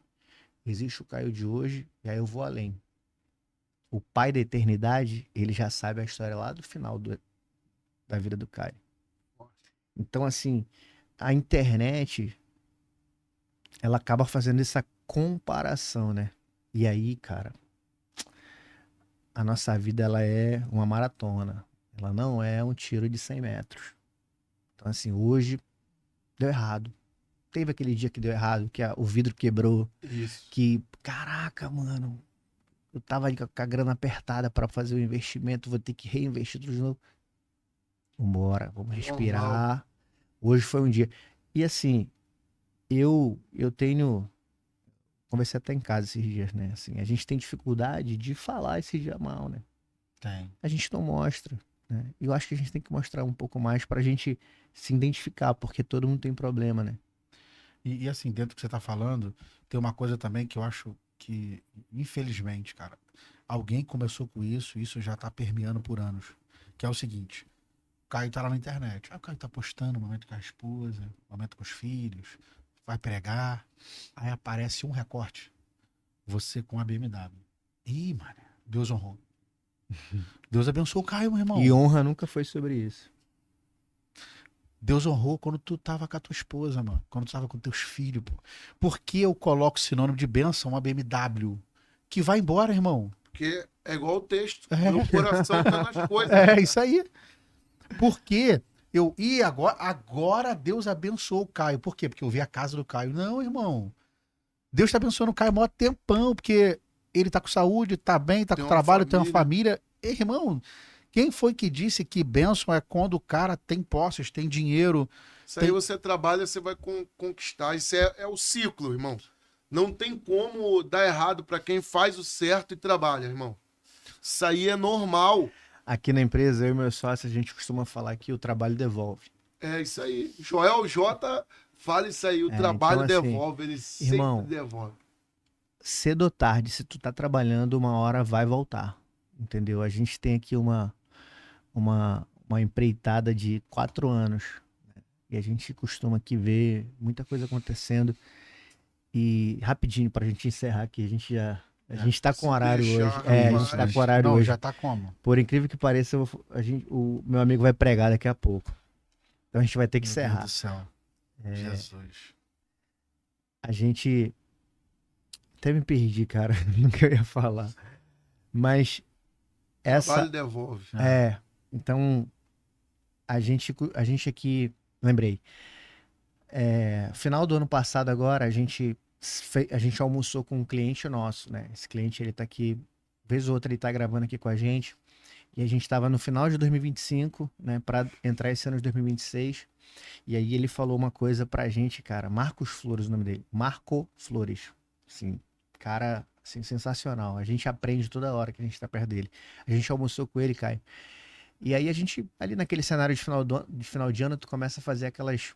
existe o Caio de hoje, e aí eu vou além. O pai da eternidade, ele já sabe a história lá do final da vida do Caio. Então, assim, a internet, ela acaba fazendo essa comparação, né? E aí, cara, a nossa vida, ela é uma maratona. Ela não é um tiro de 100 metros. Então, assim, hoje deu errado. Teve aquele dia que deu errado, que o vidro quebrou, Isso. que, caraca, mano, eu tava ali com a grana apertada pra fazer o investimento, vou ter que reinvestir tudo de novo. Vambora, vamos respirar. Normal. Hoje foi um dia. E assim, eu tenho... Conversei até em casa esses dias, né? Assim, a gente tem dificuldade de falar esse dia mal, né? Tem. A gente não mostra, né? E eu acho que a gente tem que mostrar um pouco mais pra gente se identificar, porque todo mundo tem problema, né? E assim, dentro do que você tá falando, tem uma coisa também que eu acho que, infelizmente, cara, alguém começou com isso já tá permeando por anos. Que é o seguinte: o Caio tá lá na internet. O Caio tá postando momento com a esposa, momento com os filhos, vai pregar. Aí aparece um recorte. Você com a BMW. Ih, mano, Deus honrou. Deus abençoou o Caio, meu irmão. E honra nunca foi sobre isso. Deus honrou quando tu tava com a tua esposa, mano. Quando tu tava com teus filhos, pô. Por que eu coloco sinônimo de bênção uma BMW? Que vai embora, irmão. Porque é igual o texto. É. Meu coração tá nas coisas. É, isso aí. Porque eu... E agora Deus abençoou o Caio. Por quê? Porque eu vi a casa do Caio. Não, irmão. Deus tá abençoando o Caio há maior tempão, porque ele tá com saúde, tá bem, tá Tem com uma trabalho, tem uma família. família. Irmão, quem foi que disse que bênção é quando o cara tem posses, tem dinheiro? Isso aí você trabalha, você vai conquistar. Isso é o ciclo, irmão. Não tem como dar errado para quem faz o certo e trabalha, irmão. Isso aí é normal. Aqui na empresa, eu e meu sócio, a gente costuma falar que o trabalho devolve. É isso aí. Joel J fala isso aí. O trabalho então, assim, devolve, ele irmão, sempre devolve. Cedo ou tarde, se tu tá trabalhando, uma hora vai voltar. Entendeu? A gente tem aqui uma empreitada de 4 anos. Né? E a gente costuma aqui ver muita coisa acontecendo. E rapidinho, pra gente encerrar aqui, a gente tá se com horário deixar, hoje. A rapaz. gente tá com horário Não, hoje. já tá como? Por incrível que pareça, o meu amigo vai pregar daqui a pouco. Então a gente vai ter que Meu encerrar. Deus do céu. Jesus. A gente. Até me perdi, cara, no que eu ia falar. Mas essa. Trabalho devolve. Então, a gente aqui. Lembrei. Final do ano passado agora, a gente almoçou com um cliente nosso, né? Esse cliente, ele tá aqui, vez ou outra ele tá gravando aqui com a gente. E a gente tava no final de 2025, né? Pra entrar esse ano de 2026. E aí ele falou uma coisa pra gente, cara. Marcos Flores, o nome dele. Marco Flores. Assim, cara, assim, sensacional. A gente aprende toda hora que a gente tá perto dele. A gente almoçou com ele, Caio. E aí a gente, ali naquele cenário de final de ano, tu começa a fazer aquelas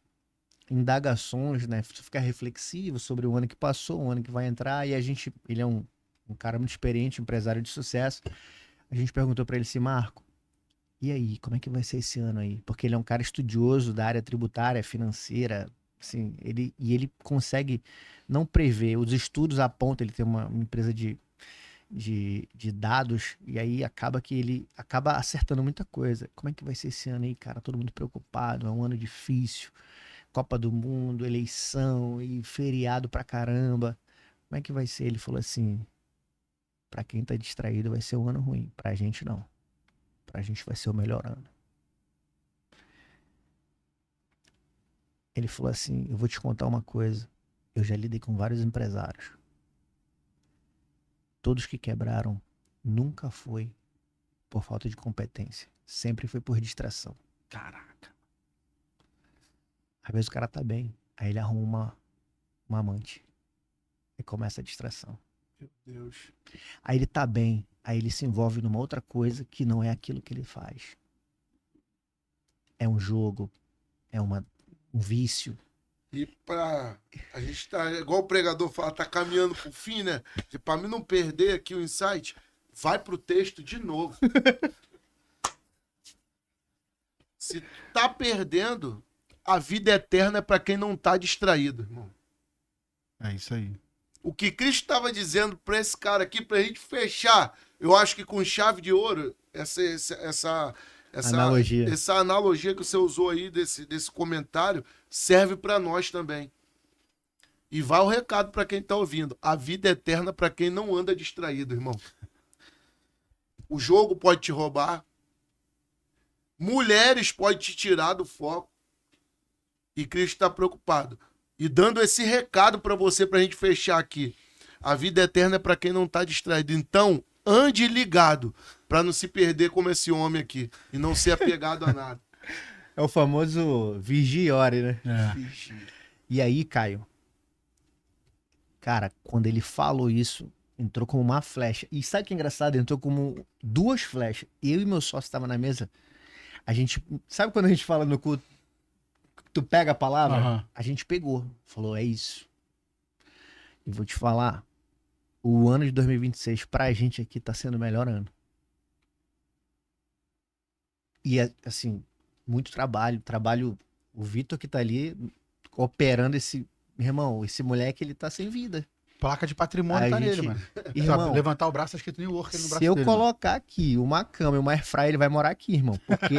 indagações, né? Tu fica reflexivo sobre o ano que passou, o ano que vai entrar. E ele é um cara muito experiente, empresário de sucesso. A gente perguntou pra ele assim, Marco, e aí, como é que vai ser esse ano aí? Porque ele é um cara estudioso da área tributária, financeira, assim, ele consegue não prever, os estudos apontam, ele tem uma empresa de dados, e aí acaba que ele acaba acertando muita coisa. Como é que vai ser esse ano aí, cara? Todo mundo preocupado, é um ano difícil, Copa do Mundo, eleição e feriado pra caramba. Como é que vai ser? Ele falou assim, pra quem tá distraído vai ser um ano ruim, pra gente não. Pra gente vai ser o melhor ano. Ele falou assim, eu vou te contar uma coisa. Eu já lidei com vários empresários. Todos que quebraram nunca foi por falta de competência. Sempre foi por distração. Caraca. Às vezes o cara tá bem. Aí ele arruma uma amante. E começa a distração. Meu Deus. Aí ele tá bem. Aí ele se envolve numa outra coisa que não é aquilo que ele faz. É um jogo. É um vício. E a gente tá, igual o pregador fala, tá caminhando pro fim, né? E pra mim não perder aqui o insight, vai pro texto de novo. Se tá perdendo, a vida eterna é pra quem não tá distraído, irmão. É isso aí. O que Cristo estava dizendo pra esse cara aqui, pra gente fechar, eu acho que com chave de ouro, essa analogia que você usou aí desse comentário serve para nós também. E vai o recado para quem tá ouvindo. A vida é eterna para quem não anda distraído, irmão. O jogo pode te roubar. Mulheres podem te tirar do foco. E Cristo está preocupado. E dando esse recado para você, para a gente fechar aqui. A vida eterna é para quem não está distraído. Então, ande ligado, para não se perder como esse homem aqui. E não ser apegado a nada. É o famoso vigia e ore, né? Vigia. E aí, Caio, cara, quando ele falou isso, entrou como uma flecha. E sabe o que é engraçado? Entrou como 2 flechas. Eu e meu sócio estavam na mesa. A gente. Sabe quando a gente fala no culto? Tu pega a palavra? Aham. A gente pegou. Falou, é isso. E vou te falar. O ano de 2026 pra gente aqui tá sendo o melhor ano. E é, assim, muito trabalho. O Vitor que tá ali operando esse. Meu irmão, esse moleque ele tá sem vida. Placa de patrimônio A tá gente- nele, mano. Irmão, Sabe, levantar o braço, acho que tem New Work no braço se eu dele, mano. colocar aqui uma cama e uma airfryer, ele vai morar aqui, irmão. Porque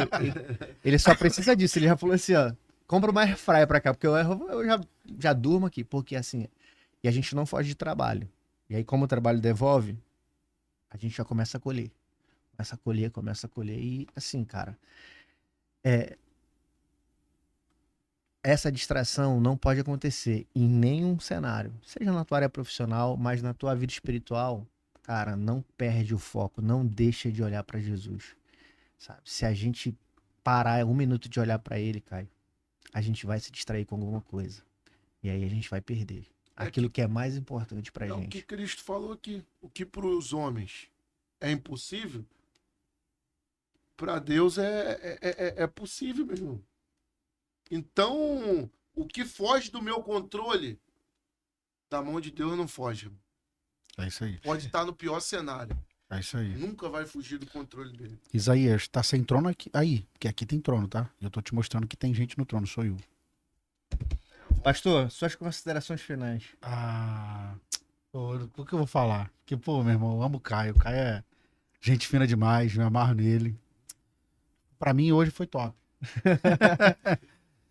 ele só precisa disso. Ele já falou assim, ó, compra uma airfryer pra cá, porque eu já durmo aqui. Porque assim, e a gente não foge de trabalho. E aí, como o trabalho devolve, a gente já começa a colher. Começa a colher. E assim, cara, essa distração não pode acontecer em nenhum cenário. Seja na tua área profissional, mas na tua vida espiritual, cara, não perde o foco, não deixa de olhar pra Jesus, sabe? Se a gente parar 1 minuto de olhar pra ele, Caio, a gente vai se distrair com alguma coisa. E aí a gente vai perder aquilo que é mais importante pra É o que gente. Cristo falou aqui. O que para os homens é impossível, para Deus é possível, meu irmão. Então, o que foge do meu controle, da mão de Deus não foge. Irmão. É isso aí. Pode estar no pior cenário. É isso aí. Nunca vai fugir do controle dele. Isaías, tá sem trono aqui. Aí, porque aqui tem trono, tá? Eu tô te mostrando que tem gente no trono, sou eu. Pastor, suas considerações finais. Pô, o que eu vou falar? Porque, pô, meu irmão, eu amo o Caio. O Caio é gente fina demais, me amarro nele. Pra mim, hoje foi top.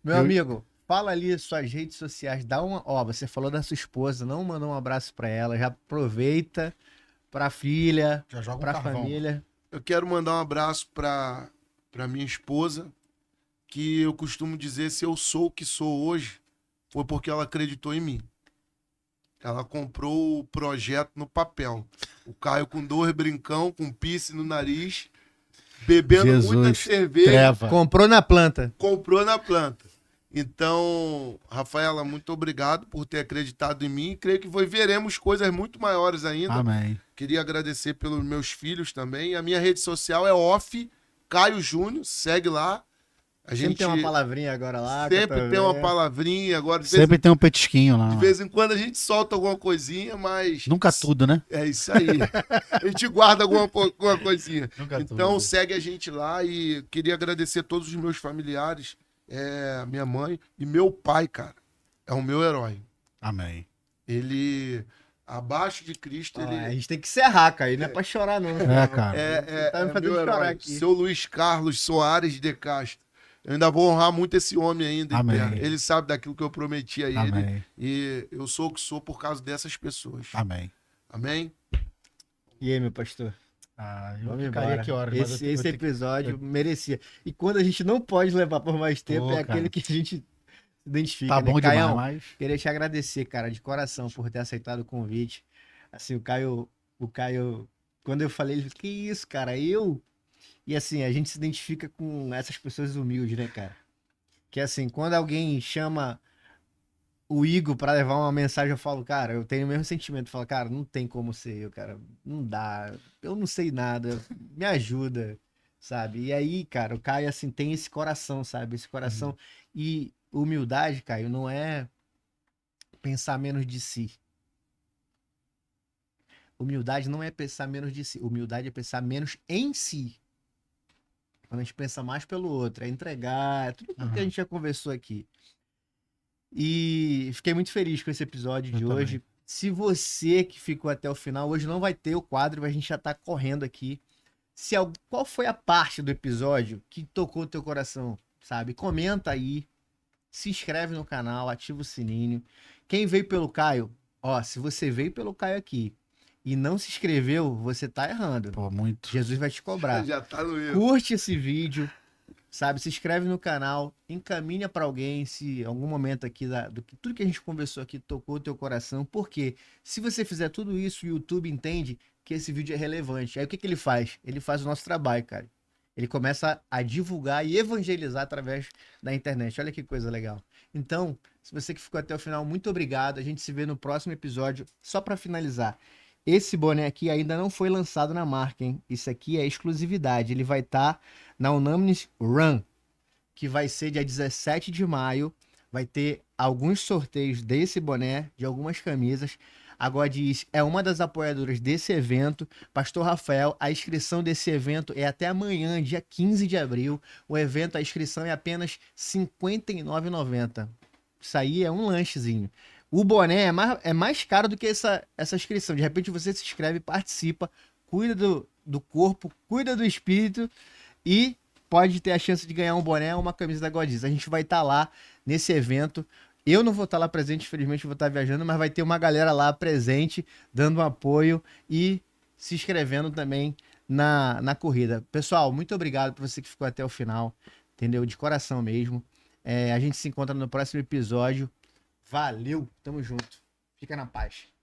Meu Eu- amigo, fala ali suas redes sociais, dá uma, ó, você falou da sua esposa, não mandou um abraço pra ela, já aproveita pra filha, Já joga pra um carvão. família. Eu quero mandar um abraço para minha esposa, que eu costumo dizer, se eu sou o que sou hoje, foi porque ela acreditou em mim. Ela comprou o projeto no papel. O Caio com 2 brincão, com piercing no nariz, bebendo Jesus, muita cerveja, Treva. Comprou na planta. comprou na planta. Então, Rafaela, muito obrigado por ter acreditado em mim. E creio que veremos coisas muito maiores ainda. Amém. Queria agradecer pelos meus filhos também. A minha rede social é off, Caio Júnior, segue lá. A Sempre gente tem uma palavrinha agora lá. que eu sempre tô tem uma vendo. palavrinha. Agora, Sempre tem um petisquinho lá. de mano. vez em quando a gente solta alguma coisinha, mas... Nunca tudo, né? É isso aí. A gente guarda alguma coisinha. Nunca Então segue a gente lá e queria agradecer a todos os meus familiares, minha mãe e meu pai, cara. É o meu herói. Amém. Ele, abaixo de Cristo, Ó, ele a gente tem que encerrar, Caio, não é pra chorar não. É, cara. é tá me fazendo meu chorar herói. aqui. Seu Luiz Carlos Soares de Castro. Eu ainda vou honrar muito esse homem ainda. Amém. Ele sabe daquilo que eu prometi a ele. Amém. E eu sou o que sou por causa dessas pessoas. Amém. Amém? E aí, meu pastor? Eu Vamos ficaria embora. aqui horas, mas Esse, eu esse tenho que- episódio merecia. E quando a gente não pode levar por mais tempo, Pô, é cara. aquele que a gente se identifica. Tá né? bom demais, Caião, mas... queria te agradecer, cara, de coração, por ter aceitado o convite. Assim, o Caio, quando eu falei, ele falou, que isso, cara, eu? E assim, a gente se identifica com essas pessoas humildes, né, cara? Que assim, quando alguém chama o Igor pra levar uma mensagem, eu falo, cara, eu tenho o mesmo sentimento. Eu falo, cara, não tem como ser eu, cara. Não dá. Eu não sei nada. Me ajuda, sabe? E aí, cara, o Caio, assim, tem esse coração, sabe? Esse coração. E humildade, Caio, não é pensar menos de si. Humildade não é pensar menos de si. Humildade é pensar menos em si. Quando a gente pensa mais pelo outro, é entregar, é tudo aquilo que a Aham. gente já conversou aqui. E fiquei muito feliz com esse episódio de Eu hoje. Se você que ficou até o final, hoje não vai ter o quadro, mas a gente já tá correndo aqui. Qual foi a parte do episódio que tocou o teu coração, sabe? Comenta aí, se inscreve no canal, ativa o sininho. Quem veio pelo Caio, ó, se você veio pelo Caio aqui e não se inscreveu, você tá errando. Pô, muito. Jesus vai te cobrar. Já tá no erro. Curte esse vídeo, sabe? Se inscreve no canal, encaminha pra alguém se em algum momento aqui tudo que a gente conversou aqui tocou o teu coração, porque se você fizer tudo isso, o YouTube entende que esse vídeo é relevante. Aí o que que ele faz? Ele faz o nosso trabalho, cara. Ele começa a divulgar e evangelizar através da internet. Olha que coisa legal. Então, se você que ficou até o final, muito obrigado. A gente se vê no próximo episódio. Só para finalizar, esse boné aqui ainda não foi lançado na marca, hein? Isso aqui é exclusividade. Ele vai estar na Unamnis Run, que vai ser dia 17 de maio. Vai ter alguns sorteios desse boné, de algumas camisas. A Godiz é uma das apoiadoras desse evento. Pastor Rafael, a inscrição desse evento é até amanhã, dia 15 de abril. O evento, a inscrição é apenas R$ 59,90. Isso aí é um lanchezinho. O boné é mais caro do que essa inscrição. De repente você se inscreve, participa, cuida do corpo, cuida do espírito e pode ter a chance de ganhar um boné ou uma camisa da Godiz. A gente vai estar lá nesse evento. Eu não vou estar lá presente, infelizmente vou estar viajando, mas vai ter uma galera lá presente, dando um apoio e se inscrevendo também na corrida. Pessoal, muito obrigado por você que ficou até o final, entendeu? De coração mesmo. A gente se encontra no próximo episódio. Valeu, tamo junto. Fica na paz.